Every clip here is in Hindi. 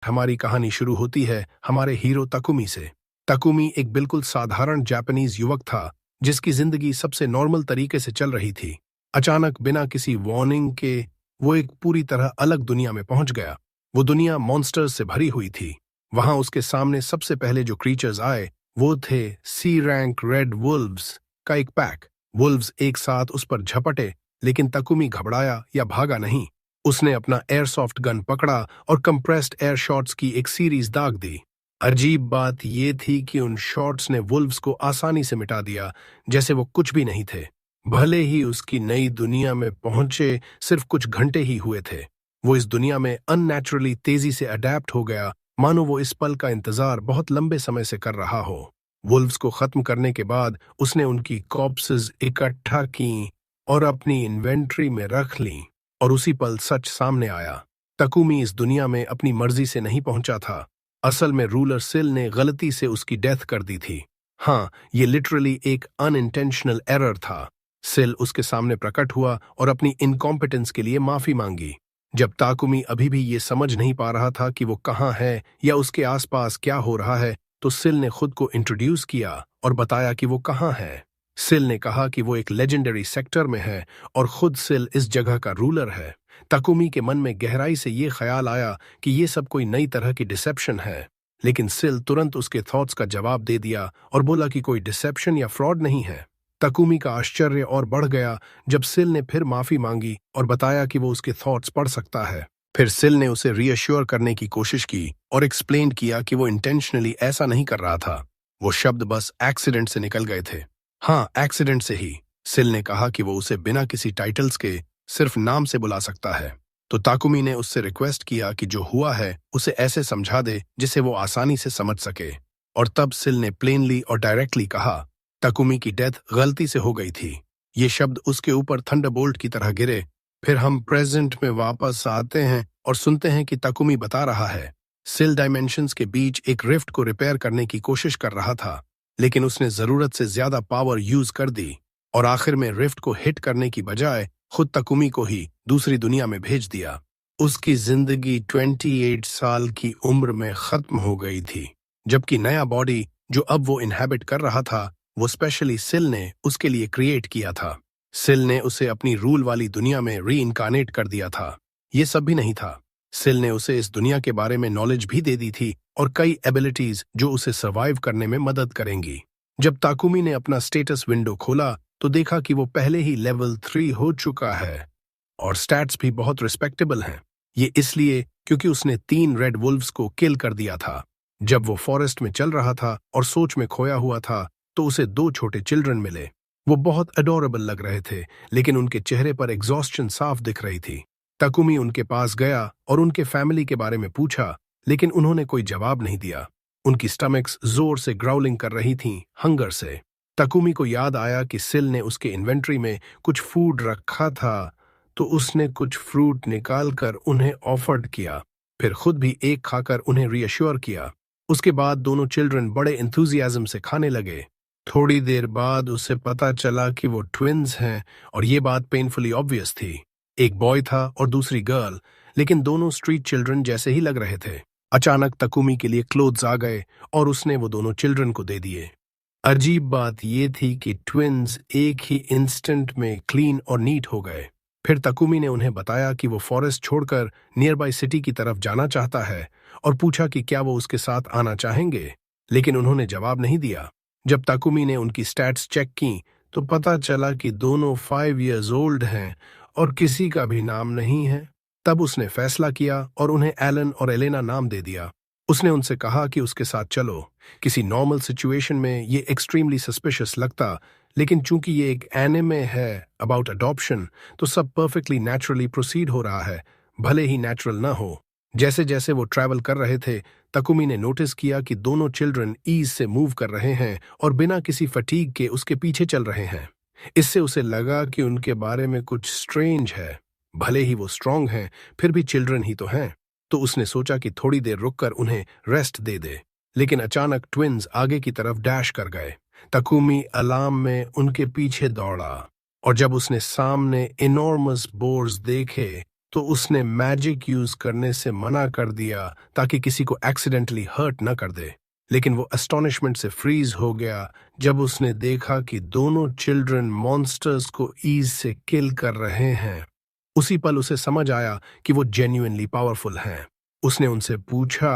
हमारी कहानी शुरू होती है हमारे हीरो तकुमी से। तकुमी एक बिल्कुल साधारण जापानीज युवक था जिसकी जिंदगी सबसे नॉर्मल तरीके से चल रही थी। अचानक बिना किसी वार्निंग के वो एक पूरी तरह अलग दुनिया में पहुंच गया। वो दुनिया मॉन्स्टर्स से भरी हुई थी। वहां उसके सामने सबसे पहले जो क्रीचर्स आए वो थे सी रैंक रेड वुल्व्स का एक पैक। वुल्व्स एक साथ उस पर झपटे, लेकिन तकुमी घबराया या भागा नहीं। उसने अपना एयरसॉफ्ट गन पकड़ा और कंप्रेस्ड एयर शॉट्स की एक सीरीज दाग दी। अजीब बात यह थी कि उन शॉट्स ने वुल्व्स को आसानी से मिटा दिया, जैसे वो कुछ भी नहीं थे। भले ही उसकी नई दुनिया में पहुंचे सिर्फ कुछ घंटे ही हुए थे, वो इस दुनिया में अननेचुरली तेजी से अडेप्ट हो गया, मानो वो इस पल का इंतजार बहुत लंबे समय से कर रहा हो। वुल्व्स को खत्म करने के बाद उसने उनकी कॉर्प्सेस इकट्ठा की और अपनी इन्वेंट्री में रख ली। और उसी पल सच सामने आया। तकुमी इस दुनिया में अपनी मर्जी से नहीं पहुंचा था। असल में रूलर सिल ने गलती से उसकी डेथ कर दी थी। हाँ, ये लिटरली एक अनइंटेंशनल एरर था। सिल उसके सामने प्रकट हुआ और अपनी इनकॉम्पिटेंस के लिए माफी मांगी। जब ताकुमी अभी भी ये समझ नहीं पा रहा था कि वो कहाँ है या उसके आसपास क्या हो रहा है, तो सिल ने खुद को इंट्रोड्यूस किया और बताया कि वो कहाँ है। सिल ने कहा कि वो एक लेजेंडरी सेक्टर में है और खुद सिल इस जगह का रूलर है। तकुमी के मन में गहराई से ये ख्याल आया कि ये सब कोई नई तरह की डिसेप्शन है, लेकिन सिल तुरंत उसके थॉट्स का जवाब दे दिया और बोला कि कोई डिसेप्शन या फ्रॉड नहीं है। तकुमी का आश्चर्य और बढ़ गया जब सिल ने फिर माफी मांगी और बताया कि वो उसके थॉट्स पढ़ सकता है। फिर सिल ने उसे रीअश्योर करने की कोशिश की और एक्सप्लेन किया कि वो इंटेंशनली ऐसा नहीं कर रहा था। वो शब्द बस एक्सीडेंट से निकल गए थे। हाँ, एक्सीडेंट से ही। सिल ने कहा कि वो उसे बिना किसी टाइटल्स के सिर्फ नाम से बुला सकता है। तो ताकुमी ने उससे रिक्वेस्ट किया कि जो हुआ है उसे ऐसे समझा दे जिसे वो आसानी से समझ सके। और तब सिल ने प्लेनली और डायरेक्टली कहा, तकुमी की डेथ गलती से हो गई थी। ये शब्द उसके ऊपर थंडरबोल्ट की तरह गिरे। फिर हम प्रेजेंट में वापस आते हैं और सुनते हैं कि तकुमी बता रहा है सिल डायमेंशंस के बीच एक रिफ्ट को रिपेयर करने की कोशिश कर रहा था, लेकिन उसने जरूरत से ज्यादा पावर यूज कर दी और आखिर में रिफ्ट को हिट करने की बजाय खुद तकुमी को ही दूसरी दुनिया में भेज दिया। उसकी जिंदगी 28 साल की उम्र में खत्म हो गई थी, जबकि नया बॉडी जो अब वो इनहैबिट कर रहा था वो स्पेशली सिल ने उसके लिए क्रिएट किया था। सिल ने उसे अपनी रूल वाली दुनिया में री इनकारनेट कर दिया था। ये सब भी नहीं था, सिल ने उसे इस दुनिया के बारे में नॉलेज भी दे दी थी और कई एबिलिटीज जो उसे सर्वाइव करने में मदद करेंगी। जब ताकुमी ने अपना स्टेटस विंडो खोला तो देखा कि वो पहले ही लेवल 3 हो चुका है और स्टैट्स भी बहुत रिस्पेक्टेबल हैं। ये इसलिए क्योंकि उसने 3 रेड वुल्व्स को किल कर दिया था। जब वो फॉरेस्ट में चल रहा था और सोच में खोया हुआ था तो उसे 2 छोटे चिल्ड्रन मिले। वो बहुत अडोरेबल लग रहे थे, लेकिन उनके चेहरे पर एग्जॉस्शन साफ दिख रही थी। तकुमी उनके पास गया और उनके फैमिली के बारे में पूछा, लेकिन उन्होंने कोई जवाब नहीं दिया। उनकी स्टमक्स जोर से ग्राउलिंग कर रही थीं, हंगर से। तकुमी को याद आया कि सिल ने उसके इन्वेंट्री में कुछ फूड रखा था, तो उसने कुछ फ्रूट निकालकर उन्हें ऑफर्ड किया, फिर खुद भी एक खाकर उन्हें रीअश्योर किया। उसके बाद दोनों चिल्ड्रन बड़े एंथुजियाज्म से खाने लगे। थोड़ी देर बाद उसे पता चला कि वो ट्विन्स हैं और ये बात पेनफुली ऑब्वियस थी। एक बॉय था और दूसरी गर्ल, लेकिन दोनों स्ट्रीट चिल्ड्रन जैसे ही लग रहे थे। अचानक तकुमी के लिए क्लोथ्स आ गए और उसने वो दोनों चिल्ड्रन को दे दिए। अजीब बात ये थी कि ट्विन्स एक ही इंस्टेंट में क्लीन और नीट हो गए। फिर तकुमी ने उन्हें बताया कि वो फॉरेस्ट छोड़कर नियर बाय सिटी की तरफ जाना चाहता है और पूछा कि क्या वो उसके साथ आना चाहेंगे, लेकिन उन्होंने जवाब नहीं दिया। जब तकुमी ने उनकी स्टैट्स चेक की तो पता चला कि दोनों 5 इयर्स ओल्ड हैं और किसी का भी नाम नहीं है। तब उसने फैसला किया और उन्हें एलन और एलेना नाम दे दिया। उसने उनसे कहा कि उसके साथ चलो। किसी नॉर्मल सिचुएशन में ये एक्सट्रीमली सस्पिशियस लगता, लेकिन चूंकि ये एक एनिमे है अबाउट अडॉप्शन, तो सब परफेक्टली नेचुरली प्रोसीड हो रहा है, भले ही नेचुरल ना हो। जैसे जैसे वो ट्रैवल कर रहे थे, तकुमी ने नोटिस किया कि दोनों चिल्ड्रन ईज से मूव कर रहे हैं और बिना किसी फटीग के उसके पीछे चल रहे हैं। इससे उसे लगा कि उनके बारे में कुछ स्ट्रेंज है। भले ही वो स्ट्रांग हैं, फिर भी चिल्ड्रन ही तो हैं। तो उसने सोचा कि थोड़ी देर रुककर उन्हें रेस्ट दे दे, लेकिन अचानक ट्विन्स आगे की तरफ डैश कर गए। तकुमी अलार्म में उनके पीछे दौड़ा और जब उसने सामने इनॉर्मस बोर्स देखे तो उसने मैजिक यूज करने से मना कर दिया ताकि किसी को एक्सीडेंटली हर्ट न कर दे। लेकिन वो एस्टोनिशमेंट से फ्रीज हो गया जब उसने देखा कि दोनों चिल्ड्रन मॉन्स्टर्स को ईज से किल कर रहे हैं। उसी पल उसे समझ आया कि वो जेन्युइनली पावरफुल हैं। उसने उनसे पूछा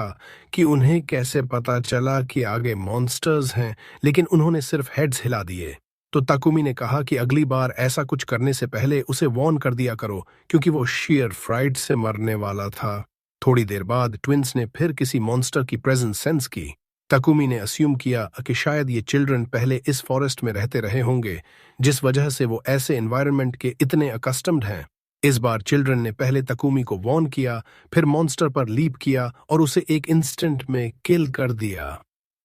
कि उन्हें कैसे पता चला कि आगे मॉन्स्टर्स हैं, लेकिन उन्होंने सिर्फ हेड्स हिला दिए। तो ताकुमी ने कहा कि अगली बार ऐसा कुछ करने से पहले उसे वार्न कर दिया करो, क्योंकि वो शेयर फ्राइड से मरने वाला था। थोड़ी देर बाद ट्विंस ने फिर किसी मॉन्स्टर की प्रेजेंस सेंस की। ताकुमी ने अस्यूम किया कि शायद ये चिल्ड्रन पहले इस फॉरेस्ट में रहते रहे होंगे, जिस वजह से वो ऐसे एनवायरनमेंट के इतने अकस्टम्ड हैं। इस बार चिल्ड्रन ने पहले तकुमी को वॉर्न किया, फिर मॉन्स्टर पर लीप किया और उसे एक इंस्टेंट में किल कर दिया।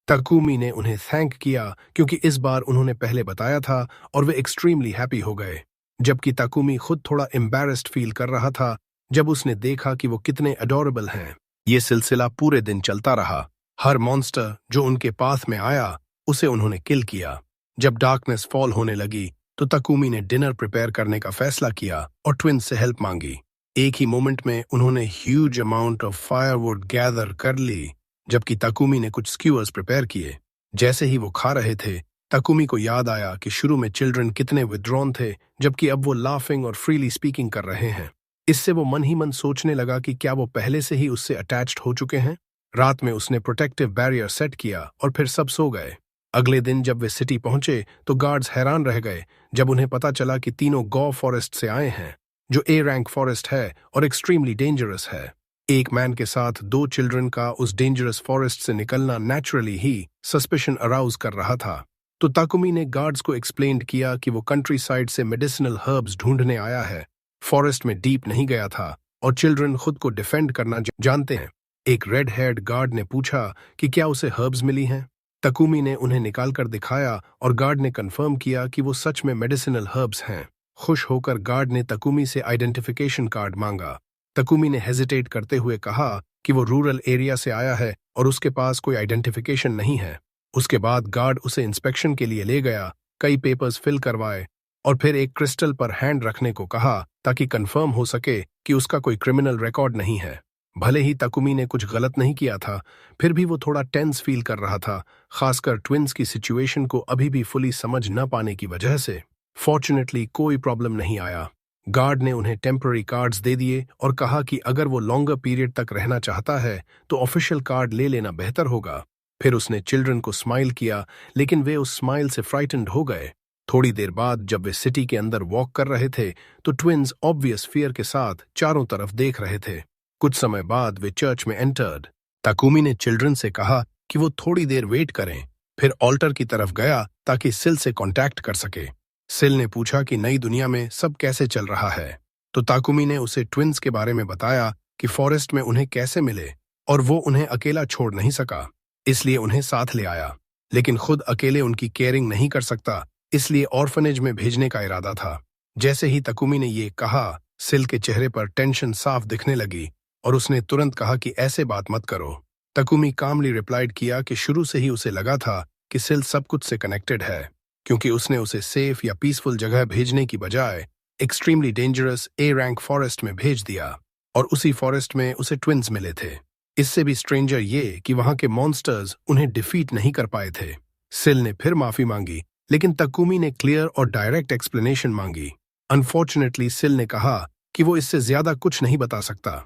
तकुमी ने उन्हें थैंक किया क्योंकि इस बार उन्होंने पहले बताया था और वे एक्सट्रीमली हैप्पी हो गए, जबकि तकुमी खुद थोड़ा एम्बैरेस्ड फील कर रहा था जब उसने देखा कि वो कितने अडोरेबल हैं। ये सिलसिला पूरे दिन चलता रहा। हर मॉन्स्टर जो उनके पाथ में आया उसे उन्होंने किल किया। जब डार्कनेस फॉल होने लगी तो तकुमी ने डिनर प्रिपेयर करने का फैसला किया और ट्विंस से हेल्प मांगी। एक ही मोमेंट में उन्होंने huge amount of firewood gather कर ली, जबकि तकुमी ने कुछ स्क्यूअर्स प्रिपेयर किए। जैसे ही वो खा रहे थे, तकुमी को याद आया कि शुरू में चिल्ड्रन कितने विथड्रॉन थे, जबकि अब वो लाफिंग और फ्रीली स्पीकिंग कर रहे हैं। इससे वो मन ही मन सोचने लगा कि क्या वो पहले से ही उससे अटैच्ड हो चुके हैं। रात में उसने प्रोटेक्टिव बैरियर सेट किया और फिर सब सो गए। अगले दिन जब वे सिटी पहुंचे तो गार्ड्स हैरान रह गए जब उन्हें पता चला कि तीनों गौ फॉरेस्ट से आए हैं, जो ए रैंक फॉरेस्ट है और एक्सट्रीमली डेंजरस है। एक मैन के साथ दो चिल्ड्रन का उस डेंजरस फॉरेस्ट से निकलना नेचुरली ही सस्पिशन अराउज कर रहा था। तो ताकुमी ने गार्ड्स को एक्सप्लेन किया कि वो कंट्री साइड से मेडिसिनल हर्ब्स ढूंढने आया है, फॉरेस्ट में डीप नहीं गया था और चिल्ड्रन खुद को डिफेंड करना जानते हैं। एक रेड हेयर्ड गार्ड ने पूछा कि क्या उसे हर्ब्स मिली हैं। तकुमी ने उन्हें निकालकर दिखाया और गार्ड ने कंफर्म किया कि वो सच में मेडिसिनल हर्ब्स हैं। खुश होकर गार्ड ने तकुमी से आइडेंटिफिकेशन कार्ड मांगा। तकुमी ने हेजिटेट करते हुए कहा कि वो रूरल एरिया से आया है और उसके पास कोई आइडेंटिफिकेशन नहीं है। उसके बाद गार्ड उसे इंस्पेक्शन के लिए ले गया, कई पेपर्स फिल करवाए और फिर एक क्रिस्टल पर हैंड रखने को कहा ताकि कंफर्म हो सके कि उसका कोई क्रिमिनल रिकॉर्ड नहीं है। भले ही तकुमी ने कुछ गलत नहीं किया था, फिर भी वो थोड़ा टेंस फील कर रहा था, खासकर ट्विंस की सिचुएशन को अभी भी फुली समझ न पाने की वजह से। फॉर्चुनेटली कोई प्रॉब्लम नहीं आया। गार्ड ने उन्हें टेम्पररी कार्ड्स दे दिए और कहा कि अगर वो लॉन्गर पीरियड तक रहना चाहता है तो ऑफिशियल कार्ड ले लेना बेहतर होगा। फिर उसने चिल्ड्रन को स्माइल किया, लेकिन वे उस स्माइल से फ्राइटन्ड हो गए। थोड़ी देर बाद जब वे सिटी के अंदर वॉक कर रहे थे तो ट्विंस ऑब्वियस फियर के साथ चारों तरफ देख रहे थे। कुछ समय बाद वे चर्च में एंटर्ड। ताकुमी ने चिल्ड्रन से कहा कि वो थोड़ी देर वेट करें, फिर ऑल्टर की तरफ गया ताकि सिल से कांटेक्ट कर सके। सिल ने पूछा कि नई दुनिया में सब कैसे चल रहा है, तो ताकुमी ने उसे ट्विंस के बारे में बताया कि फॉरेस्ट में उन्हें कैसे मिले और वो उन्हें अकेला छोड़ नहीं सका, इसलिए उन्हें साथ ले आया, लेकिन खुद अकेले उनकी केयरिंग नहीं कर सकता, इसलिए ऑर्फनेज में भेजने का इरादा था। जैसे ही ताकुमी ने ये कहा, सिल के चेहरे पर टेंशन साफ दिखने लगी और उसने तुरंत कहा कि ऐसे बात मत करो। ताकुमी कामली रिप्लाइड किया कि शुरू से ही उसे लगा था कि सिल सब कुछ से कनेक्टेड है, क्योंकि उसने उसे सेफ या पीसफुल जगह भेजने की बजाय extremely dangerous A rank forest में भेज दिया और उसी फॉरेस्ट में उसे ट्विंस मिले थे। इससे भी स्ट्रेंजर ये कि वहां के मॉन्स्टर्स उन्हें डिफीट नहीं कर पाए थे। सिल ने फिर माफी मांगी, लेकिन ताकुमी ने क्लियर और डायरेक्ट एक्सप्लेनेशन मांगी। अनफॉर्चुनेटली सिल ने कहा कि वो इससे ज्यादा कुछ नहीं बता सकता।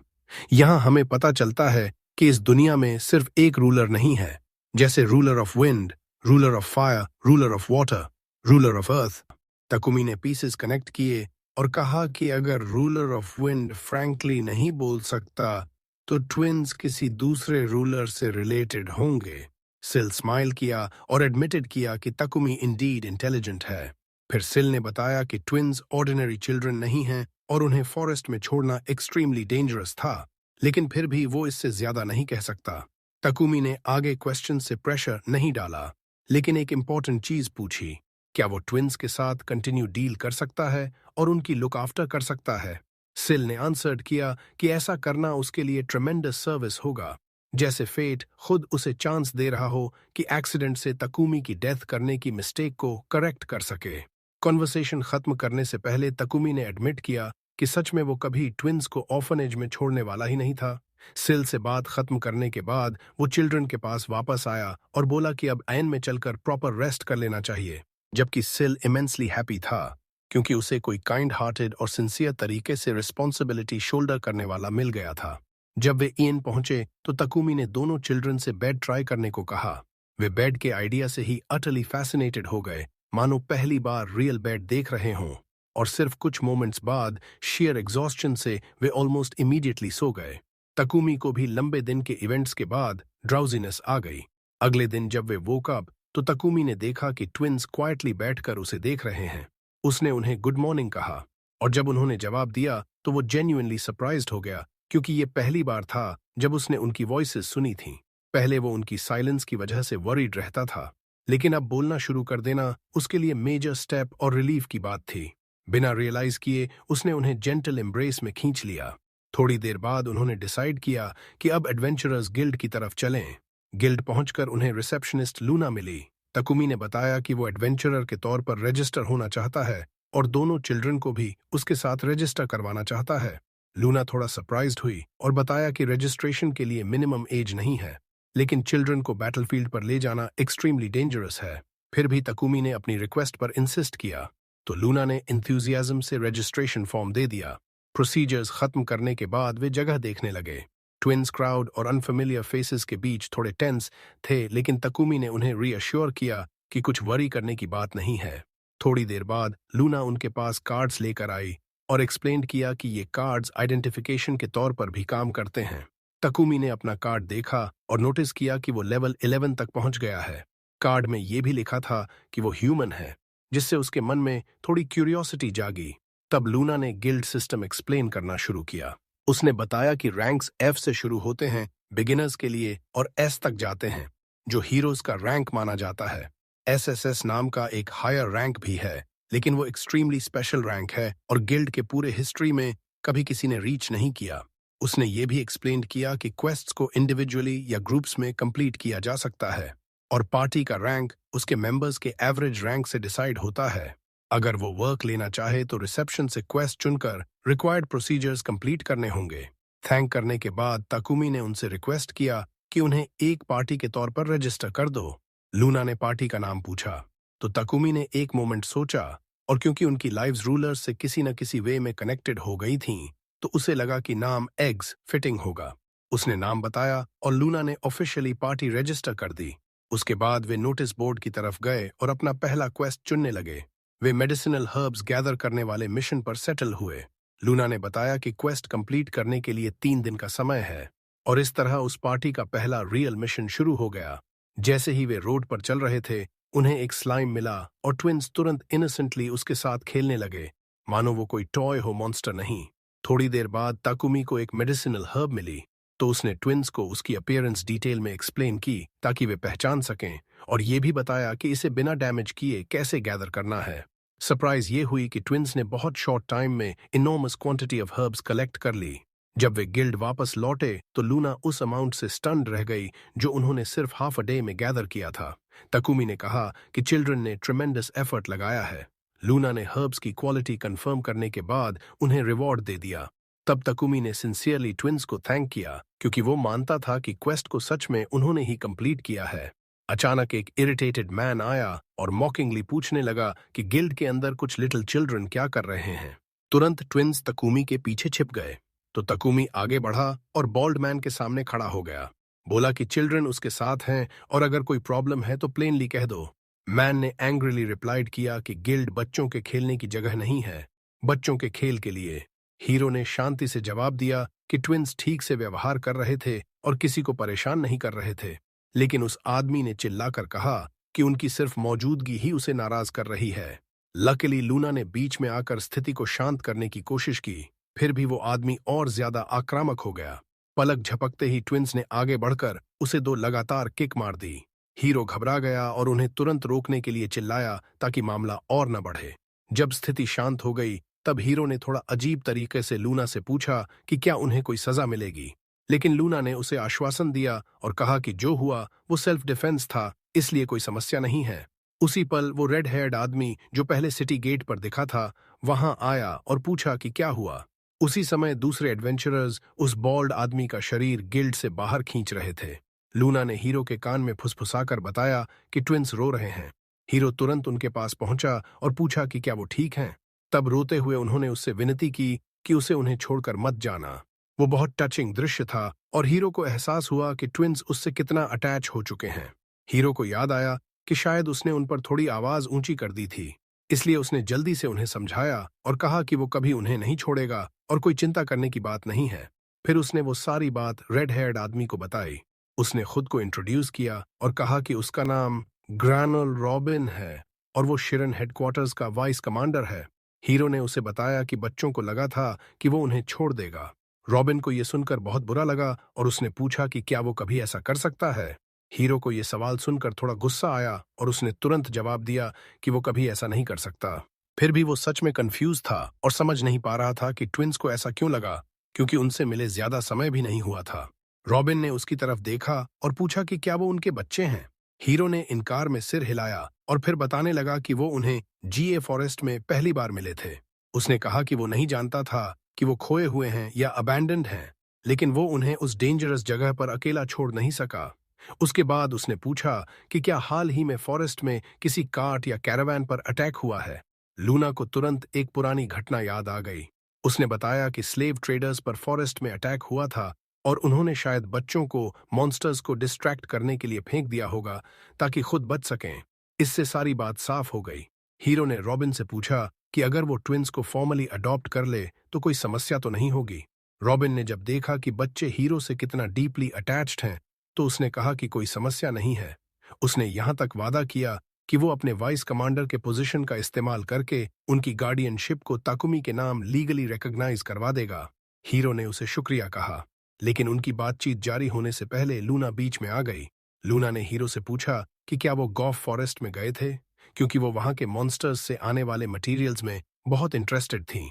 यहां हमें पता चलता है कि इस दुनिया में सिर्फ एक रूलर नहीं है, जैसे ruler of wind, ruler of fire, ruler of water, ruler of earth. Takumi ने पीसेस कनेक्ट किए और कहा कि अगर रूलर ऑफ विंड फ्रैंकली नहीं बोल सकता तो ट्विंस किसी दूसरे रूलर से रिलेटेड होंगे। सिल स्माइल किया और एडमिटेड किया कि ताकुमी इंडीड इंटेलिजेंट है। फिर सिल ने बताया कि ट्विंस ऑर्डिनरी चिल्ड्रन नहीं हैं और उन्हें फॉरेस्ट में छोड़ना एक्सट्रीमली डेंजरस था, लेकिन फिर भी वो इससे ज्यादा नहीं कह सकता। ताकुमी ने आगे क्वेश्चन से प्रेशर नहीं डाला, लेकिन एक इंपॉर्टेंट चीज पूछी, क्या वो ट्विंस के साथ कंटिन्यू डील कर सकता है और उनकी लुक आफ्टर कर सकता है। सिल ने आंसर्ड किया कि ऐसा करना उसके लिए ट्रेमेंडस सर्विस होगा, जैसे फेट खुद उसे चांस दे रहा हो कि एक्सीडेंट से ताकुमी की डेथ करने की मिस्टेक को करेक्ट कर सके। कॉन्वर्सेशन खत्म करने से पहले ताकुमी ने एडमिट किया कि सच में वो कभी ट्विंस को ऑर्फनेज में छोड़ने वाला ही नहीं था। सिल से बात खत्म करने के बाद वो चिल्ड्रन के पास वापस आया और बोला कि अब ऐन में चलकर प्रॉपर रेस्ट कर लेना चाहिए, जबकि सिल इमेंसली हैप्पी था क्योंकि उसे कोई काइंड हार्टेड और सिंसियर तरीके से रिस्पॉन्सिबिलिटी शोल्डर करने वाला मिल गया था। जब वे ईएन पहुंचे तो तकुमी ने दोनों चिल्ड्रन से बेड ट्राई करने को कहा। वे बेड के आइडिया से ही अटली फैसिनेटेड हो गए, मानो पहली बार रियल बेड देख रहे हों, और सिर्फ कुछ मोमेंट्स बाद शेयर एग्जॉस्शन से वे ऑलमोस्ट इमीडिएटली सो गए। तकुमी को भी लंबे दिन के इवेंट्स के बाद ड्राउजीनेस आ गई। अगले दिन जब वे वोक अप तो तकुमी ने देखा कि ट्विंस क्वाइटली बैठकर उसे देख रहे हैं। उसने उन्हें गुड मॉर्निंग कहा और जब उन्होंने जवाब दिया तो वो जेन्युइनली सरप्राइज्ड हो गया क्योंकि ये पहली बार था जब उसने उनकी वॉइसेस सुनी थीं। पहले वो उनकी साइलेंस की वजह से वरीड रहता था, लेकिन अब बोलना शुरू कर देना उसके लिए मेजर स्टेप और रिलीफ की बात थी। बिना रियलाइज किए उसने उन्हें जेंटल एम्ब्रेस में खींच लिया। थोड़ी देर बाद उन्होंने डिसाइड किया कि अब एडवेंचरर्स गिल्ड की तरफ चलें। गिल्ड पहुंचकर उन्हें रिसेप्शनिस्ट लूना मिली। तकुमी ने बताया कि वो एडवेंचरर के तौर पर रजिस्टर होना चाहता है और दोनों चिल्ड्रन को भी उसके साथ रजिस्टर करवाना चाहता है। लूना थोड़ा सरप्राइज्ड हुई और बताया कि रजिस्ट्रेशन के लिए मिनिमम एज नहीं है, लेकिन चिल्ड्रन को बैटलफील्ड पर ले जाना एक्सट्रीमली डेंजरस है। फिर भी तकुमी ने अपनी रिक्वेस्ट पर इंसिस्ट किया तो लूना ने इंथ्यूजियाज्म से रजिस्ट्रेशन फॉर्म दे दिया। प्रोसीजर्स खत्म करने के बाद वे जगह देखने लगे। ट्विंस क्राउड और अनफेमिलियर फेसेस के बीच थोड़े टेंस थे, लेकिन तकुमी ने उन्हें रीअश्योर किया कि कुछ वरी करने की बात नहीं है। थोड़ी देर बाद लूना उनके पास कार्ड्स लेकर आई और एक्सप्लेन किया कि ये कार्ड्स आइडेंटिफिकेशन के तौर पर भी काम करते हैं। तकुमी ने अपना कार्ड देखा और नोटिस किया कि वो लेवल 11 तक पहुंच गया है। कार्ड में ये भी लिखा था कि वो ह्यूमन है, जिससे उसके मन में थोड़ी क्यूरियोसिटी जागी। तब लूना ने गिल्ड सिस्टम एक्सप्लेन करना शुरू किया। उसने बताया कि रैंक्स F से शुरू होते हैं बिगिनर्स के लिए और S तक जाते हैं, जो हीरोज का रैंक माना जाता है। SSS नाम का एक हायर रैंक भी है, लेकिन वो एक्सट्रीमली स्पेशल रैंक है और गिल्ड के पूरे हिस्ट्री में कभी किसी ने रीच नहीं किया। उसने ये भी एक्सप्लेन किया कि क्वेस्ट्स को इंडिविजुअली या ग्रुप्स में कंप्लीट किया जा सकता है और पार्टी का रैंक उसके मेंबर्स के एवरेज रैंक से डिसाइड होता है। अगर वो वर्क लेना चाहे तो रिसेप्शन से क्वेस्ट चुनकर रिक्वायर्ड प्रोसीजर्स कंप्लीट करने होंगे। थैंक करने के बाद तकुमी ने उनसे रिक्वेस्ट किया कि उन्हें एक पार्टी के तौर पर रजिस्टर कर दो। लूना ने पार्टी का नाम पूछा तो तकुमी ने एक मोमेंट सोचा, और क्योंकि उनकी लाइव्स रूलर्स से किसी न किसी वे में कनेक्टेड हो गई थीं, तो उसे लगा कि नाम एग्स फिटिंग होगा। उसने नाम बताया और लूना ने ऑफिशियली पार्टी रजिस्टर कर दी। उसके बाद वे नोटिस बोर्ड की तरफ गए और अपना पहला क्वेस्ट चुनने लगे। वे मेडिसिनल हर्ब्स गैदर करने वाले मिशन पर सेटल हुए। लूना ने बताया कि क्वेस्ट कंप्लीट करने के लिए 3 दिन का समय है और इस तरह उस पार्टी का पहला रियल मिशन शुरू हो गया। जैसे ही वे रोड पर चल रहे थे, उन्हें एक स्लाइम मिला और ट्विंस तुरंत इनोसेंटली उसके साथ खेलने लगे, मानो वो कोई टॉय हो, मॉन्स्टर नहीं। थोड़ी देर बाद ताकुमी को एक मेडिसिनल हर्ब मिली तो उसने ट्विंस को उसकी अपीयरेंस डिटेल में एक्सप्लेन की ताकि वे पहचान सकें, और ये भी बताया कि इसे बिना डैमेज किए कैसे गैदर करना है। सरप्राइज ये हुई कि ट्विंस ने बहुत शॉर्ट टाइम में enormous quantity of herbs collect कर ली। जब वे गिल्ड वापस लौटे तो लूना उस अमाउंट से स्टन्ड रह गई जो उन्होंने सिर्फ हाफ अ डे में गैदर किया था। तकुमी ने कहा कि चिल्ड्रन ने ट्रेमेंडस एफर्ट लगाया है। लूना ने हर्ब्स की क्वालिटी कंफर्म करने के बाद उन्हें रिवॉर्ड दे दिया। तब तकुमी ने सिंसियरली ट्विंस को थैंक किया क्योंकि वो मानता था कि क्वेस्ट को सच में उन्होंने ही कंप्लीट किया है। अचानक एक इरिटेटेड मैन आया और मॉकिंगली पूछने लगा कि गिल्ड के अंदर कुछ लिटिल चिल्ड्रन क्या कर रहे हैं। तुरंत ट्विंस तकुमी के पीछे छिप गए तो तकुमी आगे बढ़ा और बॉल्ड मैन के सामने खड़ा हो गया। बोला कि चिल्ड्रन उसके साथ हैं और अगर कोई प्रॉब्लम है तो प्लेनली कह दो। मैन ने एंग्रीली रिप्लाइड किया कि गिल्ड बच्चों के खेलने की जगह नहीं है, बच्चों के खेल के लिए। हीरो ने शांति से जवाब दिया कि ट्विंस ठीक से व्यवहार कर रहे थे और किसी को परेशान नहीं कर रहे थे, लेकिन उस आदमी ने चिल्लाकर कहा कि उनकी सिर्फ मौजूदगी ही उसे नाराज कर रही है। लकीली लूना ने बीच में आकर स्थिति को शांत करने की कोशिश की, फिर भी वो आदमी और ज्यादा आक्रामक हो गया। पलक झपकते ही ट्विंस ने आगे बढ़कर उसे 2 लगातार किक मार दी। हीरो घबरा गया और उन्हें तुरंत रोकने के लिए चिल्लाया ताकि मामला और न बढ़े। जब स्थिति शांत हो गई तब हीरो ने थोड़ा अजीब तरीके से लूना से पूछा कि क्या उन्हें कोई सजा मिलेगी, लेकिन लूना ने उसे आश्वासन दिया और कहा कि जो हुआ वो सेल्फ डिफेंस था, इसलिए कोई समस्या नहीं है। उसी पल वो रेड हेयर्ड आदमी जो पहले सिटी गेट पर दिखा था वहां आया और पूछा कि क्या हुआ। उसी समय दूसरे एडवेंचरर्स उस बॉल्ड आदमी का शरीर गिल्ड से बाहर खींच रहे थे। लूना ने हीरो के कान में फुसफुसाकर बताया कि ट्विंस रो रहे हैं। हीरो तुरंत उनके पास पहुंचा और पूछा कि क्या वो ठीक हैं। तब रोते हुए उन्होंने उससे विनती की कि उसे उन्हें छोड़कर मत जाना। वो बहुत टचिंग दृश्य था और हीरो को एहसास हुआ कि ट्विंस उससे कितना अटैच हो चुके हैं। हीरो को याद आया कि शायद उसने उन पर थोड़ी आवाज ऊंची कर दी थी, इसलिए उसने जल्दी से उन्हें समझाया और कहा कि वो कभी उन्हें नहीं छोड़ेगा और कोई चिंता करने की बात नहीं है। फिर उसने वो सारी बात रेड हेयर्ड आदमी को बताई। उसने खुद को इंट्रोड्यूस किया और कहा कि उसका नाम ग्रैनल रॉबिन है और वो शिरन हेडक्वार्टर्स का वाइस कमांडर है। हीरो ने उसे बताया कि बच्चों को लगा था कि वो उन्हें छोड़ देगा। रॉबिन को यह सुनकर बहुत बुरा लगा और उसने पूछा कि क्या वो कभी ऐसा कर सकता है। हीरो को यह सवाल सुनकर थोड़ा गुस्सा आया और उसने तुरंत जवाब दिया कि वो कभी ऐसा नहीं कर सकता। फिर भी वो सच में कंफ्यूज था और समझ नहीं पा रहा था कि ट्विंस को ऐसा क्यों लगा, क्योंकि उनसे मिले ज्यादा समय भी नहीं हुआ था। रॉबिन ने उसकी तरफ देखा और पूछा कि क्या वो उनके बच्चे हैं। हीरो ने इनकार में सिर हिलाया और फिर बताने लगा कि वो उन्हें जीए फॉरेस्ट में पहली बार मिले थे। उसने कहा कि वो नहीं जानता था कि वो खोए हुए हैं या अबैंडन्ड हैं, लेकिन वो उन्हें उस डेंजरस जगह पर अकेला छोड़ नहीं सका। उसके बाद उसने पूछा कि क्या हाल ही में फॉरेस्ट में किसी कार्ट या कैरावैन पर अटैक हुआ है। लूना को तुरंत एक पुरानी घटना याद आ गई। उसने बताया कि स्लेव ट्रेडर्स पर फॉरेस्ट में अटैक हुआ था और उन्होंने शायद बच्चों को मॉन्स्टर्स को डिस्ट्रैक्ट करने के लिए फेंक दिया होगा ताकि खुद बच सकें। इससे सारी बात साफ हो गई। हीरो ने रॉबिन से पूछा कि अगर वो ट्विंस को फॉर्मली अडॉप्ट कर ले तो कोई समस्या तो नहीं होगी। रॉबिन ने जब देखा कि बच्चे हीरो से कितना डीपली अटैच्ड हैं तो उसने कहा कि कोई समस्या नहीं है। उसने यहां तक वादा किया कि वो अपने वाइस कमांडर के पोजीशन का इस्तेमाल करके उनकी गार्डियनशिप को ताकुमी के नाम लीगली रिकॉग्नाइज करवा देगा। हीरो ने उसे शुक्रिया कहा, लेकिन उनकी बातचीत जारी होने से पहले लूना बीच में आ गई। लूना ने हीरो से पूछा कि क्या वो गॉफ फॉरेस्ट में गए थे, क्योंकि वो वहां के मॉन्स्टर्स से आने वाले मटेरियल्स में बहुत इंटरेस्टेड थी।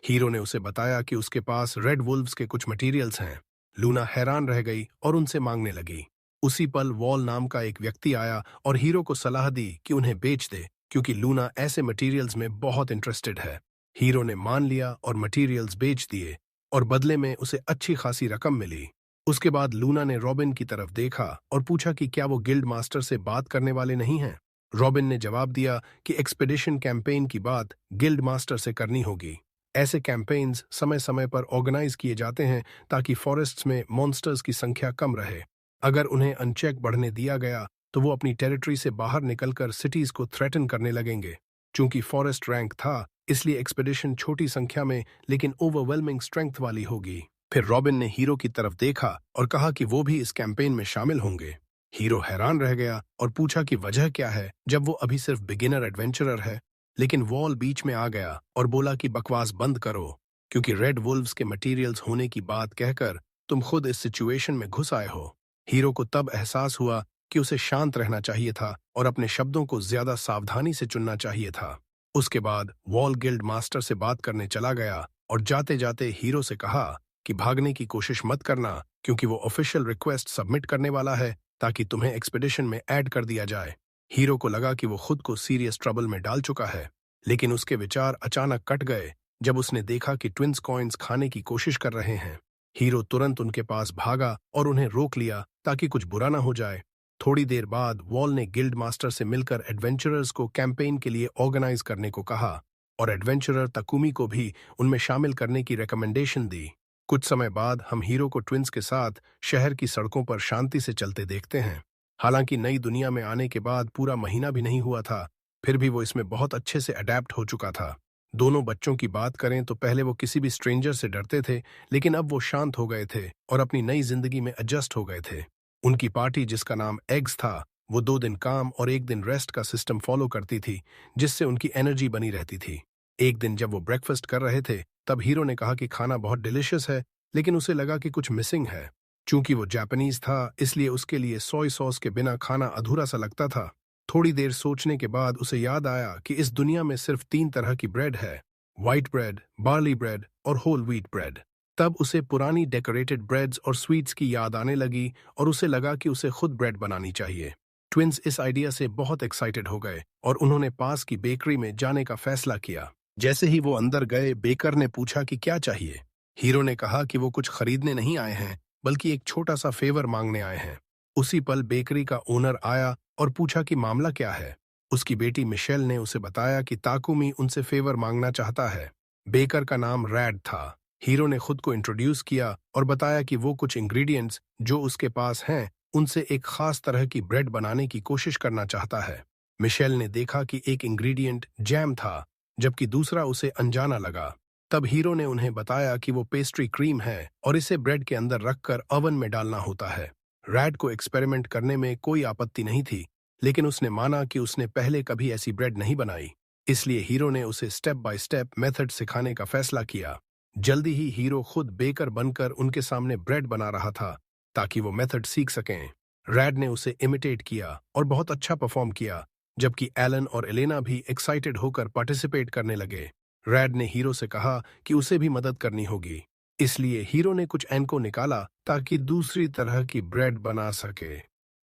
हीरो ने उसे बताया कि उसके पास रेड वुल्व्स के कुछ मटेरियल्स हैं। लूना हैरान रह गई और उनसे मांगने लगी। उसी पल वॉल नाम का एक व्यक्ति आया और हीरो को सलाह दी कि उन्हें बेच दे, क्योंकि लूना ऐसे मटेरियल्स में बहुत इंटरेस्टेड है। हीरो ने मान लिया और मटेरियल्स बेच दिए और बदले में उसे अच्छी खासी रकम मिली। उसके बाद लूना ने रॉबिन की तरफ देखा और पूछा कि क्या वो गिल्ड मास्टर से बात करने वाले नहीं हैं। रॉबिन ने जवाब दिया कि एक्सपेडिशन कैंपेन की बात गिल्ड मास्टर से करनी होगी। ऐसे कैंपेन्स समय समय पर ऑर्गेनाइज किए जाते हैं ताकि फॉरेस्ट्स में मॉन्स्टर्स की संख्या कम रहे। अगर उन्हें अनचेक बढ़ने दिया गया तो वो अपनी टेरिटरी से बाहर निकलकर सिटीज को थ्रेटन करने लगेंगे। चूंकि फॉरेस्ट रैंक था, इसलिए एक्सपेडिशन छोटी संख्या में लेकिन ओवरवेलमिंग स्ट्रेंथ वाली होगी। फिर रॉबिन ने हीरो की तरफ देखा और कहा कि वो भी इस कैंपेन में शामिल होंगे। हीरो हैरान रह गया और पूछा कि वजह क्या है, जब वो अभी सिर्फ बिगिनर एडवेंचरर है। लेकिन वॉल बीच में आ गया और बोला कि बकवास बंद करो, क्योंकि रेड वुल्व्स के मटेरियल्स होने की बात कहकर तुम खुद इस सिचुएशन में घुस आए हो। हीरो को तब एहसास हुआ कि उसे शांत रहना चाहिए था और अपने शब्दों को ज्यादा सावधानी से चुनना चाहिए था। उसके बाद वॉल गिल्ड मास्टर से बात करने चला गया और जाते जाते हीरो से कहा कि भागने की कोशिश मत करना, क्योंकि वो ऑफिशियल रिक्वेस्ट सबमिट करने वाला है ताकि तुम्हें एक्सपेडिशन में ऐड कर दिया जाए। हीरो को लगा कि वो खुद को सीरियस ट्रबल में डाल चुका है, लेकिन उसके विचार अचानक कट गए जब उसने देखा कि ट्विंस कॉइन्स खाने की कोशिश कर रहे हैं। हीरो तुरंत उनके पास भागा और उन्हें रोक लिया ताकि कुछ बुरा ना हो जाए। थोड़ी देर बाद वॉल ने गिल्ड मास्टर से मिलकर एडवेंचरर्स को कैंपेन के लिए ऑर्गेनाइज करने को कहा और एडवेंचरर तकुमी को भी उनमें शामिल करने की रिकमेंडेशन दी। कुछ समय बाद हम हीरो को ट्विंस के साथ शहर की सड़कों पर शांति से चलते देखते हैं। हालांकि नई दुनिया में आने के बाद पूरा महीना भी नहीं हुआ था, फिर भी वो इसमें बहुत अच्छे से अडेप्ट हो चुका था। दोनों बच्चों की बात करें तो पहले वो किसी भी स्ट्रेंजर से डरते थे, लेकिन अब वो शांत हो गए थे और अपनी नई जिंदगी में एडजस्ट हो गए थे। उनकी पार्टी, जिसका नाम एग्स था, वो 2 दिन काम और 1 दिन रेस्ट का सिस्टम फॉलो करती थी, जिससे उनकी एनर्जी बनी रहती थी। एक दिन जब वो ब्रेकफास्ट कर रहे थे, तब हीरो ने कहा कि खाना बहुत डिलिशियस है, लेकिन उसे लगा कि कुछ मिसिंग है। चूंकि वो जापानीज था, इसलिए उसके लिए सोय सॉस के बिना खाना अधूरा सा लगता था। थोड़ी देर सोचने के बाद उसे याद आया कि इस दुनिया में सिर्फ 3 तरह की ब्रेड है, व्हाइट ब्रेड, बार्ली ब्रेड और होल व्हीट ब्रेड। तब उसे पुरानी डेकोरेटेड ब्रेड्स और स्वीट्स की याद आने लगी और उसे लगा कि उसे खुद ब्रेड बनानी चाहिए। ट्विंस इस आइडिया से बहुत एक्साइटेड हो गए और उन्होंने पास की बेकरी में जाने का फैसला किया। जैसे ही वो अंदर गए, बेकर ने पूछा कि क्या चाहिए। हीरो ने कहा कि वो कुछ खरीदने नहीं आए हैं, बल्कि एक छोटा सा फेवर मांगने आए हैं। उसी पल बेकरी का ओनर आया और पूछा कि मामला क्या है। उसकी बेटी मिशेल ने उसे बताया कि ताकुमी उनसे फेवर मांगना चाहता है। बेकर का नाम रैड था। हीरो ने खुद को इंट्रोड्यूस किया और बताया कि वो कुछ इंग्रेडिएंट्स जो उसके पास हैं, उनसे एक खास तरह की ब्रेड बनाने की कोशिश करना चाहता है। मिशेल ने देखा कि एक इंग्रेडिएंट जैम था, जबकि दूसरा उसे अनजाना लगा। तब हीरो ने उन्हें बताया कि वो पेस्ट्री क्रीम है और इसे ब्रेड के अंदर रखकर ओवन में डालना होता है। रैड को एक्सपेरिमेंट करने में कोई आपत्ति नहीं थी, लेकिन उसने माना कि उसने पहले कभी ऐसी ब्रेड नहीं बनाई। इसलिए हीरो ने उसे स्टेप बाय स्टेप मेथड सिखाने का फैसला किया। जल्दी ही हीरो खुद बेकर बनकर उनके सामने ब्रेड बना रहा था, ताकि वो मेथड सीख सकें। रैड ने उसे इमिटेट किया और बहुत अच्छा परफॉर्म किया, जबकि एलन और एलेना भी एक्साइटेड होकर पार्टिसिपेट करने लगे। रैड ने हीरो से कहा कि उसे भी मदद करनी होगी, इसलिए हीरो ने कुछ एनको निकाला ताकि दूसरी तरह की ब्रेड बना सके।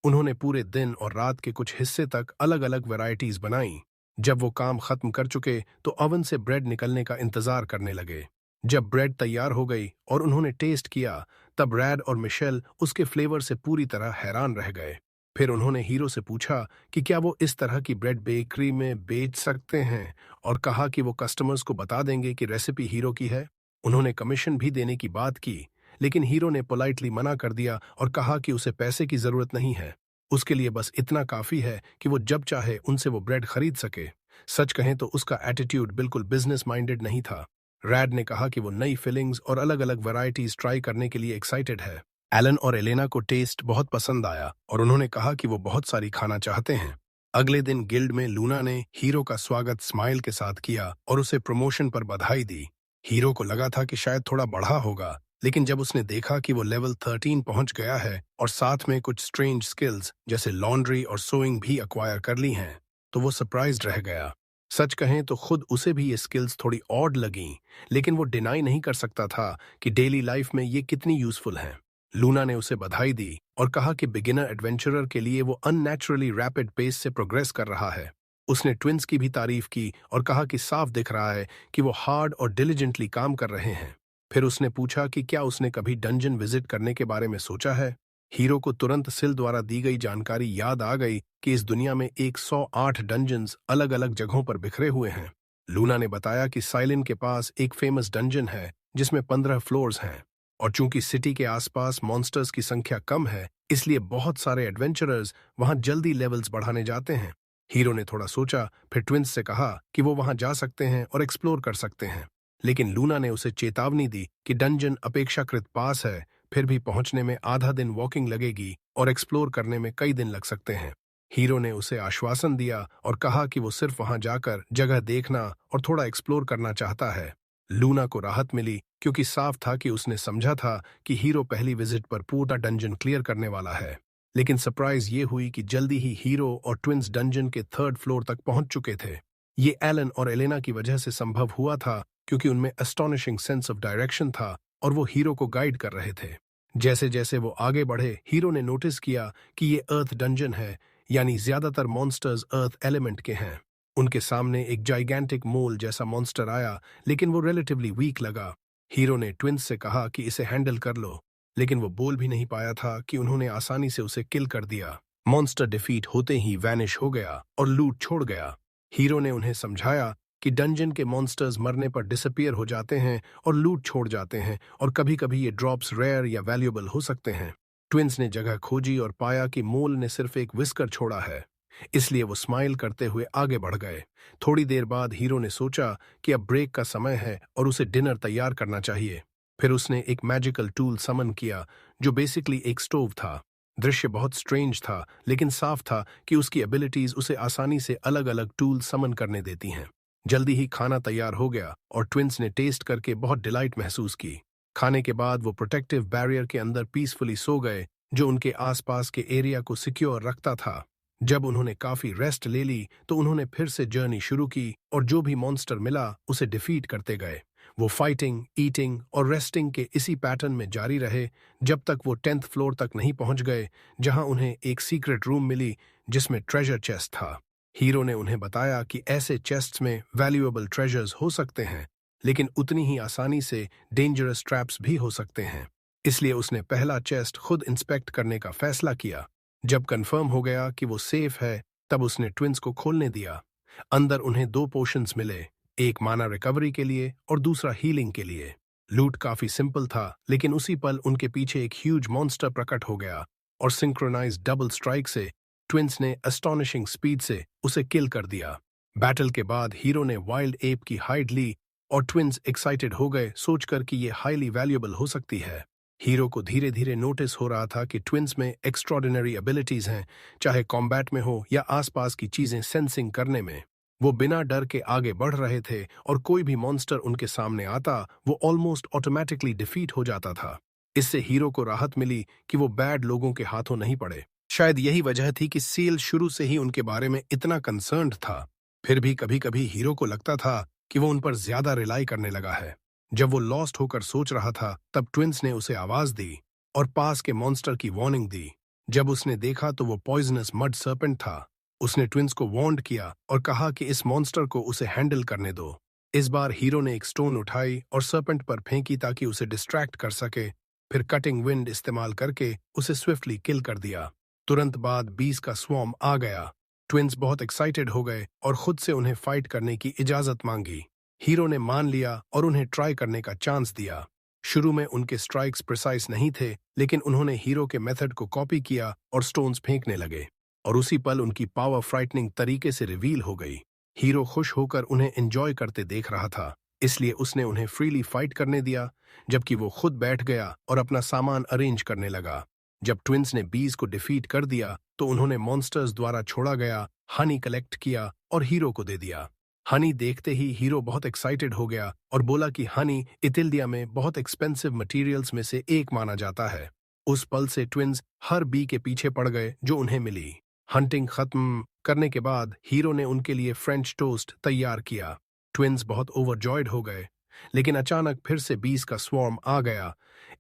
उन्होंने पूरे दिन और रात के कुछ हिस्से तक अलग अलग वैरायटीज बनाई। जब वो काम खत्म कर चुके तो ओवन से ब्रेड निकलने का इंतजार करने लगे। जब ब्रेड तैयार हो गई और उन्होंने टेस्ट किया, तब रैड और मिशेल उसके फ्लेवर से पूरी तरह हैरान रह गए। फिर उन्होंने हीरो से पूछा कि क्या वो इस तरह की ब्रेड बेकरी में बेच सकते हैं, और कहा कि वो कस्टमर्स को बता देंगे कि रेसिपी हीरो की है। उन्होंने कमीशन भी देने की बात की, लेकिन हीरो ने पोलाइटली मना कर दिया और कहा कि उसे पैसे की जरूरत नहीं है। उसके लिए बस इतना काफी है कि वो जब चाहे उनसे वो ब्रेड खरीद सके। सच कहें तो उसका एटीट्यूड बिल्कुल बिजनेस माइंडेड नहीं था। रैड ने कहा कि वो नई फिलिंग्स और अलग अलग वैरायटीज ट्राई करने के लिए एक्साइटेड है। एलन और एलेना को टेस्ट बहुत पसंद आया और उन्होंने कहा कि वो बहुत सारी खाना चाहते हैं। अगले दिन गिल्ड में लूना ने हीरो का स्वागत स्माइल के साथ किया और उसे प्रमोशन पर बधाई दी। हीरो को लगा था कि शायद थोड़ा बढ़ा होगा, लेकिन जब उसने देखा कि वो लेवल 13 पहुंच गया है और साथ में कुछ स्ट्रेंज स्किल्स जैसे लॉन्ड्री और सोइंग भी अक्वायर कर ली हैं, तो वो सरप्राइज्ड रह गया। सच कहें तो खुद उसे भी ये स्किल्स थोड़ी ऑड लगीं, लेकिन वो डिनाई नहीं कर सकता था कि डेली लाइफ में ये कितनी यूजफुल हैं। लूना ने उसे बधाई दी और कहा कि बिगिनर एडवेंचरर के लिए वो अननेचुरली रैपिड पेस से प्रोग्रेस कर रहा है। उसने ट्विंस की भी तारीफ की और कहा कि साफ दिख रहा है कि वो हार्ड और डिलिजेंटली काम कर रहे हैं। फिर उसने पूछा कि क्या उसने कभी डंजन विजिट करने के बारे में सोचा है। हीरो को तुरंत सिल द्वारा दी गई जानकारी याद आ गई कि इस दुनिया में 108 डंजन्स अलग अलग जगहों पर बिखरे हुए हैं। लूना ने बताया कि साइलिन के पास एक फेमस डंजन है जिसमें 15 फ्लोर्स हैं, और चूंकि सिटी के आसपास मॉन्स्टर्स की संख्या कम है, इसलिए बहुत सारे एडवेंचरर्स वहां जल्दी लेवल्स बढ़ाने जाते हैं। हीरो ने थोड़ा सोचा, फिर ट्विंस से कहा कि वो वहां जा सकते हैं और एक्सप्लोर कर सकते हैं, लेकिन लूना ने उसे चेतावनी दी कि डंजन अपेक्षाकृत पास है, फिर भी पहुंचने में आधा दिन वॉकिंग लगेगी और एक्सप्लोर करने में कई दिन लग सकते हैं। हीरो ने उसे आश्वासन दिया और कहा कि वो सिर्फ वहां जाकर जगह देखना और थोड़ा एक्सप्लोर करना चाहता है। लूना को राहत मिली क्योंकि साफ था कि उसने समझा था कि हीरो पहली विजिट पर पूरा डंजन क्लियर करने वाला है। लेकिन सरप्राइज ये हुई कि जल्दी ही हीरो और ट्विंस डंजन के 3rd फ्लोर तक पहुंच चुके थे। ये एलन और एलेना की वजह से संभव हुआ था, क्योंकि उनमें एस्टोनिशिंग सेंस ऑफ डायरेक्शन था और वो हीरो को गाइड कर रहे थे। जैसे जैसे वो आगे बढ़े, हीरो ने नोटिस किया कि ये अर्थ डंजन है, यानी ज्यादातर मॉन्स्टर्स अर्थ एलिमेंट के हैं। उनके सामने एक जाइगैंटिक मोल जैसा मॉन्स्टर आया, लेकिन वो रिलेटिवली वीक लगा। हीरो ने ट्विंस से कहा कि इसे हैंडल कर लो, लेकिन वो बोल भी नहीं पाया था कि उन्होंने आसानी से उसे किल कर दिया। मॉन्स्टर डिफीट होते ही वैनिश हो गया और लूट छोड़ गया। हीरो ने उन्हें समझाया कि डंजन के मॉन्स्टर्स मरने पर डिसअपियर हो जाते हैं और लूट छोड़ जाते हैं, और कभी कभी ये ड्रॉप्स रेयर या वैल्यूएबल हो सकते हैं। ट्विंस ने जगह खोजी और पाया कि मोल ने सिर्फ एक विस्कर छोड़ा है, इसलिए वो स्माइल करते हुए आगे बढ़ गए। थोड़ी देर बाद हीरो ने सोचा कि अब ब्रेक का समय है और उसे डिनर तैयार करना चाहिए। फिर उसने एक मैजिकल टूल समन किया जो बेसिकली एक स्टोव था। दृश्य बहुत स्ट्रेंज था, लेकिन साफ था कि उसकी एबिलिटीज उसे आसानी से अलग अलग टूल समन करने देती हैं। जल्दी ही खाना तैयार हो गया और ट्विंस ने टेस्ट करके बहुत डिलाइट महसूस की। खाने के बाद वो प्रोटेक्टिव बैरियर के अंदर पीसफुली सो गए, जो उनके आसपास के एरिया को सिक्योर रखता था। जब उन्होंने काफी रेस्ट ले ली तो उन्होंने फिर से जर्नी शुरू की और जो भी मॉन्स्टर मिला उसे डिफीट करते गए। वो फाइटिंग, ईटिंग और रेस्टिंग के इसी पैटर्न में जारी रहे जब तक वो 10th फ्लोर तक नहीं पहुंच गए, जहां उन्हें एक सीक्रेट रूम मिली जिसमें ट्रेजर चेस्ट था। हीरो ने उन्हें बताया कि ऐसे चेस्ट्स में वैल्यूएबल ट्रेजर्स हो सकते हैं, लेकिन उतनी ही आसानी से डेंजरस ट्रैप्स भी हो सकते हैं। इसलिए उसने पहला चेस्ट खुद इंस्पेक्ट करने का फैसला किया। जब कंफर्म हो गया कि वो सेफ है, तब उसने ट्विंस को खोलने दिया। अंदर उन्हें 2 पोशंस मिले, एक माना रिकवरी के लिए और दूसरा हीलिंग के लिए। लूट काफी सिंपल था, लेकिन उसी पल उनके पीछे एक ह्यूज मॉन्स्टर प्रकट हो गया और सिंक्रोनाइज्ड डबल स्ट्राइक से ट्विंस ने एस्टॉनिशिंग स्पीड से उसे किल कर दिया। बैटल के बाद हीरो ने वाइल्ड एप की हाइड ली और ट्विंस एक्साइटेड हो गए सोचकर कि ये हाईली वैल्यूएबल हो सकती है। हीरो को धीरे धीरे नोटिस हो रहा था कि ट्विंस में एक्स्ट्रॉर्डिनरी एबिलिटीज हैं, चाहे कॉम्बैट में हो या आसपास की चीजें सेंसिंग करने में। वो बिना डर के आगे बढ़ रहे थे और कोई भी मॉन्स्टर उनके सामने आता वो ऑलमोस्ट ऑटोमेटिकली डिफीट हो जाता था। इससे हीरो को राहत मिली कि वो बैड लोगों के हाथों नहीं पड़े। शायद यही वजह थी कि सील शुरू से ही उनके बारे में इतना कंसर्न्ड था। फिर भी कभी कभी हीरो को लगता था कि वो उन पर ज्यादा रिलाई करने लगा है। जब वो लॉस्ट होकर सोच रहा था, तब ट्विंस ने उसे आवाज दी और पास के मॉन्स्टर की वार्निंग दी। जब उसने देखा तो वो पॉइजनस मड सर्पेंट था। उसने ट्विंस को वार्न किया और कहा कि इस मॉन्स्टर को उसे हैंडल करने दो। इस बार हीरो ने एक स्टोन उठाई और सर्पेंट पर फेंकी ताकि उसे डिस्ट्रैक्ट कर सके। फिर कटिंग विंड इस्तेमाल करके उसे स्विफ्टली किल कर दिया। तुरंत बाद बीस का स्वॉर्म आ गया। ट्विंस बहुत एक्साइटेड हो गए और खुद से उन्हें फाइट करने की इजाजत मांगी। हीरो ने मान लिया और उन्हें ट्राई करने का चांस दिया। शुरू में उनके स्ट्राइक्स प्रिसाइज नहीं थे, लेकिन उन्होंने हीरो के मेथड को कॉपी किया और स्टोन्स फेंकने लगे, और उसी पल उनकी पावर फ्राइटनिंग तरीके से रिवील हो गई। हीरो खुश होकर उन्हें एंजॉय करते देख रहा था, इसलिए उसने उन्हें फ्रीली फाइट करने दिया, जबकि वो खुद बैठ गया और अपना सामान अरेंज करने लगा। जब ट्विंस ने बीज को डिफीट कर दिया तो उन्होंने मॉन्स्टर्स द्वारा छोड़ा गया हनी कलेक्ट किया और हीरो को दे दिया। हनी देखते ही हीरो बहुत एक्साइटेड हो गया और बोला कि हनी इथिल्डिया में बहुत एक्सपेंसिव मटेरियल्स में से एक माना जाता है। उस पल से ट्विंस हर बी के पीछे पड़ गए जो उन्हें मिली। हंटिंग खत्म करने के बाद हीरो ने उनके लिए फ्रेंच टोस्ट तैयार किया। ट्विंस बहुत ओवरजॉयड हो गए, लेकिन अचानक फिर से बीस का स्वॉर्म आ गया।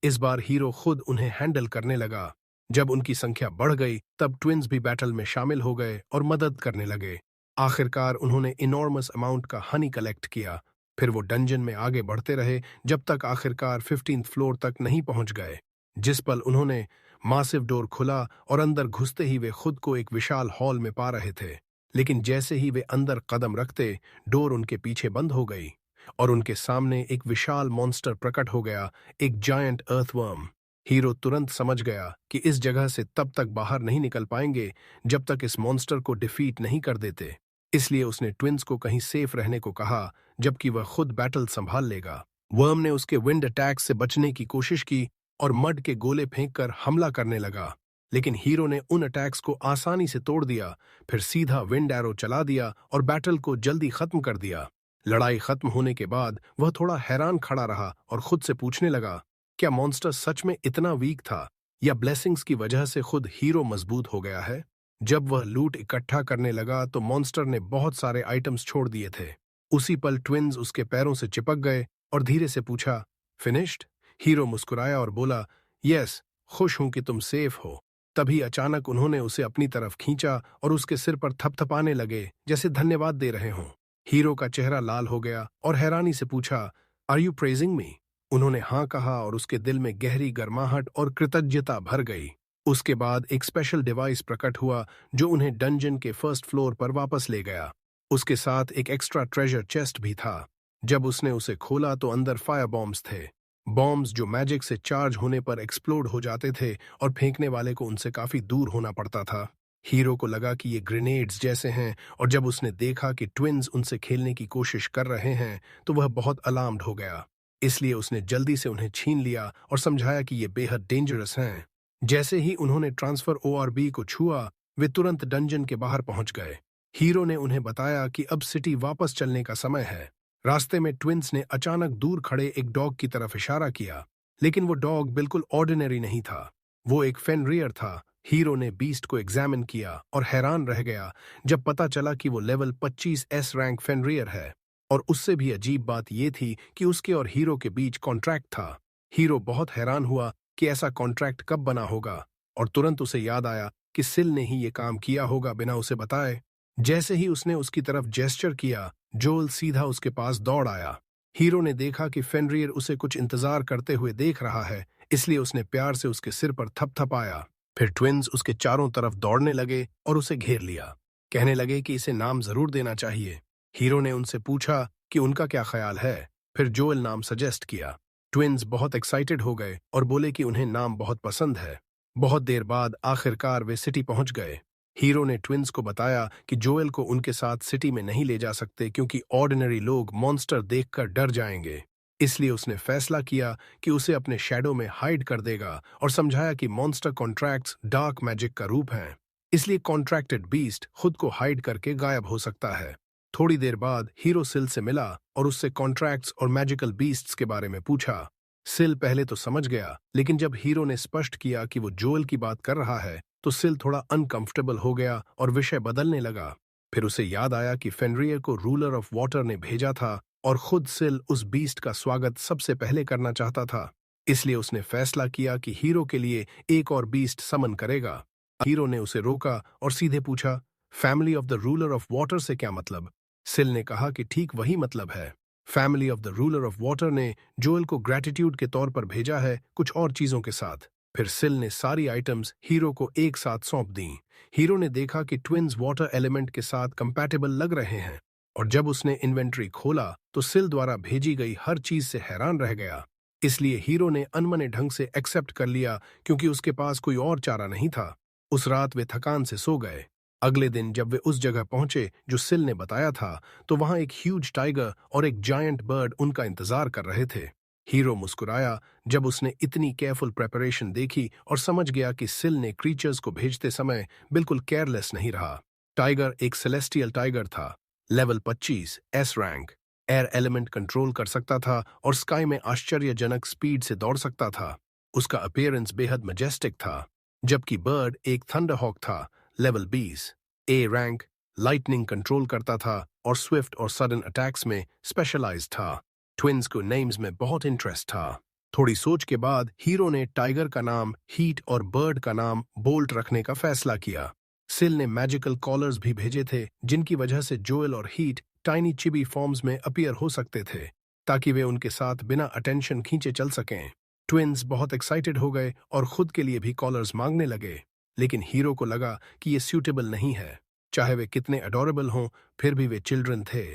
इस बार हीरो खुद उन्हें हैंडल करने लगा। जब उनकी संख्या बढ़ गई, तब ट्विंस भी बैटल में शामिल हो गए और मदद करने लगे। आखिरकार उन्होंने इनॉर्मस अमाउंट का हनी कलेक्ट किया। फिर वो डंजन में आगे बढ़ते रहे जब तक आखिरकार 15th फ्लोर तक नहीं पहुंच गए। जिस पल उन्होंने मासिव डोर खुला और अंदर घुसते ही वे खुद को एक विशाल हॉल में पा रहे थे। लेकिन जैसे ही वे अंदर कदम रखते, डोर उनके पीछे बंद हो गई और उनके सामने एक विशाल मॉन्स्टर प्रकट हो गया, एक जायंट अर्थवर्म। हीरो तुरंत समझ गया कि इस जगह से तब तक बाहर नहीं निकल पाएंगे जब तक इस मॉन्स्टर को डिफीट नहीं कर देते। इसलिए उसने ट्विंस को कहीं सेफ रहने को कहा, जबकि वह खुद बैटल संभाल लेगा। वर्म ने उसके विंड अटैक से बचने की कोशिश की और मड के गोले फेंककर हमला करने लगा, लेकिन हीरो ने उन अटैक्स को आसानी से तोड़ दिया। फिर सीधा विंड एरो चला दिया और बैटल को जल्दी खत्म कर दिया। लड़ाई खत्म होने के बाद वह थोड़ा हैरान खड़ा रहा और खुद से पूछने लगा, क्या मॉन्स्टर सच में इतना वीक था या ब्लेसिंग्स की वजह से खुद हीरो मजबूत हो गया है? जब वह लूट इकट्ठा करने लगा तो मॉन्स्टर ने बहुत सारे आइटम्स छोड़ दिए थे। उसी पल ट्विंस उसके पैरों से चिपक गए और धीरे से पूछा, फिनिश्ड? हीरो मुस्कुराया और बोला, यस, खुश हूं कि तुम सेफ हो। तभी अचानक उन्होंने उसे अपनी तरफ खींचा और उसके सिर पर थपथपाने लगे जैसे धन्यवाद दे रहे हों। हीरो का चेहरा लाल हो गया और हैरानी से पूछा, आर यू प्रेजिंग मी? उन्होंने हाँ कहा और उसके दिल में गहरी गर्माहट और कृतज्ञता भर गई। उसके बाद एक स्पेशल डिवाइस प्रकट हुआ जो उन्हें डंजन के फर्स्ट फ्लोर पर वापस ले गया। उसके साथ एक एक्स्ट्रा ट्रेजर चेस्ट भी था। जब उसने उसे खोला तो अंदर फायर बॉम्ब्स थे, बॉम्ब्स जो मैजिक से चार्ज होने पर एक्सप्लोड हो जाते थे और फेंकने वाले को उनसे काफी दूर होना पड़ता था। हीरो को लगा कि ये ग्रेनेड्स जैसे हैं, और जब उसने देखा कि ट्विंस उनसे खेलने की कोशिश कर रहे हैं तो वह बहुत अलार्म्ड हो गया। इसलिए उसने जल्दी से उन्हें छीन लिया और समझाया कि ये बेहद डेंजरस हैं। जैसे ही उन्होंने ट्रांसफर ORB को छुआ, वे तुरंत डंजन के बाहर पहुंच गए। हीरो ने उन्हें बताया कि अब सिटी वापस चलने का समय है। रास्ते में ट्विंस ने अचानक दूर खड़े एक डॉग की तरफ इशारा किया, लेकिन वो डॉग बिल्कुल ऑर्डिनरी नहीं था। वो एक फेनरियर था। हीरो ने बीस्ट को एग्जामिन किया और हैरान रह गया जब पता चला कि वो लेवल 25S रैंक फेनरियर है। और उससे भी अजीब बात ये थी कि उसके और हीरो के बीच कॉन्ट्रैक्ट था। हीरो बहुत हैरान हुआ कि ऐसा कॉन्ट्रैक्ट कब बना होगा, और तुरंत उसे याद आया कि सिल ने ही ये काम किया होगा बिना उसे बताए। जैसे ही उसने उसकी तरफ जेस्चर किया, जोल सीधा उसके पास दौड़ आया। हीरो ने देखा कि फेनरियर उसे कुछ इंतजार करते हुए देख रहा है, इसलिए उसने प्यार से उसके सिर पर थपथपाया। फिर ट्विन्स उसके चारों तरफ दौड़ने लगे और उसे घेर लिया। कहने लगे कि इसे नाम जरूर देना चाहिए। हीरो ने उनसे पूछा कि उनका क्या ख्याल है। फिर जोएल नाम सजेस्ट किया। ट्विन्स बहुत एक्साइटेड हो गए और बोले कि उन्हें नाम बहुत पसंद है। बहुत देर बाद आखिरकार वे सिटी पहुंच गए। हीरो ने ट्विन्स को बताया कि जोएल को उनके साथ सिटी में नहीं ले जा सकते क्योंकि ऑर्डिनरी लोग मॉन्स्टर देखकर डर जाएंगे। इसलिए उसने फैसला किया कि उसे अपने शैडो में हाइड कर देगा और समझाया कि मॉन्स्टर कॉन्ट्रैक्ट्स डार्क मैजिक का रूप हैं। इसलिए कॉन्ट्रैक्टेड बीस्ट खुद को हाइड करके गायब हो सकता है। थोड़ी देर बाद हीरो सिल से मिला और उससे कॉन्ट्रैक्ट्स और मैजिकल बीस्ट्स के बारे में पूछा। सिल पहले तो समझ गया, लेकिन जब हीरो ने स्पष्ट किया कि वो जोएल की बात कर रहा है तो सिल थोड़ा अनकंफर्टेबल हो गया और विषय बदलने लगा। फिर उसे याद आया कि फेनरियर को रूलर ऑफ वाटर ने भेजा था और खुद सिल उस बीस्ट का स्वागत सबसे पहले करना चाहता था। इसलिए उसने फैसला किया कि हीरो के लिए एक और बीस्ट समन करेगा। हीरो ने उसे रोका और सीधे पूछा, family of the ruler of water से क्या मतलब? सिल ने कहा कि ठीक वही मतलब है। Family of the ruler of water ने जोएल को ग्रैटिट्यूड के तौर पर भेजा है, कुछ और चीजों के साथ। फिर सिल ने सारी आइटम्स हीरो को एक साथ सौंप दी। हीरो ने देखा कि ट्विन्स वाटर एलिमेंट के साथ कंपैटिबल लग रहे हैं, और जब उसने इन्वेंट्री खोला तो सिल द्वारा भेजी गई हर चीज से हैरान रह गया। इसलिए हीरो ने अनमने ढंग से एक्सेप्ट कर लिया क्योंकि उसके पास कोई और चारा नहीं था। उस रात वे थकान से सो गए। अगले दिन जब वे उस जगह पहुंचे जो सिल ने बताया था, तो वहां एक ह्यूज टाइगर और एक जायंट बर्ड उनका इंतजार कर रहे थे। हीरो मुस्कुराया जब उसने इतनी केयरफुल प्रेपरेशन देखी और समझ गया कि सिल ने क्रीचर्स को भेजते समय बिल्कुल केयरलेस नहीं रहा। टाइगर एक सेलेस्टियल टाइगर था, level 25 S rank, air element control कर सकता था और स्काई में आश्चर्यजनक स्पीड से दौड़ सकता था। उसका अपीयरेंस बेहद मजेस्टिक था। जबकि बर्ड एक थंडरहॉक था, level 20 A rank, lightning control करता था और स्विफ्ट और सडन अटैक्स में स्पेशलाइज्ड था। ट्विन्स को नेम्स में बहुत इंटरेस्ट था। थोड़ी सोच के बाद हीरो ने टाइगर का नाम हीट और बर्ड का नाम बोल्ट रखने का फैसला किया। सिल ने मैजिकल कॉलर्स भी भेजे थे जिनकी वजह से जोएल और हीट टाइनी चिबी फॉर्म्स में अपीयर हो सकते थे, ताकि वे उनके साथ बिना अटेंशन खींचे चल सकें। ट्विन्स बहुत एक्साइटेड हो गए और खुद के लिए भी कॉलर्स मांगने लगे, लेकिन हीरो को लगा कि ये सूटेबल नहीं है। चाहे वे कितने अडोरेबल हों, फिर भी वे चिल्ड्रन थे।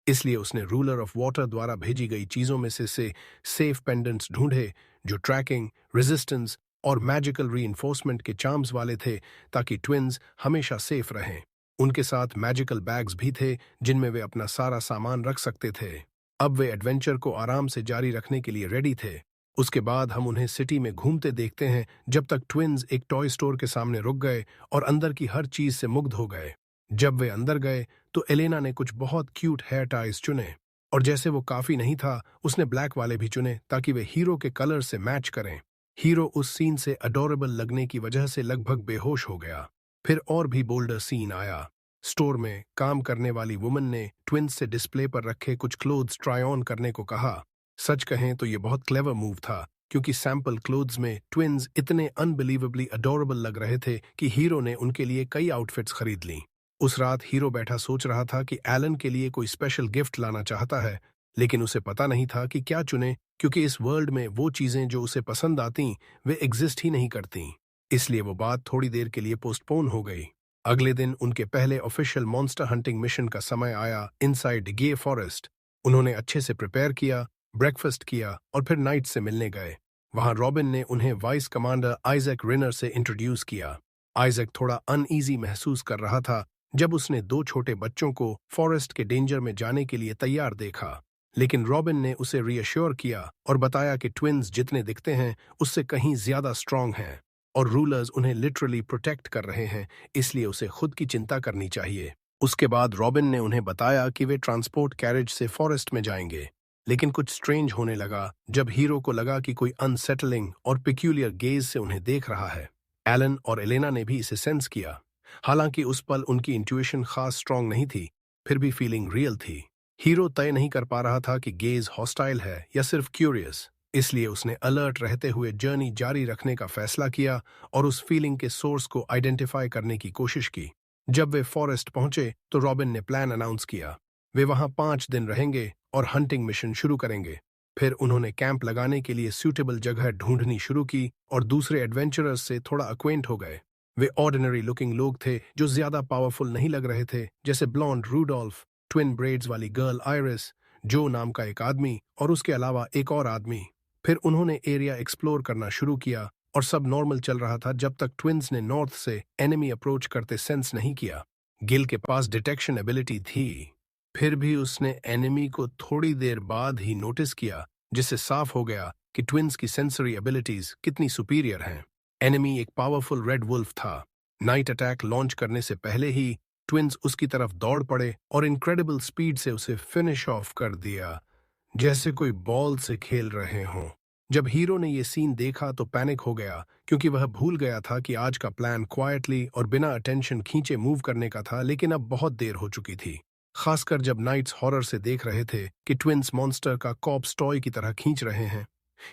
इसलिए उसने रूलर ऑफ वाटर द्वारा भेजी गई चीजों में से सेफ पेंडेंट्स ढूंढे जो ट्रैकिंग, रेजिस्टेंस और मैजिकल रीइंफोर्समेंट के चार्म्स वाले थे, ताकि ट्विन्स हमेशा सेफ रहें। उनके साथ मैजिकल बैग्स भी थे जिनमें वे अपना सारा सामान रख सकते थे। अब वे एडवेंचर को आराम से जारी रखने के लिए रेडी थे। उसके बाद हम उन्हें सिटी में घूमते देखते हैं जब तक ट्विन्स एक टॉय स्टोर के सामने रुक गए और अंदर की हर चीज से मुग्ध हो गए। जब वे अंदर गए तो एलेना ने कुछ बहुत क्यूट हेयर टाइज चुने, और जैसे वो काफी नहीं था, उसने ब्लैक वाले भी चुने ताकि वे हीरो के कलर से मैच करें। हीरो उस सीन से अडोरेबल लगने की वजह से लगभग बेहोश हो गया। फिर और भी बोल्डर सीन आया। स्टोर में काम करने वाली वुमन ने ट्विन्स से डिस्प्ले पर रखे कुछ क्लोथ्स ट्राई ऑन करने को कहा। सच कहें तो ये बहुत क्लेवर मूव था, क्योंकि सैंपल क्लोथ्स में ट्विन्स इतने अनबिलीवेबली अडोरेबल लग रहे थे कि हीरो ने उनके लिए कई आउटफिट्स खरीद लीं। उस रात हीरो बैठा सोच रहा था कि एलन के लिए कोई स्पेशल गिफ्ट लाना चाहता है, लेकिन उसे पता नहीं था कि क्या चुने, क्योंकि इस वर्ल्ड में वो चीजें जो उसे पसंद आती वे एग्जिस्ट ही नहीं करती। इसलिए वो बात थोड़ी देर के लिए पोस्टपोन हो गई। अगले दिन उनके पहले ऑफिशियल मॉन्स्टर हंटिंग मिशन का समय आया इनसाइड गे फॉरेस्ट। उन्होंने अच्छे से प्रिपेयर किया, ब्रेकफास्ट किया और फिर नाइट से मिलने गए। वहां रॉबिन ने उन्हें वाइस कमांडर आइजैक रिनर से इंट्रोड्यूस किया। आइजैक थोड़ा अनईजी महसूस कर रहा था जब उसने दो छोटे बच्चों को फॉरेस्ट के डेंजर में जाने के लिए तैयार देखा, लेकिन रॉबिन ने उसे रीअश्योर किया और बताया कि ट्विन्स जितने दिखते हैं उससे कहीं ज्यादा स्ट्रांग हैं और रूलर्स उन्हें लिटरली प्रोटेक्ट कर रहे हैं, इसलिए उसे खुद की चिंता करनी चाहिए। उसके बाद रॉबिन ने उन्हें बताया कि वे ट्रांसपोर्ट कैरेज से फॉरेस्ट में जाएंगे, लेकिन कुछ स्ट्रेंज होने लगा जब हीरो को लगा कि कोई अनसेटलिंग और पिक्यूलियर गेज से उन्हें देख रहा है। एलन और एलेना ने भी इसे सेंस किया। हालांकि उस पल उनकी इंट्यूशन खास स्ट्रांग नहीं थी, फिर भी फीलिंग रियल थी। हीरो तय नहीं कर पा रहा था कि गेज हॉस्टाइल है या सिर्फ क्यूरियस, इसलिए उसने अलर्ट रहते हुए जर्नी जारी रखने का फैसला किया और उस फीलिंग के सोर्स को आइडेंटिफाई करने की कोशिश की। जब वे फॉरेस्ट पहुंचे तो रॉबिन ने प्लान अनाउंस किया। वे वहां 5 दिन रहेंगे और हंटिंग मिशन शुरू करेंगे। फिर उन्होंने कैंप लगाने के लिए सूटेबल जगह ढूंढनी शुरू की और दूसरे एडवेंचरर्स से थोड़ा अक्वेंट हो गए। वे ऑर्डिनरी लुकिंग लोग थे जो ज्यादा पावरफुल नहीं लग रहे थे, जैसे ब्लॉन्ड रूडोल्फ, ट्विन ब्रेड्स वाली गर्ल आयरिस, जो नाम का एक आदमी और उसके अलावा एक और आदमी। फिर उन्होंने एरिया एक्सप्लोर करना शुरू किया और सब नॉर्मल चल रहा था जब तक ट्विन्स ने नॉर्थ से एनिमी अप्रोच करते सेंस नहीं किया। गिल के पास डिटेक्शन एबिलिटी थी, फिर भी उसने एनिमी को थोड़ी देर बाद ही नोटिस किया, जिससे साफ हो गया कि ट्विन्स की सेंसरी एबिलिटीज कितनी सुपीरियर हैं। एनिमी एक पावरफुल रेड वुल्फ था। नाइट अटैक लॉन्च करने से पहले ही ट्विन्स उसकी तरफ दौड़ पड़े और इनक्रेडिबल स्पीड से उसे फिनिश ऑफ कर दिया, जैसे कोई बॉल से खेल रहे हों। जब हीरो ने ये सीन देखा तो पैनिक हो गया, क्योंकि वह भूल गया था कि आज का प्लान क्वाइटली और बिना अटेंशन खींचे मूव करने का था, लेकिन अब बहुत देर हो चुकी थी। खासकर जब नाइट्स हॉरर से देख रहे थे कि ट्विन्स मॉन्स्टर का कॉप्स टॉय की तरह खींच रहे हैं।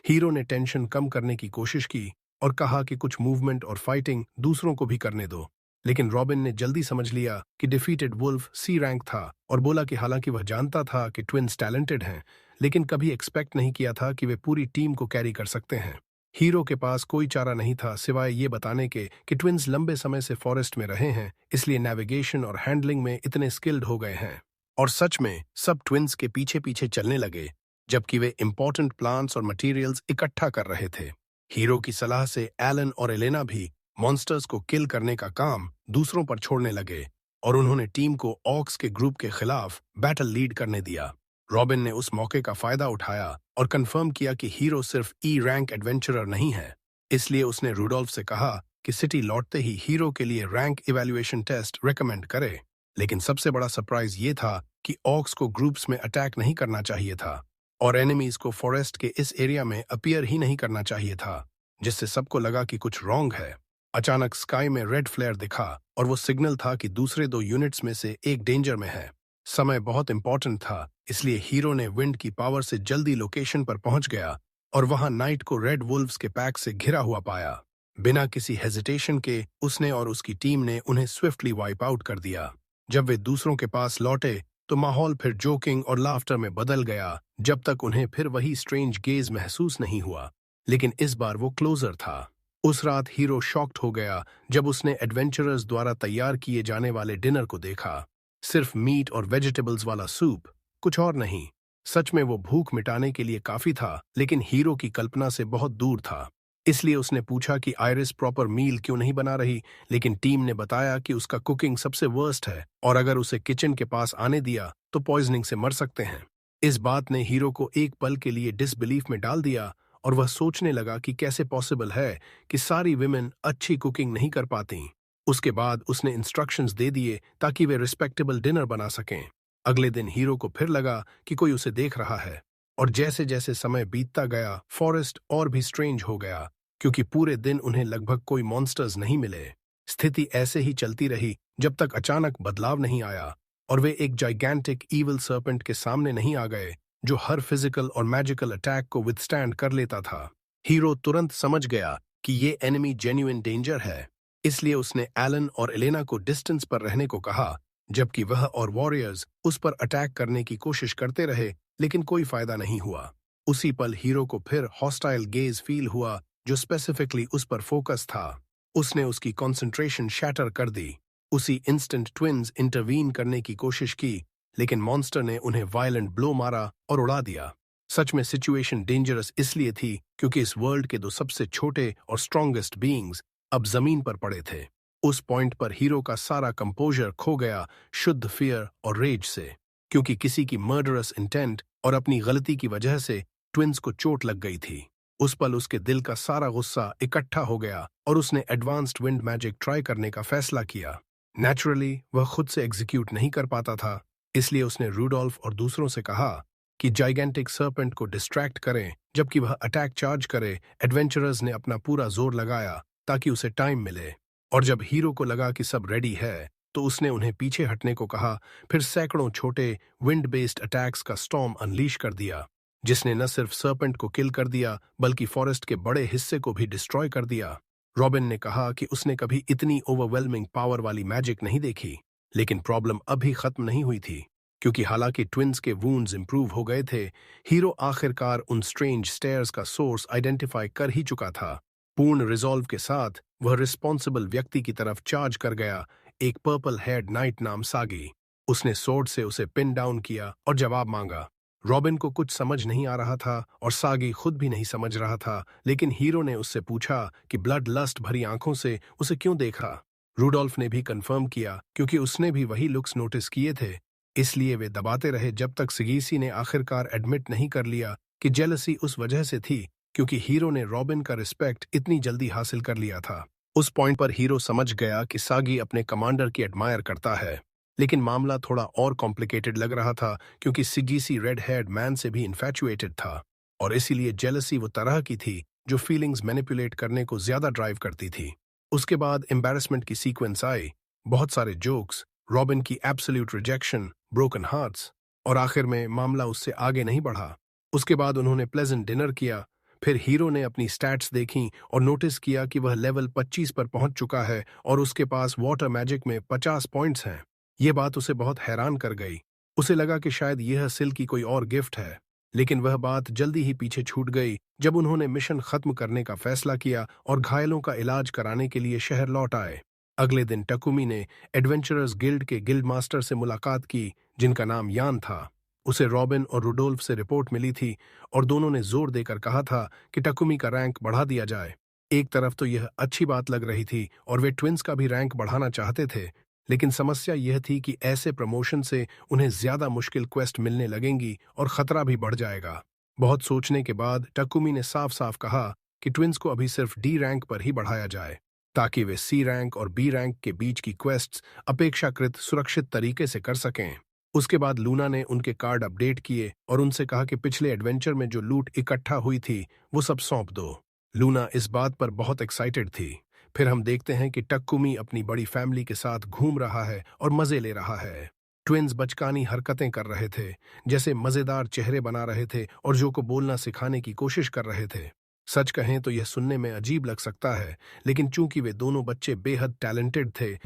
हीरो ने टेंशन कम करने की कोशिश की और कहा कि कुछ मूवमेंट और फाइटिंग दूसरों को भी करने दो, लेकिन रॉबिन ने जल्दी समझ लिया कि डिफीटेड वुल्फ सी रैंक था और बोला कि हालांकि वह जानता था कि ट्विन्स टैलेंटेड हैं, लेकिन कभी एक्सपेक्ट नहीं किया था कि वे पूरी टीम को कैरी कर सकते हैं। हीरो के पास कोई चारा नहीं था सिवाय ये बताने के कि ट्विन्स लंबे समय से फॉरेस्ट में रहे हैं, इसलिए नेविगेशन और हैंडलिंग में इतने स्किल्ड हो गए हैं। और सच में सब ट्विन्स के पीछे पीछे चलने लगे, जबकि वे इंपॉर्टेंट प्लांट्स और मटेरियल्स इकट्ठा कर रहे थे। हीरो की सलाह से एलन और एलेना भी मॉन्स्टर्स को किल करने का काम दूसरों पर छोड़ने लगे और उन्होंने टीम को ऑक्स के ग्रुप के खिलाफ बैटल लीड करने दिया। रॉबिन ने उस मौके का फायदा उठाया और कंफर्म किया कि हीरो सिर्फ ई रैंक एडवेंचरर नहीं है, इसलिए उसने रूडोल्फ से कहा कि सिटी लौटते ही हीरो के लिए रैंक इवैल्यूएशन टेस्ट रेकमेंड करे। लेकिन सबसे बड़ा सरप्राइज ये था कि ऑक्स को ग्रुप्स में अटैक नहीं करना चाहिए था और एनिमीज को फॉरेस्ट के इस एरिया में अपीयर ही नहीं करना चाहिए था, जिससे सबको लगा कि कुछ रॉन्ग है। अचानक स्काई में रेड फ्लेयर दिखा और वो सिग्नल था कि दूसरे 2 यूनिट्स में से एक डेंजर में है। समय बहुत इंपॉर्टेंट था, इसलिए हीरो ने विंड की पावर से जल्दी लोकेशन पर पहुंच गया और वहां नाइट को रेड वुल्फ्स के पैक से घिरा हुआ पाया। बिना किसी हेजिटेशन के उसने और उसकी टीम ने उन्हें स्विफ्टली वाइप आउट कर दिया। जब वे दूसरों के पास लौटे तो माहौल फिर जोकिंग और लाफ्टर में बदल गया, जब तक उन्हें फिर वही स्ट्रेंज गेज महसूस नहीं हुआ, लेकिन इस बार वो क्लोजर था। उस रात हीरो शॉक्ड हो गया जब उसने एडवेंचरर्स द्वारा तैयार किए जाने वाले डिनर को देखा। सिर्फ मीट और वेजिटेबल्स वाला सूप, कुछ और नहीं। सच में वो भूख मिटाने के लिए काफी था, लेकिन हीरो की कल्पना से बहुत दूर था। इसलिए उसने पूछा कि आयरिस प्रॉपर मील क्यों नहीं बना रही, लेकिन टीम ने बताया कि उसका कुकिंग सबसे वर्स्ट है और अगर उसे किचन के पास आने दिया तो पॉइजनिंग से मर सकते हैं। इस बात ने हीरो को एक पल के लिए डिसबिलीफ में डाल दिया और वह सोचने लगा कि कैसे पॉसिबल है कि सारी विमेन अच्छी कुकिंग नहीं कर पाती। उसके बाद उसने इंस्ट्रक्शंस दे दिए ताकि वे रिस्पेक्टेबल डिनर बना सकें। अगले दिन हीरो को फिर लगा कि कोई उसे देख रहा है और जैसे जैसे समय बीतता गया फॉरेस्ट और भी स्ट्रेंज हो गया, क्योंकि पूरे दिन उन्हें लगभग कोई मॉन्स्टर्स नहीं मिले। स्थिति ऐसे ही चलती रही जब तक अचानक बदलाव नहीं आया और वे एक जाइगैंटिक ईविल सर्पेंट के सामने नहीं आ गए जो हर फिजिकल और मैजिकल अटैक को विथस्टैंड कर लेता था। हीरो तुरंत समझ गया कि ये एनिमी जेन्युइन डेंजर है, इसलिए उसने एलन और एलेना को डिस्टेंस पर रहने को कहा, जबकि वह और वॉरियर्स उस पर अटैक करने की कोशिश करते रहे, लेकिन कोई फायदा नहीं हुआ। उसी पल हीरो को फिर हॉस्टाइल गेज फील हुआ जो स्पेसिफिकली उस पर फोकस था। उसने उसकी कंसंट्रेशन शैटर कर दी। उसी इंस्टेंट ट्विन्स इंटरवीन करने की कोशिश की, लेकिन मॉन्स्टर ने उन्हें वायलेंट ब्लो मारा और उड़ा दिया। सच में सिचुएशन डेंजरस इसलिए थी क्योंकि इस वर्ल्ड के 2 सबसे छोटे और स्ट्रॉन्गेस्ट बीइंग्स अब जमीन पर पड़े थे। उस पॉइंट पर हीरो का सारा कंपोजर खो गया, शुद्ध फियर और रेज से, क्योंकि किसी की मर्डरस इंटेंट और अपनी गलती की वजह से ट्विन्स को चोट लग गई थी। उस पल उसके दिल का सारा गुस्सा इकट्ठा हो गया और उसने एडवांस्ड विंड मैजिक ट्राई करने का फैसला किया। नेचुरली वह खुद से एग्जीक्यूट नहीं कर पाता था, इसलिए उसने रूडोल्फ और दूसरों से कहा कि जाइगेंटिक सर्पेंट को डिस्ट्रैक्ट करें जबकि वह अटैक चार्ज करे। एडवेंचरर्स ने अपना पूरा जोर लगाया ताकि उसे टाइम मिले, और जब हीरो को लगा कि सब रेडी है तो उसने उन्हें पीछे हटने को कहा। फिर सैकड़ों छोटे विंड बेस्ड अटैक्स का स्टॉर्म अनलीश कर दिया, जिसने न सिर्फ सर्पेंट को किल कर दिया बल्कि फॉरेस्ट के बड़े हिस्से को भी डिस्ट्रॉय कर दिया। रॉबिन ने कहा कि उसने कभी इतनी ओवरवेलमिंग पावर वाली मैजिक नहीं देखी, लेकिन प्रॉब्लम अभी खत्म नहीं हुई थी, क्योंकि हालांकि ट्विंस के वूंड्स इंप्रूव हो गए थे, हीरो आखिरकार उन स्ट्रेंज स्टेयर्स का सोर्स आइडेंटिफाई कर ही चुका था। पूर्ण रिजॉल्व के साथ वह रिस्पॉन्सिबल व्यक्ति की तरफ चार्ज कर गया, एक पर्पल हेयर्ड नाइट नाम सागी। उसने सोर्ड से उसे पिन डाउन किया और जवाब मांगा। रॉबिन को कुछ समझ नहीं आ रहा था और सागी खुद भी नहीं समझ रहा था, लेकिन हीरो ने उससे पूछा कि ब्लड लस्ट भरी आंखों से उसे क्यों देखा। रूडोल्फ ने भी कंफर्म किया, क्योंकि उसने भी वही लुक्स नोटिस किए थे। इसलिए वे दबाते रहे जब तक सिगीसी ने आखिरकार एडमिट नहीं कर लिया कि जेलसी उस वजह से थी क्योंकि हीरो ने रॉबिन का रिस्पेक्ट इतनी जल्दी हासिल कर लिया था। उस पॉइंट पर हीरो समझ गया कि सागी अपने कमांडर की एडमायर करता है, लेकिन मामला थोड़ा और कॉम्प्लिकेटेड लग रहा था क्योंकि सिगीसी रेड हेयर्ड मैन से भी इन्फैचुएटेड था, और इसीलिए जेलसी वो तरह की थी जो फीलिंग्स मैनिपुलेट करने को ज्यादा ड्राइव करती थी। उसके बाद एम्बैरेसमेंट की सीक्वेंस आई, बहुत सारे जोक्स, रॉबिन की एब्सोल्यूट रिजेक्शन, ब्रोकन हार्ट्स, और आखिर में मामला उससे आगे नहीं बढ़ा। उसके बाद उन्होंने प्लेजेंट डिनर किया। फिर हीरो ने अपनी स्टैट्स देखी और नोटिस किया कि वह लेवल 25 पर पहुंच चुका है और उसके पास वाटर मैजिक में 50 पॉइंट्स हैं। ये बात उसे बहुत हैरान कर गई। उसे लगा कि शायद यह सिल की कोई और गिफ्ट है, लेकिन वह बात जल्दी ही पीछे छूट गई जब उन्होंने मिशन खत्म करने का फैसला किया और घायलों का इलाज कराने के लिए शहर लौट आए। अगले दिन टकुमी ने एडवेंचरर्स गिल्ड के गिल्ड मास्टर से मुलाकात की, जिनका नाम यान था। उसे रॉबिन और रुडोल्फ से रिपोर्ट मिली थी और दोनों ने जोर देकर कहा था कि टकुमी का रैंक बढ़ा दिया जाए। एक तरफ तो यह अच्छी बात लग रही थी और वे ट्विंस का भी रैंक बढ़ाना चाहते थे, लेकिन समस्या यह थी कि ऐसे प्रमोशन से उन्हें ज्यादा मुश्किल क्वेस्ट मिलने लगेंगी और खतरा भी बढ़ जाएगा। बहुत सोचने के बाद टकुमी ने साफ साफ कहा कि ट्विंस को अभी सिर्फ डी रैंक पर ही बढ़ाया जाए, ताकि वे सी रैंक और बी रैंक के बीच की क्वेस्ट्स अपेक्षाकृत सुरक्षित तरीके से कर सकें। उसके बाद लूना ने उनके कार्ड अपडेट किए और उनसे कहा कि पिछले एडवेंचर में जो लूट इकट्ठा हुई थी वो सब सौंप दो। लूना इस बात पर बहुत एक्साइटेड थी। फिर हम देखते हैं कि टक्कुमी अपनी बड़ी फैमिली के साथ घूम रहा है और मजे ले रहा है। ट्विंस बचकानी हरकतें कर रहे थे, जैसे मजेदार चेहरे बना रहे थे और जो को बोलना सिखाने की कोशिश कर रहे थे। सच कहें तो यह सुनने में अजीब लग सकता है, लेकिन चूंकि वे दोनों बच्चे बेहद टैलेंटेड थे,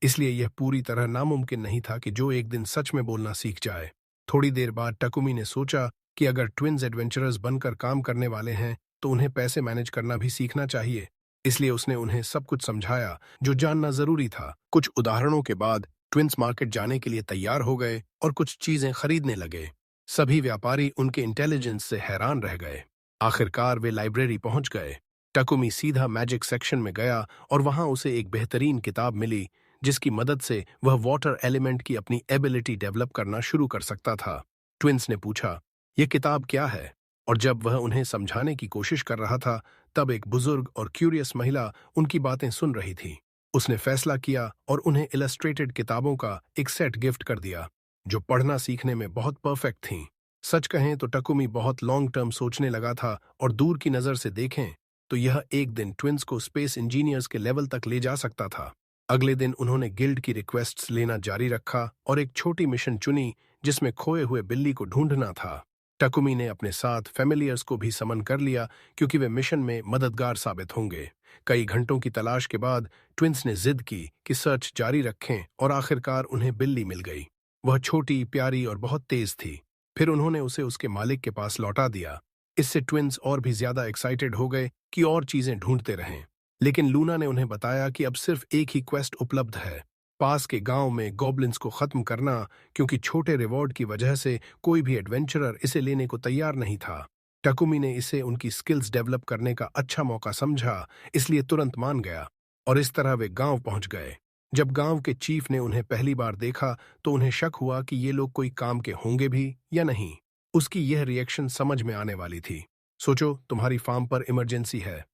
इसलिए यह पूरी तरह नामुमकिन नहीं था कि जो एक दिन सच में बोलना सीख जाए। थोड़ी देर बाद टकुमी ने सोचा कि अगर ट्विंस एडवेंचरर्स बनकर काम करने वाले हैं तो उन्हें पैसे मैनेज करना भी सीखना चाहिए। इसलिए उसने उन्हें सब कुछ समझाया जो जानना जरूरी था। कुछ उदाहरणों के बाद ट्विंस मार्केट जाने के लिए तैयार हो गए और कुछ चीजें खरीदने लगे। सभी व्यापारी उनके इंटेलिजेंस से हैरान रह गए। आखिरकार वे लाइब्रेरी पहुंच गए। टकुमी सीधा मैजिक सेक्शन में गया और वहां उसे एक बेहतरीन किताब मिली, जिसकी मदद से वह वाटर एलिमेंट की अपनी एबिलिटी डेवलप करना शुरू कर सकता था। ट्विंस ने पूछा, यह किताब क्या है? और जब वह उन्हें समझाने की कोशिश कर रहा था, तब एक बुजुर्ग और क्यूरियस महिला उनकी बातें सुन रही थी। उसने फैसला किया और उन्हें इलस्ट्रेटेड किताबों का एक सेट गिफ्ट कर दिया, जो पढ़ना सीखने में बहुत परफेक्ट थीं। सच कहें तो टकुमी बहुत लॉन्ग टर्म सोचने लगा था और दूर की नजर से देखें तो यह एक दिन ट्विंस को स्पेस इंजीनियर्स के लेवल तक ले जा सकता था। अगले दिन उन्होंने गिल्ड की रिक्वेस्ट्स लेना जारी रखा और एक छोटी मिशन चुनी जिसमें खोए हुए बिल्ली को ढूंढना था। टकुमी ने अपने साथ फैमिलियर्स को भी समन कर लिया क्योंकि वे मिशन में मददगार साबित होंगे। कई घंटों की तलाश के बाद ट्विंस ने जिद की कि सर्च जारी रखें और आखिरकार उन्हें बिल्ली मिल गई। वह छोटी, प्यारी और बहुत तेज थी। फिर उन्होंने उसे उसके मालिक के पास लौटा दिया। इससे ट्विंस और भी ज्यादा एक्साइटेड हो गए कि और चीजें ढूंढते रहें। लेकिन लूना ने उन्हें बताया कि अब सिर्फ एक ही क्वेस्ट उपलब्ध है, पास के गांव में गॉब्लिन्स को खत्म करना, क्योंकि छोटे रिवॉर्ड की वजह से कोई भी एडवेंचरर इसे लेने को तैयार नहीं था। टकुमी ने इसे उनकी स्किल्स डेवलप करने का अच्छा मौका समझा, इसलिए तुरंत मान गया और इस तरह वे गांव पहुंच गए। जब गांव के चीफ ने उन्हें पहली बार देखा तो उन्हें शक हुआ कि ये लोग कोई काम के होंगे भी या नहीं। उसकी यह रिएक्शन समझ में आने वाली थी। सोचो, तुम्हारी फार्म पर इमरजेंसी है,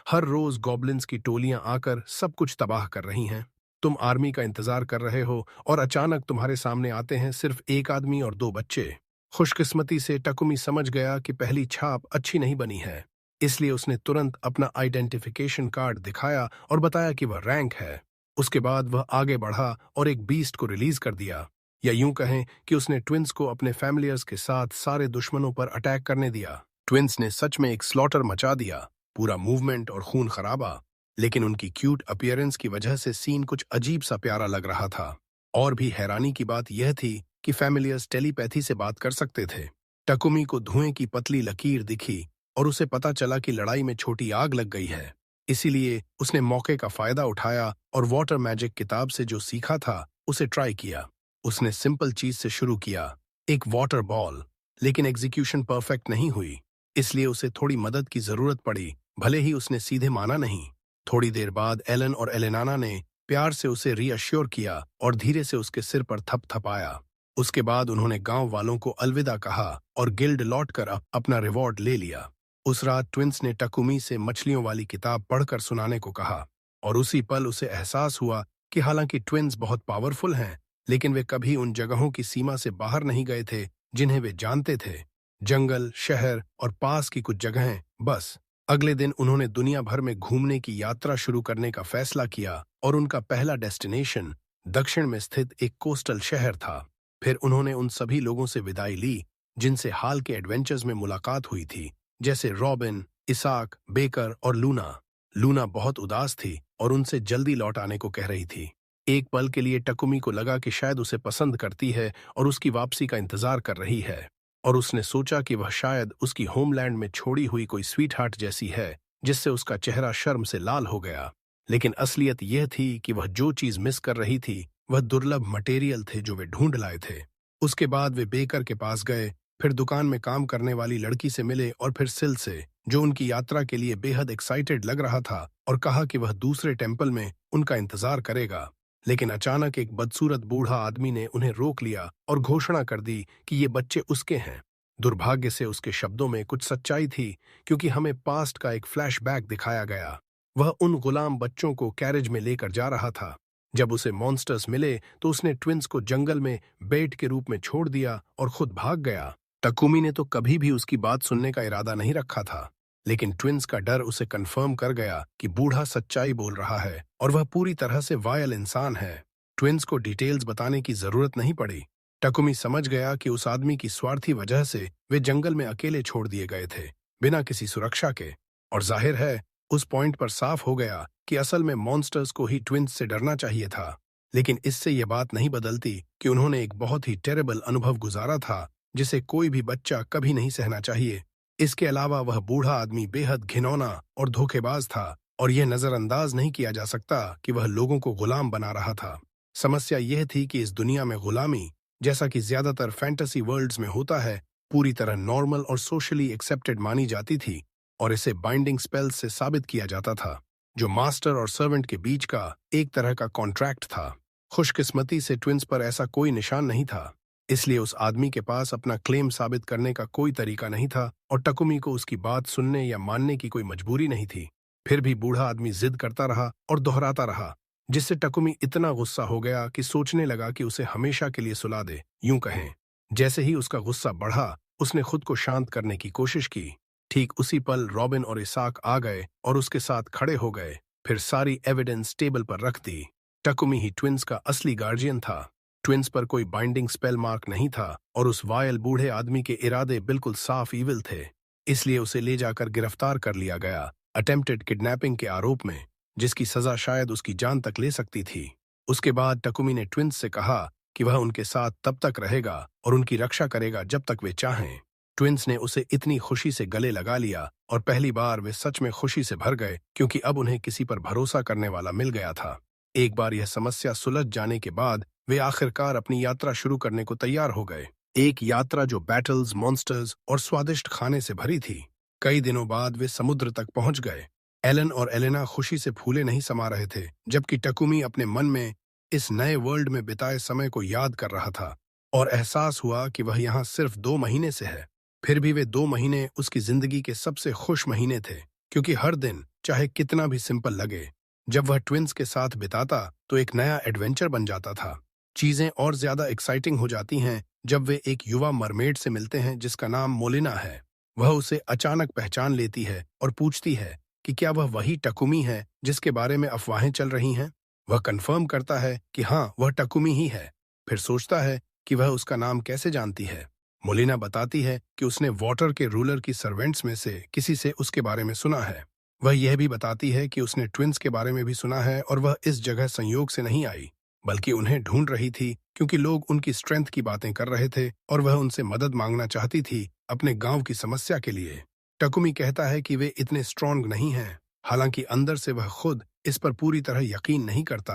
हर रोज गॉब्लिन्स की टोलियां आकर सब कुछ तबाह कर रही हैं। तुम आर्मी का इंतजार कर रहे हो और अचानक तुम्हारे सामने आते हैं सिर्फ एक आदमी और 2 बच्चे। खुशकिस्मती से टकुमी समझ गया कि पहली छाप अच्छी नहीं बनी है, इसलिए उसने तुरंत अपना आइडेंटिफिकेशन कार्ड दिखाया और बताया कि वह रैंक है। उसके बाद वह आगे बढ़ा और एक बीस्ट को रिलीज कर दिया, या यूं कहें कि उसने ट्विंस को अपने फैमिलियर्स के साथ सारे दुश्मनों पर अटैक करने दिया। ट्विंस ने सच में एक स्लॉटर मचा दिया, पूरा मूवमेंट और खून खराबा। लेकिन उनकी क्यूट अपीयरेंस की वजह से सीन कुछ अजीब सा प्यारा लग रहा था। और भी हैरानी की बात यह थी कि फैमिलियर्स टेलीपैथी से बात कर सकते थे। टकुमी को धुएं की पतली लकीर दिखी और उसे पता चला कि लड़ाई में छोटी आग लग गई है। इसीलिए उसने मौके का फायदा उठाया और वाटर मैजिक किताब से जो सीखा था उसे ट्राई किया। उसने सिंपल चीज से शुरू किया, एक वाटर बॉल, लेकिन एग्जीक्यूशन परफेक्ट नहीं हुई। इसलिए उसे थोड़ी मदद की जरूरत पड़ी, भले ही उसने सीधे माना नहीं। थोड़ी देर बाद एलन और एलेनाना ने प्यार से उसे रीअश्योर किया और धीरे से उसके सिर पर थपथपाया। उसके बाद उन्होंने गांव वालों को अलविदा कहा और गिल्ड लौटकर अपना रिवॉर्ड ले लिया। उस रात ट्विंस ने टकुमी से मछलियों वाली किताब पढ़कर सुनाने को कहा और उसी पल उसे एहसास हुआ कि हालांकि ट्विंस बहुत पावरफुल हैं, लेकिन वे कभी उन जगहों की सीमा से बाहर नहीं गए थे जिन्हें वे जानते थे। जंगल, शहर और पास की कुछ जगहें बस। अगले दिन उन्होंने दुनिया भर में घूमने की यात्रा शुरू करने का फैसला किया और उनका पहला डेस्टिनेशन दक्षिण में स्थित एक कोस्टल शहर था। फिर उन्होंने उन सभी लोगों से विदाई ली जिनसे हाल के एडवेंचर्स में मुलाकात हुई थी, जैसे रॉबिन, इसाक, बेकर और लूना। लूना बहुत उदास थी और उनसे जल्दी लौट आने को कह रही थी। एक पल के लिए टकुमी को लगा कि शायद उसे पसंद करती है और उसकी वापसी का इंतजार कर रही है, और उसने सोचा कि वह शायद उसकी होमलैंड में छोड़ी हुई कोई स्वीट हार्ट जैसी है, जिससे उसका चेहरा शर्म से लाल हो गया। लेकिन असलियत यह थी कि वह जो चीज मिस कर रही थी वह दुर्लभ मटेरियल थे जो वे ढूंढ लाए थे। उसके बाद वे बेकर के पास गए, फिर दुकान में काम करने वाली लड़की से मिले और फिर सिल से, जो उनकी यात्रा के लिए बेहद एक्साइटेड लग रहा था, और कहा कि वह दूसरे टेम्पल में उनका इंतजार करेगा। लेकिन अचानक एक बदसूरत बूढ़ा आदमी ने उन्हें रोक लिया और घोषणा कर दी कि ये बच्चे उसके हैं। दुर्भाग्य से उसके शब्दों में कुछ सच्चाई थी, क्योंकि हमें पास्ट का एक फ्लैशबैक दिखाया गया। वह उन गुलाम बच्चों को कैरेज में लेकर जा रहा था। जब उसे मॉन्स्टर्स मिले तो उसने ट्विंस को जंगल में बेट के रूप में छोड़ दिया और खुद भाग गया। टकुमी ने तो कभी भी उसकी बात सुनने का इरादा नहीं रखा था, लेकिन ट्विंस का डर उसे कंफर्म कर गया कि बूढ़ा सच्चाई बोल रहा है और वह पूरी तरह से वायल इंसान है। ट्विंस को डिटेल्स बताने की जरूरत नहीं पड़ी। टकुमी समझ गया कि उस आदमी की स्वार्थी वजह से वे जंगल में अकेले छोड़ दिए गए थे, बिना किसी सुरक्षा के। और जाहिर है उस पॉइंट पर साफ हो गया कि असल में मॉन्स्टर्स को ही ट्विंस से डरना चाहिए था। लेकिन इससे यह बात नहीं बदलती कि उन्होंने एक बहुत ही टेरेबल अनुभव गुजारा था, जिसे कोई भी बच्चा कभी नहीं सहना चाहिए। इसके अलावा वह बूढ़ा आदमी बेहद घिनौना और धोखेबाज था, और यह नजरअंदाज नहीं किया जा सकता कि वह लोगों को गुलाम बना रहा था। समस्या यह थी कि इस दुनिया में गुलामी, जैसा कि ज्यादातर फैंटेसी वर्ल्ड्स में होता है, पूरी तरह नॉर्मल और सोशली एक्सेप्टेड मानी जाती थी, और इसे बाइंडिंग स्पेल्स से साबित किया जाता था, जो मास्टर और सर्वेंट के बीच का एक तरह का कॉन्ट्रैक्ट था। खुशकिस्मती से ट्विंस पर ऐसा कोई निशान नहीं था, इसलिए उस आदमी के पास अपना क्लेम साबित करने का कोई तरीका नहीं था, और टकुमी को उसकी बात सुनने या मानने की कोई मजबूरी नहीं थी। फिर भी बूढ़ा आदमी जिद करता रहा और दोहराता रहा, जिससे टकुमी इतना गुस्सा हो गया कि सोचने लगा कि उसे हमेशा के लिए सुला दे। यूं कहें, जैसे ही उसका गुस्सा बढ़ा, उसने खुद को शांत करने की कोशिश की। ठीक उसी पल रॉबिन और इसाक आ गए और उसके साथ खड़े हो गए, फिर सारी एविडेंस टेबल पर रख दी। टकुमी ही ट्विंस का असली गार्जियन था। ट्विंस पर कोई बाइंडिंग स्पेल मार्क नहीं था, और उस वायल बूढ़े आदमी के इरादे बिल्कुल साफ ईविल थे। इसलिए उसे ले जाकर गिरफ्तार कर लिया गया, अटेम्प्टेड किडनैपिंग के आरोप में, जिसकी सजा शायद उसकी जान तक ले सकती थी। उसके बाद टकुमी ने ट्विंस से कहा कि वह उनके साथ तब तक रहेगा और उनकी रक्षा करेगा जब तक वे चाहें। ट्विंस ने उसे इतनी खुशी से गले लगा लिया, और पहली बार वे सच में खुशी से भर गए, क्योंकि अब उन्हें किसी पर भरोसा करने वाला मिल गया था। एक बार यह समस्या सुलझ जाने के बाद वे आखिरकार अपनी यात्रा शुरू करने को तैयार हो गए। एक यात्रा जो बैटल्स, मॉन्स्टर्स और स्वादिष्ट खाने से भरी थी। कई दिनों बाद वे समुद्र तक पहुंच गए। एलन और एलेना खुशी से फूले नहीं समा रहे थे, जबकि टकुमी अपने मन में इस नए वर्ल्ड में बिताए समय को याद कर रहा था, और एहसास हुआ कि वह यहाँ सिर्फ 2 महीने से है। फिर भी वे 2 महीने उसकी जिंदगी के सबसे खुश महीने थे, क्योंकि हर दिन, चाहे कितना भी सिंपल लगे, जब वह ट्विंस के साथ बिताता तो एक नया एडवेंचर बन जाता था। चीजें और ज्यादा एक्साइटिंग हो जाती हैं जब वे एक युवा मरमेड से मिलते हैं जिसका नाम मोलिना है। वह उसे अचानक पहचान लेती है और पूछती है कि क्या वह वही टकुमी है जिसके बारे में अफवाहें चल रही हैं। वह कंफर्म करता है कि हाँ, वह टकुमी ही है। फिर सोचता है कि वह उसका नाम कैसे जानती है। मोलिना बताती है कि उसने वाटर के रूलर की सर्वेंट्स में से किसी से उसके बारे में सुना है। वह यह भी बताती है कि उसने ट्विंस के बारे में भी सुना है और वह इस जगह संयोग से नहीं आई, बल्कि उन्हें ढूंढ रही थी क्योंकि लोग उनकी स्ट्रेंथ की बातें कर रहे थे और वह उनसे मदद मांगना चाहती थी अपने गांव की समस्या के लिए। टकुमी कहता है कि वे इतने स्ट्रांग नहीं हैं, हालांकि अंदर से वह खुद इस पर पूरी तरह यकीन नहीं करता।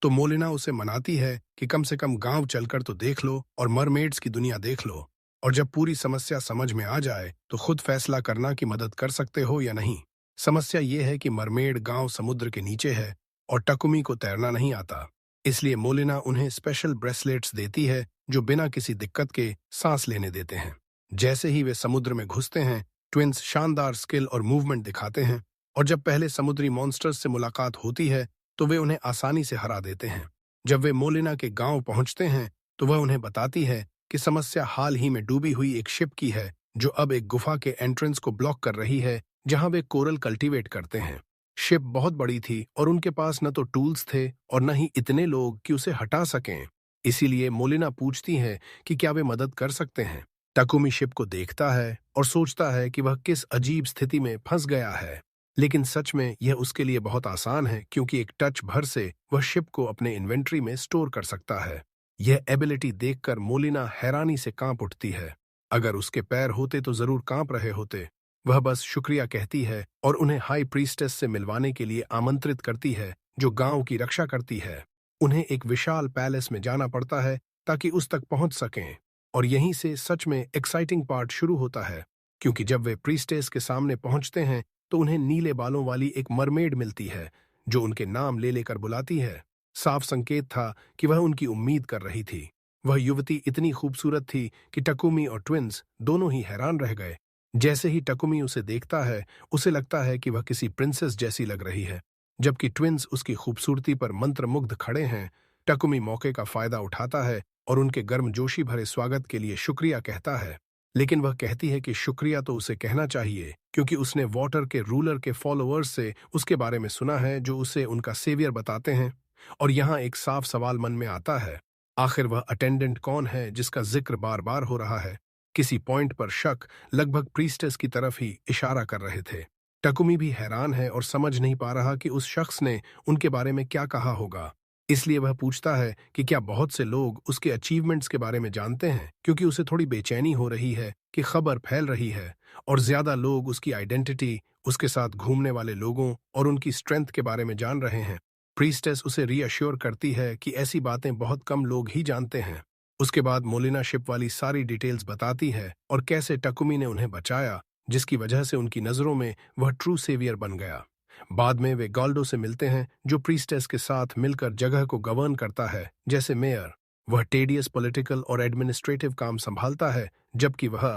तो मोलिना उसे मनाती है कि कम से कम गांव चलकर तो देख लो और मरमेड्स की दुनिया देख लो, और जब पूरी समस्या समझ में आ जाए तो खुद फैसला करना कि मदद कर सकते हो या नहीं। समस्या ये है कि मरमेड गांव समुद्र के नीचे है और टकुमी को तैरना नहीं आता, इसलिए मोलिना उन्हें स्पेशल ब्रेसलेट्स देती है जो बिना किसी दिक्कत के सांस लेने देते हैं। जैसे ही वे समुद्र में घुसते हैं, ट्विंस शानदार स्किल और मूवमेंट दिखाते हैं, और जब पहले समुद्री मॉन्स्टर्स से मुलाकात होती है तो वे उन्हें आसानी से हरा देते हैं। जब वे मोलिना के गांव पहुंचते हैं तो वह उन्हें बताती है कि समस्या हाल ही में डूबी हुई एक शिप की है जो अब एक गुफा के एंट्रेंस को ब्लॉक कर रही है जहां वे कोरल कल्टीवेट करते हैं। शिप बहुत बड़ी थी और उनके पास न तो टूल्स थे और न ही इतने लोग कि उसे हटा सकें। इसीलिए मोलिना पूछती है कि क्या वे मदद कर सकते हैं। टकुमी शिप को देखता है और सोचता है कि वह किस अजीब स्थिति में फंस गया है, लेकिन सच में यह उसके लिए बहुत आसान है क्योंकि एक टच भर से वह शिप को अपने इन्वेंट्री में स्टोर कर सकता है। यह एबिलिटी देखकर मोलिना हैरानी से कांप उठती है। अगर उसके पैर होते तो जरूर कांप रहे होते। वह बस शुक्रिया कहती है और उन्हें हाई प्रीस्टेस से मिलवाने के लिए आमंत्रित करती है जो गांव की रक्षा करती है। उन्हें एक विशाल पैलेस में जाना पड़ता है ताकि उस तक पहुंच सकें, और यहीं से सच में एक्साइटिंग पार्ट शुरू होता है, क्योंकि जब वे प्रीस्टेस के सामने पहुंचते हैं तो उन्हें नीले बालों वाली एक मरमेड मिलती है जो उनके नाम ले लेकर बुलाती है। साफ संकेत था कि वह उनकी उम्मीद कर रही थी। वह युवती इतनी खूबसूरत थी कि टकुमी और ट्विंस दोनों ही हैरान रह गए। जैसे ही टकुमी उसे देखता है उसे लगता है कि वह किसी प्रिंसेस जैसी लग रही है, जबकि ट्विंस उसकी खूबसूरती पर मंत्रमुग्ध खड़े हैं। टकुमी मौके का फायदा उठाता है और उनके गर्मजोशी भरे स्वागत के लिए शुक्रिया कहता है, लेकिन वह कहती है कि शुक्रिया तो उसे कहना चाहिए क्योंकि उसने वाटर के रूलर के फॉलोअर्स से उसके बारे में सुना है जो उसे उनका सेवियर बताते हैं। और यहाँ एक साफ सवाल मन में आता है, आखिर वह अटेंडेंट कौन है जिसका जिक्र बार बार हो रहा है। किसी पॉइंट पर शक लगभग प्रीस्टेस की तरफ ही इशारा कर रहे थे। टकुमी भी हैरान है और समझ नहीं पा रहा कि उस शख्स ने उनके बारे में क्या कहा होगा। इसलिए वह पूछता है कि क्या बहुत से लोग उसके अचीवमेंट्स के बारे में जानते हैं, क्योंकि उसे थोड़ी बेचैनी हो रही है कि खबर फैल रही है और ज्यादा लोग उसकी आइडेंटिटी, उसके साथ घूमने वाले लोगों और उनकी स्ट्रेंथ के बारे में जान रहे हैं। प्रीस्टेस उसे रीअश्योर करती है कि ऐसी बातें बहुत कम लोग ही जानते हैं। उसके बाद मोलिना शिप वाली सारी डिटेल्स बताती है और कैसे टकुमी ने उन्हें बचाया, जिसकी वजह से उनकी नजरों में वह ट्रू सेवियर बन गया। बाद में वे गॉल्डो से मिलते हैं जो प्रीस्टेस के साथ मिलकर जगह को गवर्न करता है जैसे मेयर। वह टेडियस पॉलिटिकल और एडमिनिस्ट्रेटिव काम संभालता है, जबकि वह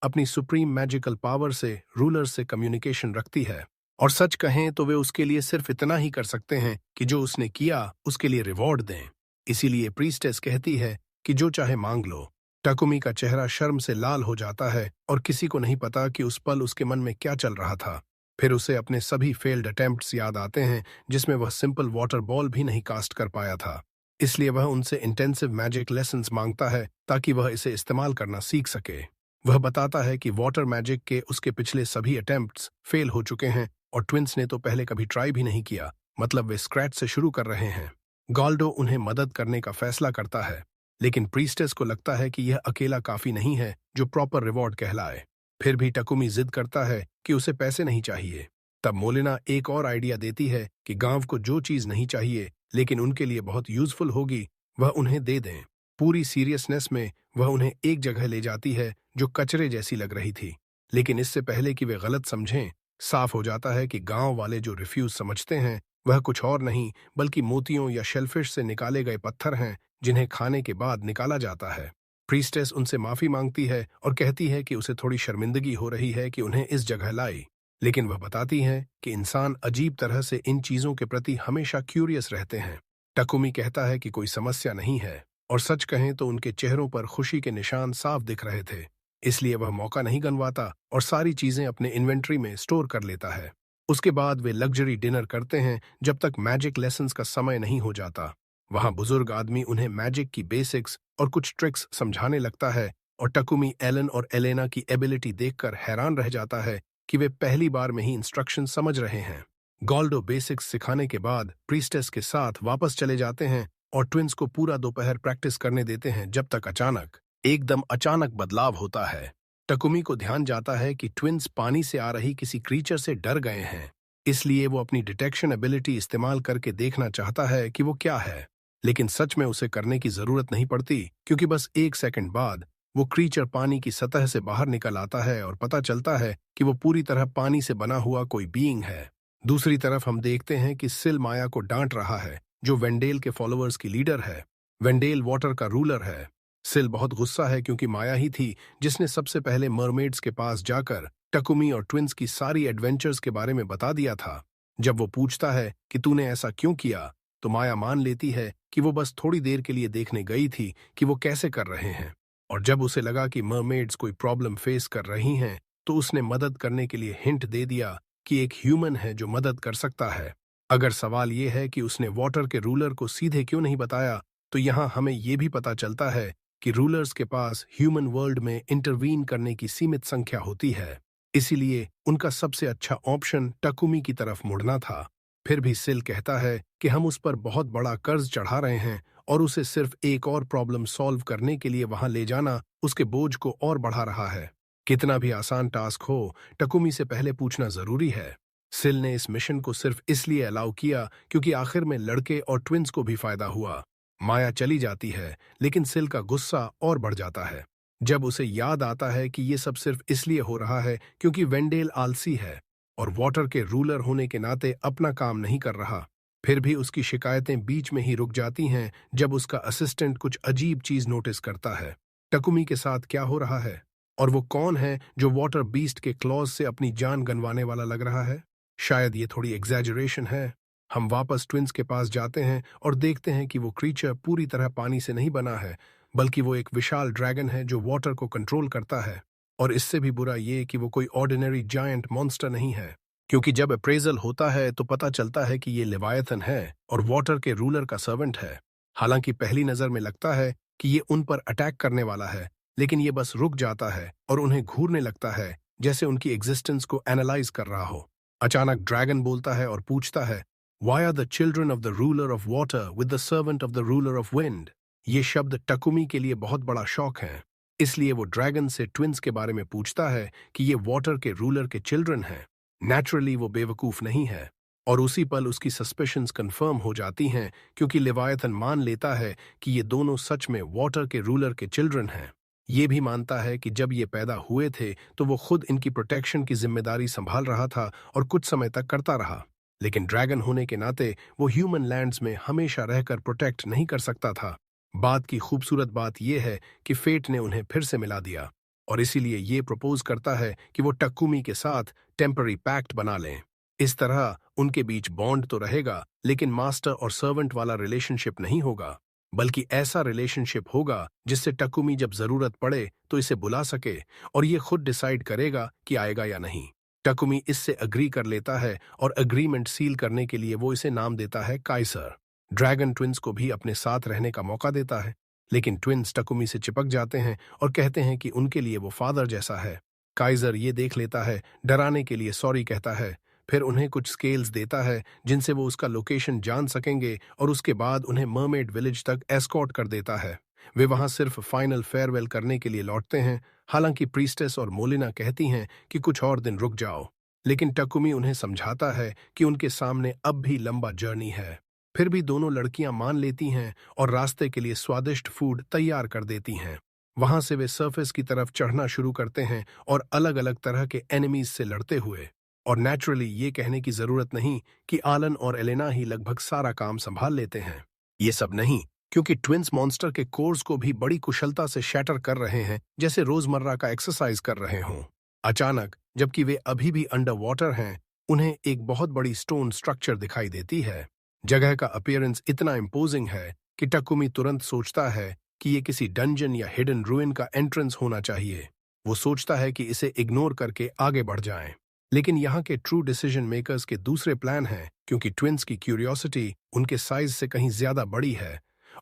अपनी सुप्रीम मैजिकल पावर से रूलर से कम्युनिकेशन रखती है। और सच कहें तो वे उसके लिए सिर्फ इतना ही कर सकते हैं कि जो उसने किया उसके लिए रिवॉर्ड दें। इसीलिए प्रीस्टेस कहती है कि जो चाहे मांग लो। टकुमी का चेहरा शर्म से लाल हो जाता है और किसी को नहीं पता कि उस पल उसके मन में क्या चल रहा था। फिर उसे अपने सभी फेल्ड अटेम्प्ट्स याद आते हैं जिसमें वह सिंपल वाटर बॉल भी नहीं कास्ट कर पाया था। इसलिए वह उनसे इंटेंसिव मैजिक लेसन्स मांगता है ताकि वह इसे इस्तेमाल करना सीख सके। वह बताता है कि वाटर मैजिक के उसके पिछले सभी अटेम्प्ट्स फेल हो चुके हैं और ट्विंस ने तो पहले कभी ट्राई भी नहीं किया, मतलब वे स्क्रैच से शुरू कर रहे हैं। गॉल्डो उन्हें मदद करने का फैसला करता है, लेकिन प्रीस्टेस को लगता है कि यह अकेला काफी नहीं है जो प्रॉपर रिवॉर्ड कहलाए। फिर भी टकुमी जिद करता है कि उसे पैसे नहीं चाहिए। तब मोलिना एक और आइडिया देती है कि गांव को जो चीज नहीं चाहिए लेकिन उनके लिए बहुत यूजफुल होगी वह उन्हें दे दें। पूरी सीरियसनेस में वह उन्हें एक जगह ले जाती है जो कचरे जैसी लग रही थी, लेकिन इससे पहले कि वे गलत समझें, साफ हो जाता है कि गांव वाले जो रिफ्यूज समझते हैं वह कुछ और नहीं बल्कि मोतियों या शेलफिश से निकाले गए पत्थर हैं जिन्हें खाने के बाद निकाला जाता है। प्रीस्टेस उनसे माफी मांगती है और कहती है कि उसे थोड़ी शर्मिंदगी हो रही है कि उन्हें इस जगह लाई, लेकिन वह बताती है कि इंसान अजीब तरह से इन चीजों के प्रति हमेशा क्यूरियस रहते हैं। टकुमी कहता है कि कोई समस्या नहीं है, और सच कहें तो उनके चेहरों पर खुशी के निशान साफ दिख रहे थे। इसलिए वह मौका नहीं गंवाता और सारी चीजें अपने इन्वेंट्री में स्टोर कर लेता है। उसके बाद वे लग्जरी डिनर करते हैं जब तक मैजिक लेसन्स का समय नहीं हो जाता। वहां बुजुर्ग आदमी उन्हें मैजिक की बेसिक्स और कुछ ट्रिक्स समझाने लगता है और टकुमी एलन और एलेना की एबिलिटी देखकर हैरान रह जाता है कि वे पहली बार में ही इंस्ट्रक्शन समझ रहे हैं। गॉल्डो बेसिक्स सिखाने के बाद प्रीस्टेस के साथ वापस चले जाते हैं और ट्विंस को पूरा दोपहर प्रैक्टिस करने देते हैं, जब तक एकदम अचानक बदलाव होता है। टकुमी को ध्यान जाता है कि ट्विंस पानी से आ रही किसी क्रीचर से डर गए हैं, इसलिए वो अपनी डिटेक्शन एबिलिटी इस्तेमाल करके देखना चाहता है कि वो क्या है। लेकिन सच में उसे करने की जरूरत नहीं पड़ती, क्योंकि बस 1 सेकंड बाद वो क्रीचर पानी की सतह से बाहर निकल आता है और पता चलता है कि वो पूरी तरह पानी से बना हुआ कोई बीइंग है। दूसरी तरफ हम देखते हैं कि सिल माया को डांट रहा है, जो वेंडेल के फॉलोअर्स की लीडर है। वेंडेल वाटर का रूलर है। सिल बहुत गुस्सा है क्योंकि माया ही थी जिसने सबसे पहले मरमेड्स के पास जाकर टकुमी और ट्विंस की सारी एडवेंचर्स के बारे में बता दिया था। जब वो पूछता है कि तूने ऐसा क्यों किया, तो माया मान लेती है कि वो बस थोड़ी देर के लिए देखने गई थी कि वो कैसे कर रहे हैं। और जब उसे लगा कि मरमेड्स कोई प्रॉब्लम फेस कर रही हैं, तो उसने मदद करने के लिए हिंट दे दिया कि एक ह्यूमन है जो मदद कर सकता है। अगर सवाल ये है कि उसने वाटर के रूलर को सीधे क्यों नहीं बताया, तो यहाँ हमें ये भी पता चलता है कि रूलर्स के पास ह्यूमन वर्ल्ड में इंटरवीन करने की सीमित संख्या होती है, इसीलिए उनका सबसे अच्छा ऑप्शन टकुमी की तरफ मुड़ना था। फिर भी सिल कहता है कि हम उस पर बहुत बड़ा कर्ज चढ़ा रहे हैं और उसे सिर्फ एक और प्रॉब्लम सॉल्व करने के लिए वहां ले जाना उसके बोझ को और बढ़ा रहा है। कितना भी आसान टास्क हो, टकुमी से पहले पूछना जरूरी है। सिल ने इस मिशन को सिर्फ इसलिए अलाउ किया क्योंकि आखिर में लड़के और ट्विंस को भी फायदा हुआ। माया चली जाती है, लेकिन सिल का गुस्सा और बढ़ जाता है जब उसे याद आता है कि ये सब सिर्फ इसलिए हो रहा है क्योंकि वेंडेल आलसी है और वाटर के रूलर होने के नाते अपना काम नहीं कर रहा। फिर भी उसकी शिकायतें बीच में ही रुक जाती हैं जब उसका असिस्टेंट कुछ अजीब चीज नोटिस करता है। टकुमी के साथ क्या हो रहा है और वो कौन है जो वाटर बीस्ट के क्लॉज से अपनी जान गंवाने वाला लग रहा है? शायद ये थोड़ी एग्जैजरेशन है। हम वापस ट्विंस के पास जाते हैं और देखते हैं कि वो क्रीचर पूरी तरह पानी से नहीं बना है, बल्कि वो एक विशाल ड्रैगन है जो वाटर को कंट्रोल करता है। और इससे भी बुरा ये कि वो कोई ऑर्डिनरी जायंट मॉन्स्टर नहीं है, क्योंकि जब अप्रेजल होता है तो पता चलता है कि ये लेवायथन है और वाटर के रूलर का सर्वेंट है। हालांकि पहली नजर में लगता है कि ये उन पर अटैक करने वाला है, लेकिन ये बस रुक जाता है और उन्हें घूरने लगता है, जैसे उनकी एग्जिस्टेंस को एनालाइज कर रहा हो। अचानक ड्रैगन बोलता है और पूछता है, Why are the children of the ruler of water with the servant of the ruler of wind? ये शब्द टकुमी के लिए बहुत बड़ा शौक है, इसलिए वो ड्रैगन से ट्विंस के बारे में पूछता है कि ये वाटर के रूलर के चिल्ड्रन हैं। नेचुरली वो बेवकूफ नहीं है और उसी पल उसकी सस्पिशंस कंफर्म हो जाती हैं, क्योंकि लेवायथन मान लेता है कि ये दोनों सच में वाटर के रूलर के चिल्ड्रन हैं। ये भी मानता है कि जब ये पैदा हुए थे तो वो खुद इनकी प्रोटेक्शन की जिम्मेदारी संभाल रहा था और कुछ समय तक करता रहा, लेकिन ड्रैगन होने के नाते वो ह्यूमन लैंड्स में हमेशा रहकर प्रोटेक्ट नहीं कर सकता था। बात की खूबसूरत बात यह है कि फेट ने उन्हें फिर से मिला दिया और इसीलिए ये प्रपोज करता है कि वो टकुमी के साथ टेम्पररी पैक्ट बना लें। इस तरह उनके बीच बॉन्ड तो रहेगा, लेकिन मास्टर और सर्वेंट वाला रिलेशनशिप नहीं होगा, बल्कि ऐसा रिलेशनशिप होगा जिससे टकुमी जब जरूरत पड़े तो इसे बुला सके और ये खुद डिसाइड करेगा कि आएगा या नहीं। टकुमी इससे अग्री कर लेता है और अग्रीमेंट सील करने के लिए वो इसे नाम देता है काइसर। ड्रैगन ट्विंस को भी अपने साथ रहने का मौका देता है, लेकिन ट्विंस टकुमी से चिपक जाते हैं और कहते हैं कि उनके लिए वो फादर जैसा है। काइजर ये देख लेता है, डराने के लिए सॉरी कहता है, फिर उन्हें कुछ स्केल्स देता है जिनसे वो उसका लोकेशन जान सकेंगे और उसके बाद उन्हें मरमेड विलेज तक एस्कॉर्ट कर देता है। वे वहां सिर्फ फाइनल फेयरवेल करने के लिए लौटते हैं। हालांकि प्रीस्टेस और मोलिना कहती हैं कि कुछ और दिन रुक जाओ, लेकिन टकुमी उन्हें समझाता है कि उनके सामने अब भी लंबा जर्नी है। फिर भी दोनों लड़कियां मान लेती हैं और रास्ते के लिए स्वादिष्ट फूड तैयार कर देती हैं। वहां से वे सरफेस की तरफ चढ़ना शुरू करते हैं और अलग अलग तरह के एनिमीज से लड़ते हुए। और नेचुरली ये कहने की जरूरत नहीं कि आलन और एलेना ही लगभग सारा काम संभाल लेते हैं। ये सब नहीं, क्योंकि ट्विंस मॉन्स्टर के कोर्स को भी बड़ी कुशलता से शैटर कर रहे हैं, जैसे रोजमर्रा का एक्सरसाइज कर रहे हों। अचानक, जबकि वे अभी भी अंडर वाटर हैं, उन्हें एक बहुत बड़ी स्टोन स्ट्रक्चर दिखाई देती है। जगह का अपीयरेंस इतना इम्पोजिंग है कि टकुमी तुरंत सोचता है कि ये किसी डंजन या हिडन रूइन का एंट्रेंस होना चाहिए। वो सोचता है कि इसे इग्नोर करके आगे बढ़ जाएं। लेकिन यहाँ के ट्रू डिसीजन मेकर्स के दूसरे प्लान हैं, क्योंकि ट्विंस की क्यूरियोसिटी उनके साइज से कहीं ज्यादा बड़ी है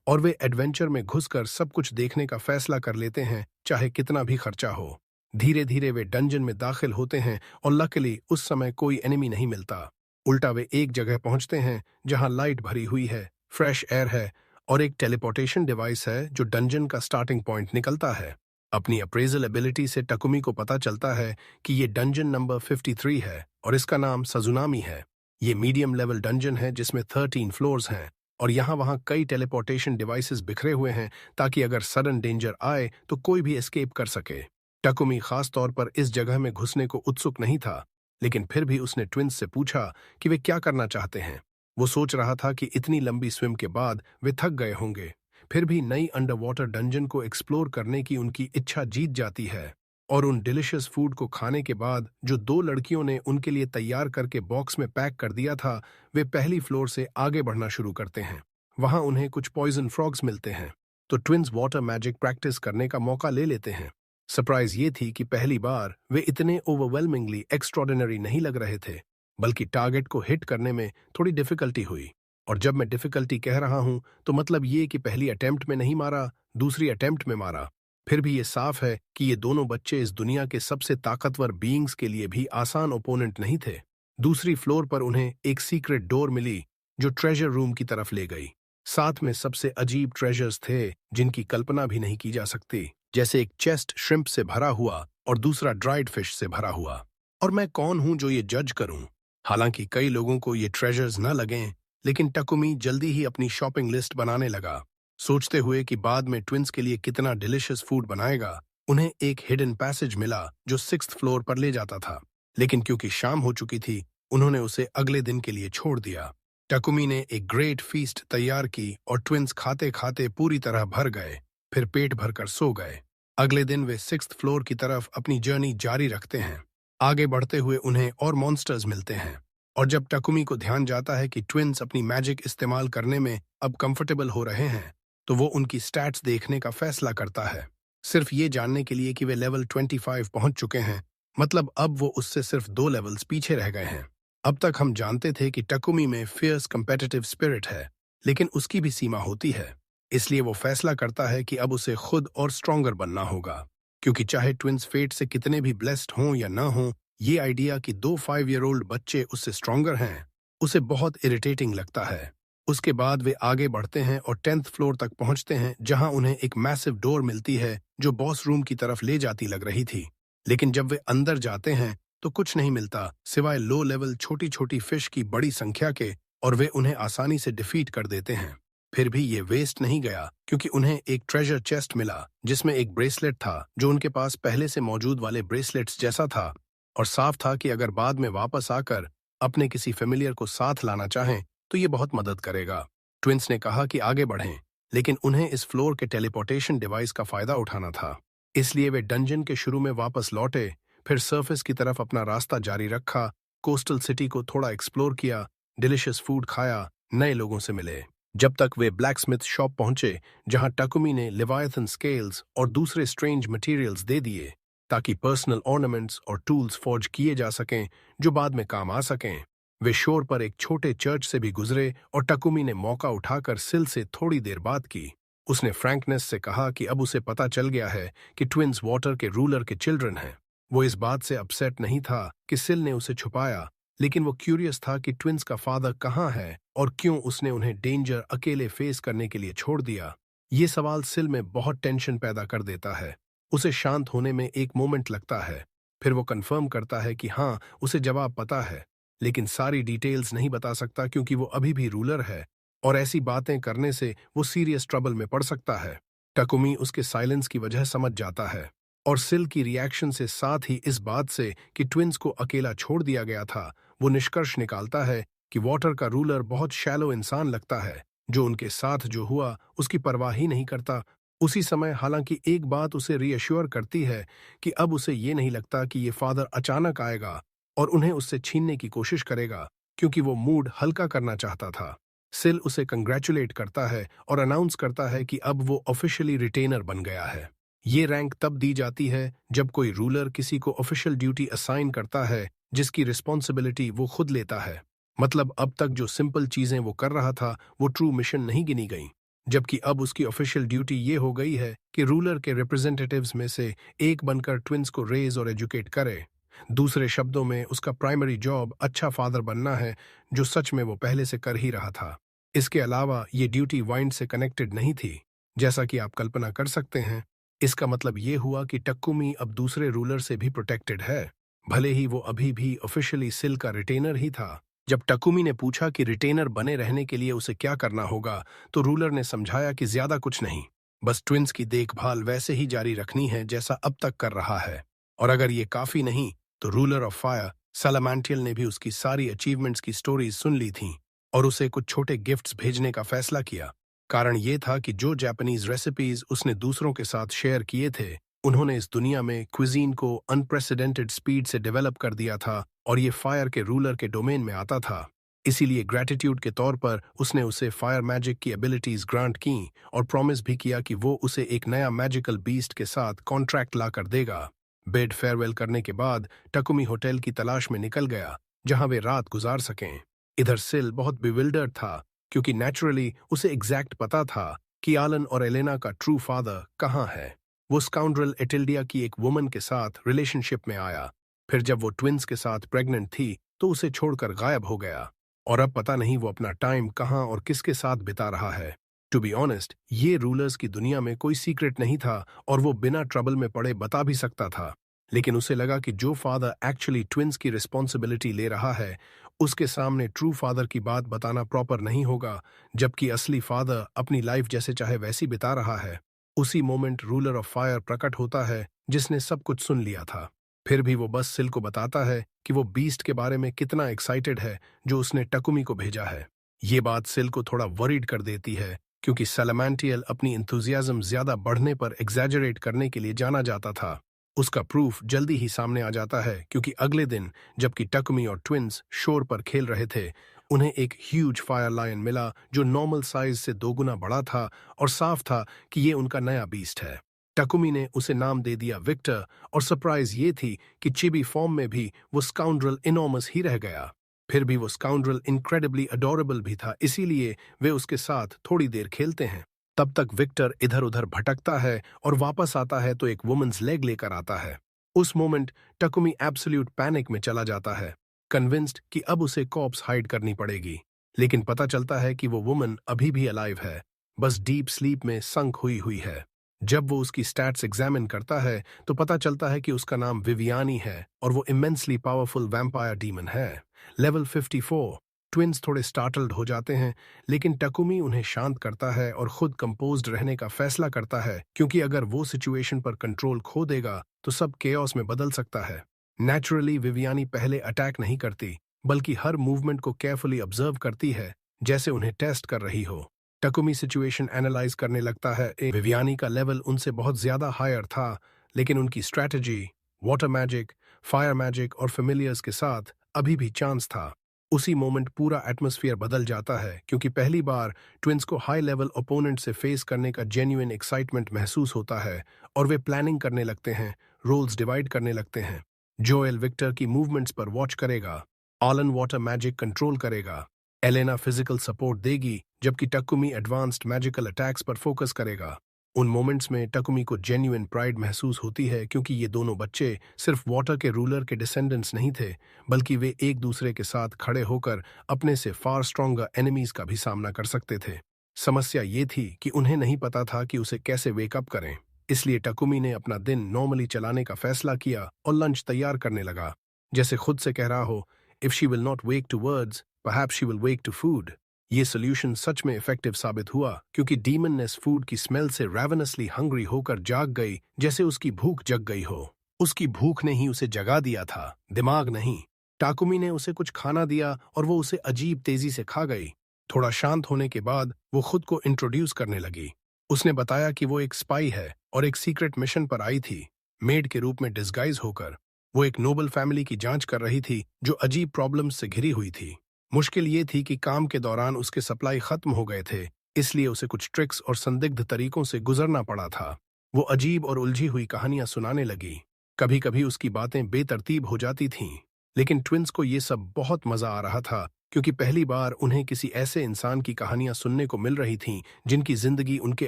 और वे एडवेंचर में घुसकर सब कुछ देखने का फैसला कर लेते हैं, चाहे कितना भी खर्चा हो। धीरे धीरे वे डंजन में दाखिल होते हैं और लकीली उस समय कोई एनिमी नहीं मिलता। उल्टा वे एक जगह पहुंचते हैं जहां लाइट भरी हुई है, फ्रेश एयर है और एक टेलीपोर्टेशन डिवाइस है जो डंजन का स्टार्टिंग पॉइंट निकलता है। अपनी अप्रेजल एबिलिटी से टकुमी को पता चलता है कि ये डंजन नंबर 53 है और इसका नाम सजुनामी है। ये मीडियम लेवल डंजन है जिसमें 13 फ्लोर्स हैं और यहाँ वहाँ कई टेलीपोर्टेशन डिवाइसेस बिखरे हुए हैं ताकि अगर सडन डेंजर आए तो कोई भी एस्केप कर सके। टकुमी खास तौर पर इस जगह में घुसने को उत्सुक नहीं था, लेकिन फिर भी उसने ट्विंस से पूछा कि वे क्या करना चाहते हैं। वो सोच रहा था कि इतनी लंबी स्विम के बाद वे थक गए होंगे, फिर भी नई अंडर वाटर डंजन को एक्सप्लोर करने की उनकी इच्छा जीत जाती है। और उन डिलिशियस फूड को खाने के बाद जो दो लड़कियों ने उनके लिए तैयार करके बॉक्स में पैक कर दिया था, वे पहली फ्लोर से आगे बढ़ना शुरू करते हैं। वहां उन्हें कुछ पॉइजन फ्रॉग्स मिलते हैं, तो ट्विंस वाटर मैजिक प्रैक्टिस करने का मौका ले लेते हैं। सरप्राइज ये थी कि पहली बार वे इतने ओवरवेलमिंगली एक्स्ट्रॉर्डिनरी नहीं लग रहे थे, बल्कि टारगेट को हिट करने में थोड़ी डिफिकल्टी हुई। और जब मैं डिफिकल्टी कह रहा हूं तो मतलब ये कि पहली अटेम्प्ट में नहीं मारा, दूसरी अटेम्प्ट में मारा। फिर भी ये साफ है कि ये दोनों बच्चे इस दुनिया के सबसे ताकतवर बीइंग्स के लिए भी आसान ओपोनेंट नहीं थे। दूसरी फ्लोर पर उन्हें एक सीक्रेट डोर मिली जो ट्रेजर रूम की तरफ ले गई। साथ में सबसे अजीब ट्रेजर्स थे जिनकी कल्पना भी नहीं की जा सकती, जैसे एक चेस्ट श्रिम्प से भरा हुआ और दूसरा ड्राइड फिश से भरा हुआ। और मैं कौन हूं जो ये जज करूं? हालांकि कई लोगों को ये ट्रेजर्स न लगें, लेकिन टकुमी जल्दी ही अपनी शॉपिंग लिस्ट बनाने लगा, सोचते हुए कि बाद में ट्विंस के लिए कितना डिलिशियस फूड बनाएगा। उन्हें एक हिडन पैसेज मिला जो 6th फ्लोर पर ले जाता था, लेकिन क्योंकि शाम हो चुकी थी उन्होंने उसे अगले दिन के लिए छोड़ दिया। टकुमी ने एक ग्रेट फीस्ट तैयार की और ट्विंस खाते खाते पूरी तरह भर गए, फिर पेट भरकर सो गए। अगले दिन वे 6th फ्लोर की तरफ अपनी जर्नी जारी रखते हैं। आगे बढ़ते हुए उन्हें और मॉन्स्टर्स मिलते हैं, और जब टकुमी को ध्यान जाता है कि ट्विंस अपनी मैजिक इस्तेमाल करने में अब कंफर्टेबल हो रहे हैं, तो वो उनकी स्टैट्स देखने का फैसला करता है, सिर्फ ये जानने के लिए कि वे लेवल 25 पहुंच चुके हैं। मतलब अब वो उससे सिर्फ 2 लेवल्स पीछे रह गए हैं। अब तक हम जानते थे कि टकुमी में फियर्स कंपेटिटिव स्पिरिट है, लेकिन उसकी भी सीमा होती है। इसलिए वो फैसला करता है कि अब उसे खुद और स्ट्रॉन्गर बनना होगा, क्योंकि चाहे ट्विंस फेट से कितने भी ब्लेस्ड हों या ना हों, ये आइडिया कि 2 5-year-old बच्चे उससे स्ट्रॉन्गर हैं उसे बहुत इरिटेटिंग लगता है। उसके बाद वे आगे बढ़ते हैं और 10th फ्लोर तक पहुंचते हैं, जहां उन्हें एक मैसिव डोर मिलती है जो बॉस रूम की तरफ ले जाती लग रही थी। लेकिन जब वे अंदर जाते हैं तो कुछ नहीं मिलता सिवाय लो लेवल छोटी छोटी फिश की बड़ी संख्या के, और वे उन्हें आसानी से डिफीट कर देते हैं। फिर भी ये वेस्ट नहीं गया, क्योंकि उन्हें एक ट्रेजर चेस्ट मिला जिसमें एक ब्रेसलेट था जो उनके पास पहले से मौजूद वाले ब्रेसलेट्स जैसा था, और साफ था कि अगर बाद में वापस आकर अपने किसी फेमिलियर को साथ लाना चाहें तो ये बहुत मदद करेगा। ट्विंस ने कहा कि आगे बढ़ें, लेकिन उन्हें इस फ्लोर के टेलीपोर्टेशन डिवाइस का फायदा उठाना था। इसलिए वे डंजन के शुरू में वापस लौटे, फिर सरफेस की तरफ अपना रास्ता जारी रखा, कोस्टल सिटी को थोड़ा एक्सप्लोर किया, डिलिशियस फूड खाया, नए लोगों से मिले, जब तक वे ब्लैकस्मिथ शॉप पहुंचे जहां टकुमी ने लिवायथन स्केल्स और दूसरे स्ट्रेंज मटेरियल्स दे दिए ताकि पर्सनल ऑर्नामेंट्स और टूल्स फॉर्ज किए जा सकें जो बाद में काम आ सकें। वे शोर पर एक छोटे चर्च से भी गुजरे और टकुमी ने मौका उठाकर सिल से थोड़ी देर बात की। उसने फ्रैंकनेस से कहा कि अब उसे पता चल गया है कि ट्विंस वाटर के रूलर के चिल्ड्रन हैं। वो इस बात से अपसेट नहीं था कि सिल ने उसे छुपाया, लेकिन वो क्यूरियस था कि ट्विंस का फादर कहाँ है और क्यों उसने उन्हें डेंजर अकेले फेस करने के लिए छोड़ दिया। ये सवाल सिल में बहुत टेंशन पैदा कर देता है। उसे शांत होने में एक मोमेंट लगता है, फिर वो कंफर्म करता है कि हाँ, उसे जवाब पता है, लेकिन सारी डिटेल्स नहीं बता सकता क्योंकि वो अभी भी रूलर है और ऐसी बातें करने से वो सीरियस ट्रबल में पड़ सकता है। टकुमी उसके साइलेंस की वजह समझ जाता है और सिल की रिएक्शन से, साथ ही इस बात से कि ट्विंस को अकेला छोड़ दिया गया था, वो निष्कर्ष निकालता है कि वाटर का रूलर बहुत शैलो इंसान लगता है जो उनके साथ जो हुआ उसकी परवाह ही नहीं करता। उसी समय हालांकि एक बात उसे रीअश्योर करती है कि अब उसे ये नहीं लगता कि ये फादर अचानक आएगा और उन्हें उससे छीनने की कोशिश करेगा, क्योंकि वो मूड हल्का करना चाहता था। सिल उसे कंग्रेचुलेट करता है और अनाउंस करता है कि अब वो ऑफिशियली रिटेनर बन गया है। ये रैंक तब दी जाती है जब कोई रूलर किसी को ऑफिशियल ड्यूटी असाइन करता है जिसकी रिस्पॉन्सिबिलिटी वो खुद लेता है। मतलब अब तक जो सिंपल चीजें वो कर रहा था वो ट्रू मिशन नहीं गिनी गई। जबकि अब उसकी ऑफिशियल ड्यूटी ये हो गई है कि रूलर के रिप्रेजेंटेटिव्स में से एक बनकर ट्विंस को रेज और एजुकेट करे। दूसरे शब्दों में उसका प्राइमरी जॉब अच्छा फादर बनना है, जो सच में वो पहले से कर ही रहा था। इसके अलावा ये ड्यूटी वाइंड से कनेक्टेड नहीं थी, जैसा कि आप कल्पना कर सकते हैं। इसका मतलब ये हुआ कि टक्कुमी अब दूसरे रूलर से भी प्रोटेक्टेड है, भले ही वो अभी भी ऑफिशियली सिल का रिटेनर ही था। जब टकुमी ने पूछा कि रिटेनर बने रहने के लिए उसे क्या करना होगा, तो रूलर ने समझाया कि ज्यादा कुछ नहीं, बस ट्विंस की देखभाल वैसे ही जारी रखनी है जैसा अब तक कर रहा है। और अगर ये काफी नहीं, तो रूलर ऑफ फायर सलामांटियल ने भी उसकी सारी अचीवमेंट्स की स्टोरीज सुन ली थीं और उसे कुछ छोटे गिफ्ट्स भेजने का फैसला किया। कारण ये था कि जो जापानीज रेसिपीज उसने दूसरों के साथ शेयर किए थे, उन्होंने इस दुनिया में क्विजीन को अनप्रेसिडेंटेड स्पीड से डेवलप कर दिया था और ये फायर के रूलर के डोमेन में आता था। इसीलिए ग्रेटिट्यूड के तौर पर उसने उसे फायर मैजिक की एबिलिटीज ग्रांट की और प्रॉमिस भी किया कि वो उसे एक नया मैजिकल बीस्ट के साथ कॉन्ट्रैक्ट ला कर देगा। बेड फेयरवेल करने के बाद टकुमी होटल की तलाश में निकल गया, जहां वे रात गुजार सकें। इधर सिल बहुत बिविल्डर्ड था, क्योंकि नेचुरली उसे एग्जैक्ट पता था कि आलन और एलेना का ट्रू फादर कहाँ है। वो स्काउंड्रल एटिल्डिया की एक वुमन के साथ रिलेशनशिप में आया, फिर जब वो ट्विंस के साथ प्रेग्नेंट थी तो उसे छोड़कर गायब हो गया, और अब पता नहीं वो अपना टाइम कहाँ और किसके साथ बिता रहा है। टू बी ऑनेस्ट, ये रूलर्स की दुनिया में कोई सीक्रेट नहीं था और वो बिना ट्रबल में पड़े बता भी सकता था। लेकिन उसे लगा कि जो फादर एक्चुअली ट्विंस की रिस्पॉन्सिबिलिटी ले रहा है, उसके सामने ट्रू फादर की बात बताना प्रॉपर नहीं होगा, जबकि असली फादर अपनी लाइफ जैसे चाहे वैसी बिता रहा है। उसी मोमेंट रूलर ऑफ फायर प्रकट होता है, जिसने सब कुछ सुन लिया था। फिर भी वो बस सिल को बताता है कि वो बीस्ट के बारे में कितना एक्साइटेड है जो उसने टकुमी को भेजा है। ये बात सिल को थोड़ा वरीड कर देती है, क्योंकि सलामांटियल अपनी इंथुजियाज्म ज्यादा बढ़ने पर एग्जैजरेट करने के लिए जाना जाता था। उसका प्रूफ जल्दी ही सामने आ जाता है, क्योंकि अगले दिन जबकि टकुमी और ट्विंस शोर पर खेल रहे थे, उन्हें एक ह्यूज फायर लायन मिला जो नॉर्मल साइज से 2 गुना बड़ा था, और साफ था कि ये उनका नया बीस्ट है। टकुमी ने उसे नाम दे दिया विक्टर, और सरप्राइज ये थी कि चिबी फॉर्म में भी वो स्काउंड्रल इनॉर्मस ही रह गया। फिर भी वो स्काउंड्रल इनक्रेडिबली अडोरेबल भी था, इसीलिए वे उसके साथ थोड़ी देर खेलते हैं। तब तक विक्टर इधर उधर भटकता है और वापस आता है तो एक वुमेन्स लेग लेकर आता है। उस मोमेंट टकुमी एब्सोल्यूट पैनिक में चला जाता है, कन्विंस्ड कि अब उसे कॉप्स हाइड करनी पड़ेगी। लेकिन पता चलता है कि वो वुमन अभी भी अलाइव है, बस डीप स्लीप में संक हुई हुई है। जब वो उसकी स्टैट्स एग्जामिन करता है तो पता चलता है कि उसका नाम विवियानी है और वो इमेंसली पावरफुल वैम्पायर डीमन है, लेवल 54। ट्विंस थोड़े स्टार्टल्ड हो जाते हैं, लेकिन टकुमी उन्हें शांत करता है और खुद कंपोज्ड रहने का फैसला करता है, क्योंकि अगर वो सिचुएशन पर कंट्रोल खो देगा तो सब केओस में बदल सकता है। नेचुरली विवियानी पहले अटैक नहीं करती, बल्कि हर मूवमेंट को केयरफुली ऑब्जर्व करती है, जैसे उन्हें टेस्ट कर रही हो। टकुमी सिचुएशन एनालाइज करने लगता है। विवियानी का लेवल उनसे बहुत ज्यादा हायर था, लेकिन उनकी strategy, water magic, fire magic और फेमिलियर्स के साथ अभी भी चांस था। उसी मोमेंट पूरा एटमॉस्फेयर बदल जाता है, क्योंकि पहली बार ट्विंस को हाई लेवल ओपोनेंट से फेस करने का जेन्युइन एक्साइटमेंट महसूस होता है और वे प्लानिंग करने लगते हैं, रोल्स डिवाइड करने लगते हैं। जोएल विक्टर की मूवमेंट्स पर वॉच करेगा, आलन वाटर मैजिक कंट्रोल करेगा, एलेना फिजिकल सपोर्ट देगी, जबकि टकुमी एडवांस्ड मैजिकल अटैक्स पर फोकस करेगा। उन मोमेंट्स में टकुमी को जेन्युइन प्राइड महसूस होती है, क्योंकि ये दोनों बच्चे सिर्फ वाटर के रूलर के डिसेंडेंट्स नहीं थे, बल्कि वे एक दूसरे के साथ खड़े होकर अपने से फार स्ट्रॉन्गर एनिमीज का भी सामना कर सकते थे। समस्या ये थी कि उन्हें नहीं पता था कि उसे कैसे वेकअप करें, इसलिए टकुमी ने अपना दिन नॉर्मली चलाने का फैसला किया और लंच तैयार करने लगा, जैसे खुद से कह रहा हो, if she will not wake to words, perhaps she will wake to food. ये सोल्यूशन सच में इफेक्टिव साबित हुआ, क्योंकि डीमननेस फूड की स्मेल से रैवनसली हंग्री होकर जाग गई, जैसे उसकी भूख जग गई हो। उसकी भूख ने ही उसे जगा दिया था, दिमाग नहीं। टाकुमी ने उसे कुछ खाना दिया और वो उसे अजीब तेजी से खा गई। थोड़ा शांत होने के बाद वो खुद को इंट्रोड्यूस करने लगी। उसने बताया कि वो एक स्पाई है और एक सीक्रेट मिशन पर आई थी, मेड के रूप में डिस्गाइज होकर। वो एक नोबल फैमिली की जांच कर रही थी जो अजीब प्रॉब्लम्स से घिरी हुई थी। मुश्किल ये थी कि काम के दौरान उसके सप्लाई खत्म हो गए थे, इसलिए उसे कुछ ट्रिक्स और संदिग्ध तरीकों से गुजरना पड़ा था। वो अजीब और उलझी हुई कहानियां सुनाने लगी। कभी कभी उसकी बातें बेतरतीब हो जाती थीं, लेकिन ट्विंस को ये सब बहुत मजा आ रहा था, क्योंकि पहली बार उन्हें किसी ऐसे इंसान की कहानियां सुनने को मिल रही थीं जिनकी जिंदगी उनके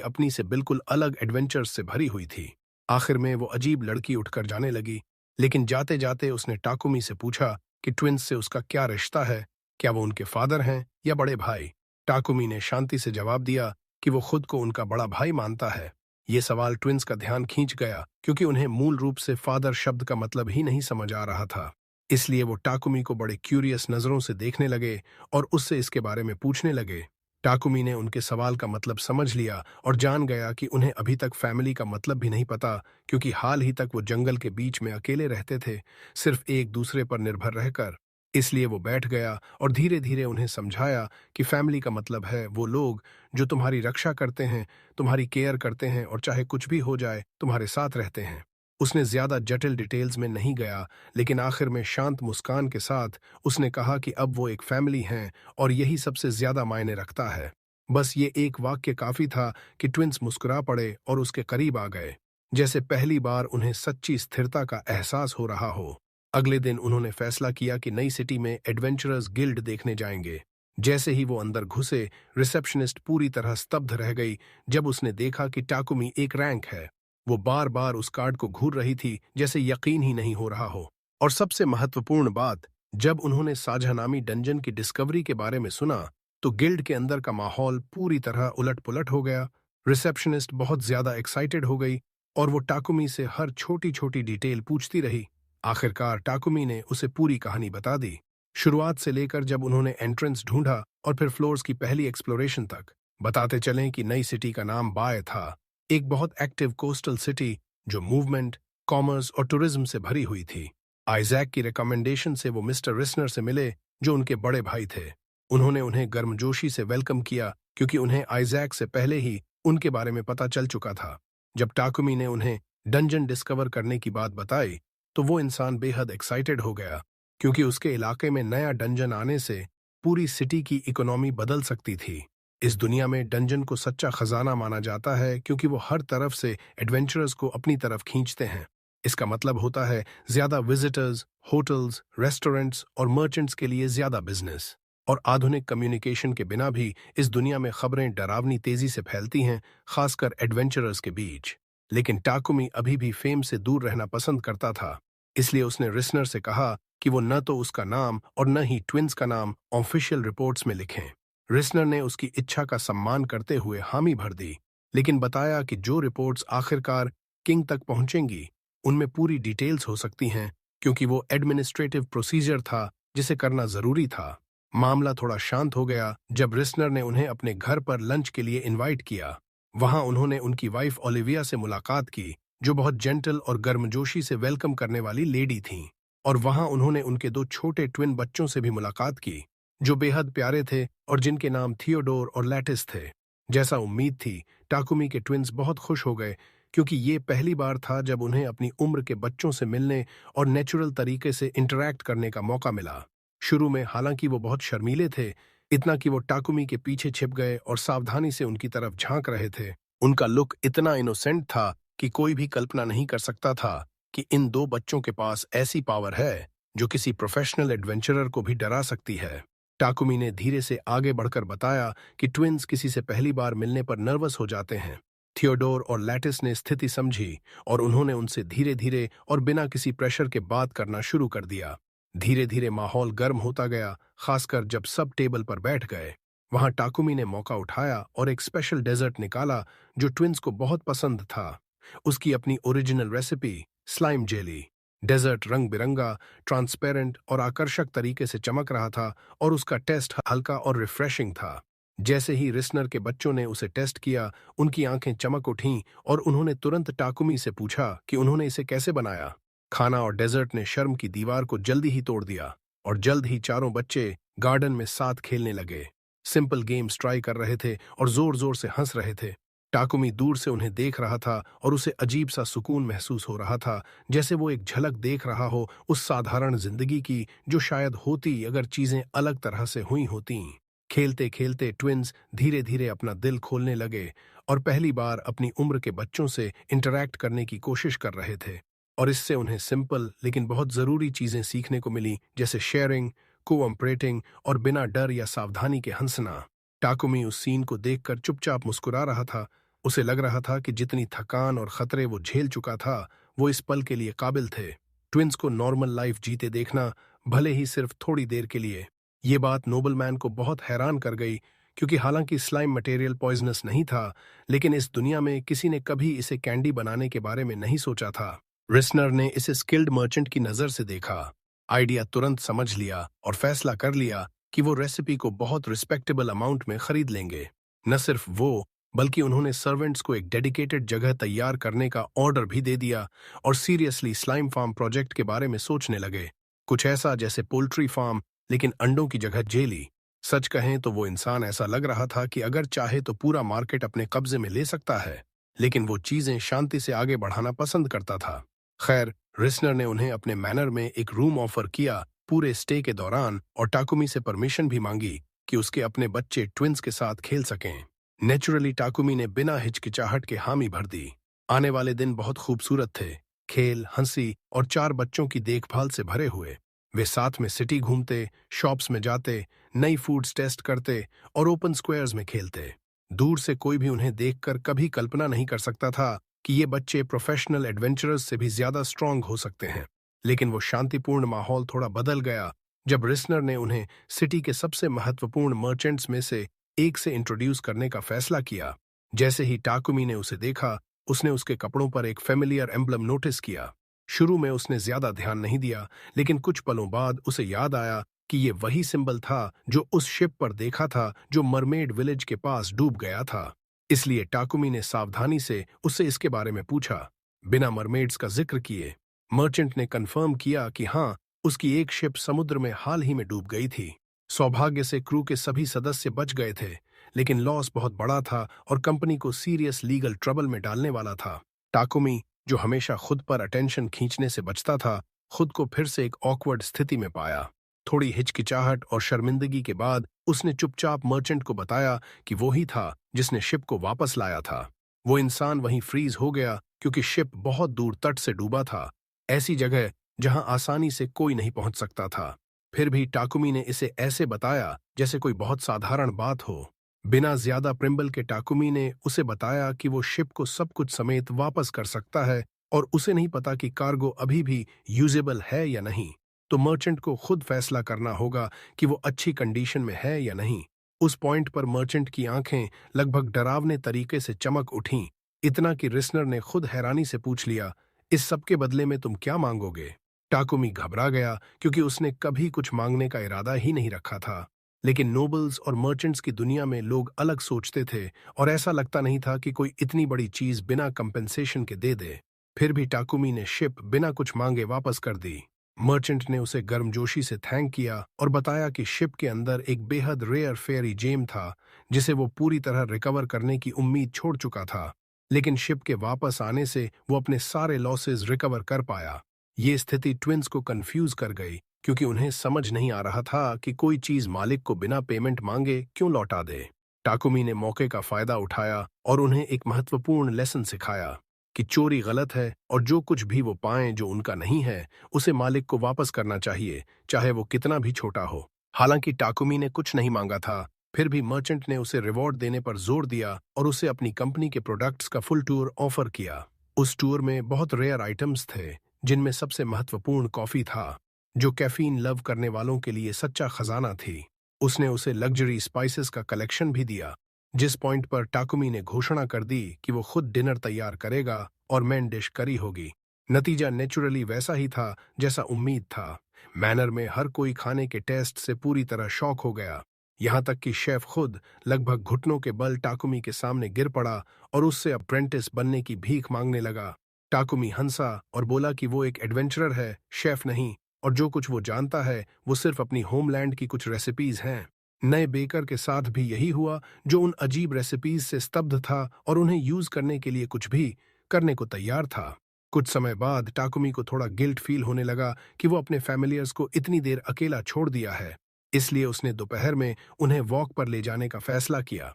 अपनी से बिल्कुल अलग एडवेंचर्स से भरी हुई थी। आखिर में वो अजीब लड़की उठकर जाने लगी, लेकिन जाते जाते उसने टाकुमी से पूछा कि ट्विंस से उसका क्या रिश्ता है, क्या वो उनके फादर हैं या बड़े भाई। टाकुमी ने शांति से जवाब दिया कि वो खुद को उनका बड़ा भाई मानता है। ये सवाल ट्विंस का ध्यान खींच गया, क्योंकि उन्हें मूल रूप से फादर शब्द का मतलब ही नहीं समझ आ रहा था। इसलिए वो टाकुमी को बड़े क्यूरियस नजरों से देखने लगे और उससे इसके बारे में पूछने लगे। टाकुमी ने उनके सवाल का मतलब समझ लिया और जान गया कि उन्हें अभी तक फैमिली का मतलब भी नहीं पता, क्योंकि हाल ही तक वो जंगल के बीच में अकेले रहते थे, सिर्फ एक दूसरे पर निर्भर रहकर। इसलिए वो बैठ गया और धीरे धीरे उन्हें समझाया कि फैमिली का मतलब है वो लोग जो तुम्हारी रक्षा करते हैं, तुम्हारी केयर करते हैं और चाहे कुछ भी हो जाए तुम्हारे साथ रहते हैं। उसने ज्यादा जटिल डिटेल्स में नहीं गया, लेकिन आखिर में शांत मुस्कान के साथ उसने कहा कि अब वो एक फैमिली हैं और यही सबसे ज्यादा मायने रखता है। बस ये एक वाक्य काफी था कि ट्विंस मुस्कुरा पड़े और उसके करीब आ गए, जैसे पहली बार उन्हें सच्ची स्थिरता का एहसास हो रहा हो। अगले दिन उन्होंने फैसला किया कि नई सिटी में एडवेंचरर्स गिल्ड देखने जाएंगे। जैसे ही वो अंदर घुसे, रिसेप्शनिस्ट पूरी तरह स्तब्ध रह गई जब उसने देखा कि टाकुमी एक रैंक है। वो बार बार उस कार्ड को घूर रही थी, जैसे यकीन ही नहीं हो रहा हो। और सबसे महत्वपूर्ण बात, जब उन्होंने साझानामी डंजन की डिस्कवरी के बारे में सुना तो गिल्ड के अंदर का माहौल पूरी तरह उलट पुलट हो गया। रिसेप्शनिस्ट बहुत ज्यादा एक्साइटेड हो गई और वो टाकुमी से हर छोटी छोटी डिटेल पूछती रही। आखिरकार टाकुमी ने उसे पूरी कहानी बता दी, शुरुआत से लेकर जब उन्होंने एंट्रेंस ढूंढा और फिर फ्लोर्स की पहली एक्सप्लोरेशन तक। बताते चलें कि नई सिटी का नाम बाय था, एक बहुत एक्टिव कोस्टल सिटी जो मूवमेंट, कॉमर्स और टूरिज्म से भरी हुई थी। आइजैक की रिकमेंडेशन से वो मिस्टर रिस्नर से मिले, जो उनके बड़े भाई थे। उन्होंने उन्हें गर्मजोशी से वेलकम किया, क्योंकि उन्हें आइजैक से पहले ही उनके बारे में पता चल चुका था। जब टाकुमी ने उन्हें डंजन डिस्कवर करने की बात बताई तो वो इंसान बेहद एक्साइटेड हो गया, क्योंकि उसके इलाके में नया डंजन आने से पूरी सिटी की इकोनॉमी बदल सकती थी। इस दुनिया में डंजन को सच्चा खजाना माना जाता है, क्योंकि वो हर तरफ से एडवेंचरर्स को अपनी तरफ खींचते हैं। इसका मतलब होता है ज्यादा विजिटर्स, होटल्स, रेस्टोरेंट्स और मर्चेंट्स के लिए ज्यादा बिजनेस। और आधुनिक कम्युनिकेशन के बिना भी इस दुनिया में खबरें डरावनी तेजी से फैलती हैं, खासकर एडवेंचरर्स के बीच। लेकिन टाकुमी अभी भी फेम से दूर रहना पसंद करता था, इसलिए उसने रिस्नर से कहा कि वो न तो उसका नाम और न ही ट्विंस का नाम ऑफिशियल रिपोर्ट्स में लिखें। रिस्नर ने उसकी इच्छा का सम्मान करते हुए हामी भर दी, लेकिन बताया कि जो रिपोर्ट्स आखिरकार किंग तक पहुंचेंगी उनमें पूरी डिटेल्स हो सकती हैं, क्योंकि वो एडमिनिस्ट्रेटिव प्रोसीजर था जिसे करना जरूरी था। मामला थोड़ा शांत हो गया जब रिस्नर ने उन्हें अपने घर पर लंच के लिए इनवाइट किया। वहां उन्होंने उनकी वाइफ ओलिविया से मुलाकात की, जो बहुत जेंटल और गर्मजोशी से वेलकम करने वाली लेडी थीं। और वहां उन्होंने उनके दो छोटे ट्विन बच्चों से भी मुलाकात की, जो बेहद प्यारे थे और जिनके नाम थियोडोर और लैटिस थे। जैसा उम्मीद थी, टाकुमी के ट्विन्स बहुत खुश हो गए, क्योंकि ये पहली बार था जब उन्हें अपनी उम्र के बच्चों से मिलने और नेचुरल तरीके से इंटरैक्ट करने का मौका मिला। शुरू में हालांकि वो बहुत शर्मीले थे, इतना कि वो टाकुमी के पीछे छिप गए और सावधानी से उनकी तरफ झांक रहे थे। उनका लुक इतना इनोसेंट था कि कोई भी कल्पना नहीं कर सकता था कि इन दो बच्चों के पास ऐसी पावर है जो किसी प्रोफेशनल एडवेंचरर को भी डरा सकती है। टाकुमी ने धीरे से आगे बढ़कर बताया कि ट्विन्स किसी से पहली बार मिलने पर नर्वस हो जाते हैं। थियोडोर और लैटिस ने स्थिति समझी और उन्होंने उनसे धीरे धीरे और बिना किसी प्रेशर के बात करना शुरू कर दिया। धीरे धीरे माहौल गर्म होता गया, खासकर जब सब टेबल पर बैठ गए। वहां टाकुमी ने मौका उठाया और एक स्पेशल डेजर्ट निकाला जो ट्विन्स को बहुत पसंद था। उसकी अपनी original recipe, slime jelly. Dessert रंग बिरंगा, ट्रांसपेरेंट और आकर्षक तरीके से चमक रहा था और उसका टेस्ट हल्का और रिफ्रेशिंग था। जैसे ही रिस्नर के बच्चों ने उसे टेस्ट किया, उनकी आंखें चमक उठीं और उन्होंने तुरंत टाकुमी से पूछा कि उन्होंने इसे कैसे बनाया। खाना और डेजर्ट ने शर्म की दीवार को जल्दी ही तोड़ दिया और जल्द ही चारों बच्चे गार्डन में साथ खेलने लगे। सिंपल गेम्स ट्राई कर रहे थे और जोर जोर से हंस रहे थे। टाकुमी दूर से उन्हें देख रहा था और उसे अजीब सा सुकून महसूस हो रहा था, जैसे वो एक झलक देख रहा हो उस साधारण जिंदगी की जो शायद होती अगर चीजें अलग तरह से हुई होती। खेलते खेलते ट्विन्स धीरे धीरे अपना दिल खोलने लगे और पहली बार अपनी उम्र के बच्चों से इंटरैक्ट करने की कोशिश कर रहे थे। और इससे उन्हें सिंपल लेकिन बहुत जरूरी चीजें सीखने को मिली, जैसे शेयरिंग, कोऑपरेटिंग और बिना डर या सावधानी के हंसना। टाकुमी उस सीन को देखकर चुपचाप मुस्कुरा रहा था। उसे लग रहा था कि जितनी थकान और खतरे वो झेल चुका था, वो इस पल के लिए काबिल थे। ट्विंस को नॉर्मल लाइफ जीते देखना, भले ही सिर्फ थोड़ी देर के लिए। ये बात नोबलमैन को बहुत हैरान कर गई, क्योंकि हालांकि स्लाइम मटेरियल पॉइजनस नहीं था, लेकिन इस दुनिया में किसी ने कभी इसे कैंडी बनाने के बारे में नहीं सोचा था। रिस्नर ने इसे स्किल्ड मर्चेंट की नजर से देखा, आइडिया तुरंत समझ लिया और फैसला कर लिया कि वो रेसिपी को बहुत रिस्पेक्टेबल अमाउंट में खरीद लेंगे। न सिर्फ वो, बल्कि उन्होंने सर्वेंट्स को एक डेडिकेटेड जगह तैयार करने का ऑर्डर भी दे दिया और सीरियसली स्लाइम फार्म प्रोजेक्ट के बारे में सोचने लगे। कुछ ऐसा जैसे पोल्ट्री फार्म, लेकिन अंडों की जगह जेली। सच कहें तो वो इंसान ऐसा लग रहा था कि अगर चाहे तो पूरा मार्केट अपने कब्जे में ले सकता है, लेकिन वो चीजें शांति से आगे बढ़ाना पसंद करता था। खैर, रिस्नर ने उन्हें अपने मैनर में एक रूम ऑफर किया पूरे स्टे के दौरान, और टाकुमी से परमिशन भी मांगी कि उसके अपने बच्चे ट्विंस के साथ खेल सकें। नेचुरली टाकुमी ने बिना हिचकिचाहट के हामी भर दी। आने वाले दिन बहुत खूबसूरत थे, खेल, हंसी और 4 बच्चों की देखभाल से भरे हुए। वे साथ में सिटी घूमते, शॉप्स में जाते, नई फूड्स टेस्ट करते और ओपन स्क्वायर्स में खेलते। दूर से कोई भी उन्हें देखकर कभी कल्पना नहीं कर सकता था कि ये बच्चे प्रोफेशनल एडवेंचरर्स से भी ज्यादा स्ट्रांग हो सकते हैं। लेकिन वो शांतिपूर्ण माहौल थोड़ा बदल गया जब रिस्नर ने उन्हें सिटी के सबसे महत्वपूर्ण मर्चेंट्स में से एक से इंट्रोड्यूस करने का फैसला किया। जैसे ही टाकुमी ने उसे देखा, उसने उसके कपड़ों पर एक फेमिलियर एम्ब्लम नोटिस किया। शुरू में उसने ज्यादा ध्यान नहीं दिया, लेकिन कुछ पलों बाद उसे याद आया कि ये वही सिंबल था जो उस शिप पर देखा था जो मरमेड विलेज के पास डूब गया था। इसलिए टाकुमी ने सावधानी से उससे इसके बारे में पूछा। बिना मरमेड्स का जिक्र किए मर्चेंट ने कंफर्म किया कि हाँ, उसकी एक शिप समुद्र में हाल ही में डूब गई थी। सौभाग्य से क्रू के सभी सदस्य बच गए थे, लेकिन लॉस बहुत बड़ा था और कंपनी को सीरियस लीगल ट्रबल में डालने वाला था। टाकुमी, जो हमेशा खुद पर अटेंशन खींचने से बचता था, खुद को फिर से एक ऑकवर्ड स्थिति में पाया। थोड़ी हिचकिचाहट और शर्मिंदगी के बाद उसने चुपचाप मर्चेंट को बताया कि वो ही था जिसने शिप को वापस लाया था। वो इंसान वहीं फ्रीज हो गया क्योंकि शिप बहुत दूर तट से डूबा था, ऐसी जगह जहां आसानी से कोई नहीं पहुंच सकता था। फिर भी टाकुमी ने इसे ऐसे बताया जैसे कोई बहुत साधारण बात हो। बिना ज्यादा प्रिम्बल के टाकुमी ने उसे बताया कि वो शिप को सब कुछ समेत वापस कर सकता है और उसे नहीं पता कि कार्गो अभी भी यूजेबल है या नहीं। तो मर्चेंट को खुद फैसला करना होगा कि वो अच्छी कंडीशन में है या नहीं। उस पॉइंट पर मर्चेंट की आंखें लगभग डरावने तरीके से चमक उठीं, इतना कि रिस्नर ने खुद हैरानी से पूछ लिया, इस सब के बदले में तुम क्या मांगोगे? टाकुमी घबरा गया क्योंकि उसने कभी कुछ मांगने का इरादा ही नहीं रखा था। लेकिन नोबल्स और मर्चेंट्स की दुनिया में लोग अलग सोचते थे और ऐसा लगता नहीं था कि कोई इतनी बड़ी चीज बिना कंपेंसेशन के दे दे। फिर भी टाकुमी ने शिप बिना कुछ मांगे वापस कर दी। मर्चेंट ने उसे गर्मजोशी से थैंक किया और बताया कि शिप के अंदर एक बेहद रेयर फेयरी जेम था जिसे वो पूरी तरह रिकवर करने की उम्मीद छोड़ चुका था। लेकिन शिप के वापस आने से वो अपने सारे लॉसेस रिकवर कर पाया। ये स्थिति ट्विंस को कंफ्यूज कर गई क्योंकि उन्हें समझ नहीं आ रहा था कि कोई चीज मालिक को बिना पेमेंट मांगे क्यों लौटा दे। टाकुमी ने मौके का फायदा उठाया और उन्हें एक महत्वपूर्ण लेसन सिखाया कि चोरी गलत है और जो कुछ भी वो पाएं जो उनका नहीं है, उसे मालिक को वापस करना चाहिए, चाहे वो कितना भी छोटा हो। हालांकि टाकुमी ने कुछ नहीं मांगा था, फिर भी मर्चेंट ने उसे रिवॉर्ड देने पर जोर दिया और उसे अपनी कंपनी के प्रोडक्ट्स का फुल टूर ऑफर किया। उस टूर में बहुत रेयर आइटम्स थे, जिनमें सबसे महत्वपूर्ण कॉफी था, जो कैफीन लव करने वालों के लिए सच्चा खजाना थी। उसने उसे लग्जरी स्पाइसेस का कलेक्शन भी दिया, जिस पॉइंट पर टाकुमी ने घोषणा कर दी कि वो खुद डिनर तैयार करेगा और मेन डिश करी होगी। नतीजा नेचुरली वैसा ही था जैसा उम्मीद था। मैनर में हर कोई खाने के टेस्ट से पूरी तरह शॉक हो गया, यहाँ तक कि शेफ खुद लगभग घुटनों के बल टाकुमी के सामने गिर पड़ा और उससे अप्रेंटिस बनने की भीख मांगने लगा। टाकुमी हंसा और बोला कि वो एक एडवेंचरर है, शेफ नहीं, और जो कुछ वो जानता है वो सिर्फ अपनी होमलैंड की कुछ रेसिपीज हैं। नए बेकर के साथ भी यही हुआ, जो उन अजीब रेसिपीज से स्तब्ध था और उन्हें यूज करने के लिए कुछ भी करने को तैयार था। कुछ समय बाद टाकुमी को थोड़ा गिल्ट फील होने लगा कि वो अपने फैमिलियर्स को इतनी देर अकेला छोड़ दिया है, इसलिए उसने दोपहर में उन्हें वॉक पर ले जाने का फैसला किया।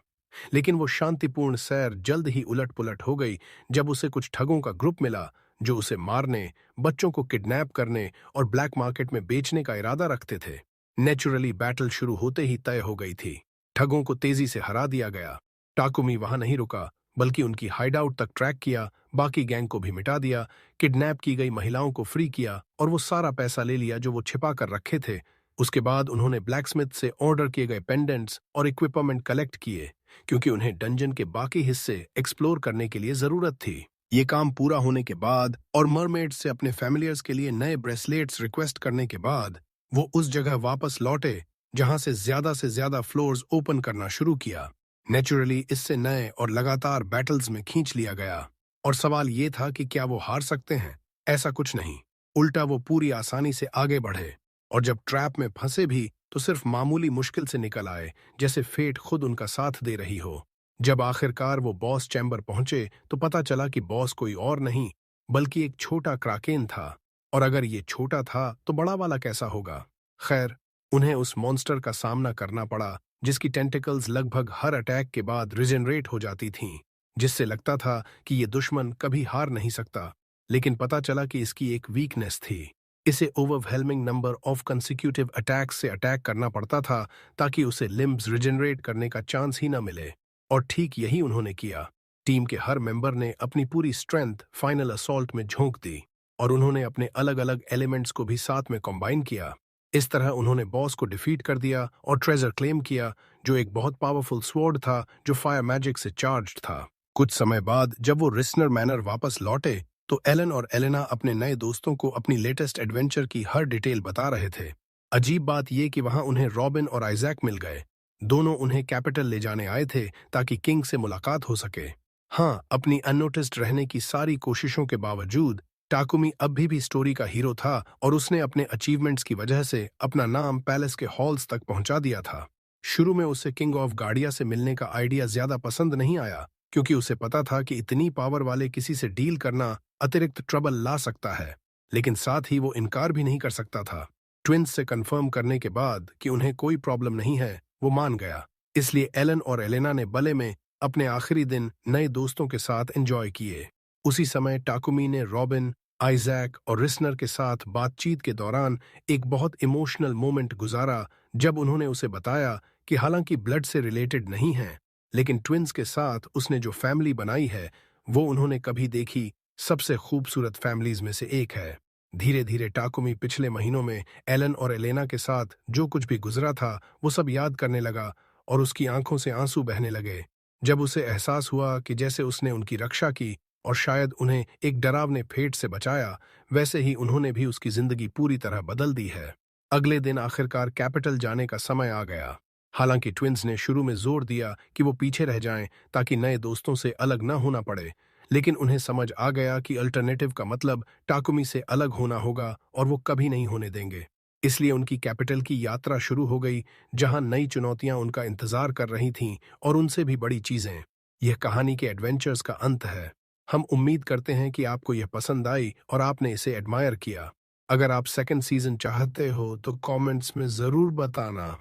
लेकिन वो शांतिपूर्ण सैर जल्द ही उलट पुलट हो गई जब उसे कुछ ठगों का ग्रुप मिला जो उसे मारने, बच्चों को किडनैप करने और ब्लैक मार्केट में बेचने का इरादा रखते थे। नेचुरली बैटल शुरू होते ही तय हो गई थी। ठगों को तेजी से हरा दिया गया। टाकुमी वहां नहीं रुका, बल्कि उनकी हाइडआउट तक ट्रैक किया, बाकी गैंग को भी मिटा दिया, किडनैप की गई महिलाओं को फ्री किया और वो सारा पैसा ले लिया जो वो छिपा कर रखे थे। उसके बाद उन्होंने ब्लैकस्मिथ से ऑर्डर किए गए पेंडेंट्स और इक्विपमेंट कलेक्ट किए, क्योंकि उन्हें डंजन के बाकी हिस्से एक्सप्लोर करने के लिए जरूरत थी। ये काम पूरा होने के बाद और मरमेड्स से अपने फैमिलियर्स के लिए नए ब्रेसलेट्स रिक्वेस्ट करने के बाद वो उस जगह वापस लौटे जहां से ज्यादा फ्लोर्स ओपन करना शुरू किया। नेचुरली इससे नए और लगातार बैटल्स में खींच लिया गया और सवाल ये था कि क्या वो हार सकते हैं। ऐसा कुछ नहीं, उल्टा वो पूरी आसानी से आगे बढ़े और जब ट्रैप में फंसे भी तो सिर्फ मामूली मुश्किल से निकल आए, जैसे फेट खुद उनका साथ दे रही हो। जब आखिरकार वो बॉस चैम्बर पहुंचे तो पता चला कि बॉस कोई और नहीं बल्कि एक छोटा क्राकेन था, और अगर ये छोटा था तो बड़ा वाला कैसा होगा। खैर, उन्हें उस मॉन्स्टर का सामना करना पड़ा जिसकी टेंटिकल्स लगभग हर अटैक के बाद रिजेनरेट हो जाती थीं, जिससे लगता था कि ये दुश्मन कभी हार नहीं सकता। लेकिन पता चला कि इसकी एक वीकनेस थी। इसे overwhelming number of consecutive attacks से अटैक करना पड़ता था ताकि उसे लिम्ब्स रिजेनरेट करने का चांस ही न मिले। और ठीक यही उन्होंने किया। टीम के हर मेंबर ने अपनी पूरी स्ट्रेंथ फाइनल असॉल्ट में झोंक दी और उन्होंने अपने अलग अलग एलिमेंट्स को भी साथ में कंबाइन किया। इस तरह उन्होंने बॉस को डिफीट कर दिया और ट्रेजर क्लेम किया, जो एक बहुत पावरफुल स्वॉर्ड था जो फायर मैजिक से चार्ज्ड था। कुछ समय बाद जब वो रिस्नर मैनर वापस लौटे तो एलन और एलेना अपने नए दोस्तों को अपनी लेटेस्ट एडवेंचर की हर डिटेल बता रहे थे। अजीब बात यह कि वहां उन्हें रॉबिन और आइजैक मिल गए। दोनों उन्हें कैपिटल ले जाने आए थे ताकि किंग से मुलाकात हो सके। हाँ, अपनी अननोटिस्ड रहने की सारी कोशिशों के बावजूद टाकुमी अब भी स्टोरी का हीरो था और उसने अपने अचीवमेंट्स की वजह से अपना नाम पैलेस के हॉल्स तक पहुंचा दिया था। शुरू में उसे किंग ऑफ गार्डिया से मिलने का आइडिया ज्यादा पसंद नहीं आया, क्योंकि उसे पता था कि इतनी पावर वाले किसी से डील करना अतिरिक्त ट्रबल ला सकता है, लेकिन साथ ही वो इनकार भी नहीं कर सकता था। ट्विंस से कंफर्म करने के बाद कि उन्हें कोई प्रॉब्लम नहीं है, वो मान गया। इसलिए एलन और एलेना ने बले में अपने आखिरी दिन नए दोस्तों के साथ एंजॉय किए। उसी समय टाकुमी ने रॉबिन, आइजैक और रिस्नर के साथ बातचीत के दौरान एक बहुत इमोशनल मोमेंट गुजारा, जब उन्होंने उसे बताया कि हालांकि ब्लड से रिलेटेड नहीं है, लेकिन ट्विंस के साथ उसने जो फैमिली बनाई है वो उन्होंने कभी देखी सबसे खूबसूरत फैमिलीज में से एक है। धीरे धीरे टाकुमी पिछले महीनों में एलन और एलेना के साथ जो कुछ भी गुजरा था वो सब याद करने लगा और उसकी आंखों से आंसू बहने लगे, जब उसे एहसास हुआ कि जैसे उसने उनकी रक्षा की और शायद उन्हें एक डरावने फेट से बचाया, वैसे ही उन्होंने भी उसकी जिंदगी पूरी तरह बदल दी है। अगले दिन आखिरकार कैपिटल जाने का समय आ गया। हालांकि ट्विंस ने शुरू में जोर दिया कि वो पीछे रह जाएं ताकि नए दोस्तों से अलग न होना पड़े, लेकिन उन्हें समझ आ गया कि अल्टरनेटिव का मतलब टाकुमी से अलग होना होगा और वो कभी नहीं होने देंगे। इसलिए उनकी कैपिटल की यात्रा शुरू हो गई, जहां नई चुनौतियां उनका इंतजार कर रही थीं और उनसे भी बड़ी चीजें। यह कहानी के एडवेंचर्स का अंत है। हम उम्मीद करते हैं कि आपको यह पसंद आई और आपने इसे एडमायर किया। अगर आप सेकंड सीजन चाहते हो तो कमेंट्स में जरूर बताना,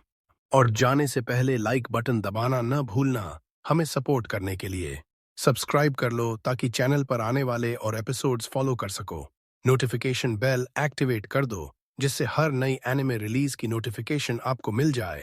और जाने से पहले लाइक बटन दबाना न भूलना हमें सपोर्ट करने के लिए। सब्सक्राइब कर लो ताकि चैनल पर आने वाले और एपिसोड्स फॉलो कर सको। नोटिफिकेशन बेल एक्टिवेट कर दो जिससे हर नई एनिमे रिलीज की नोटिफिकेशन आपको मिल जाए।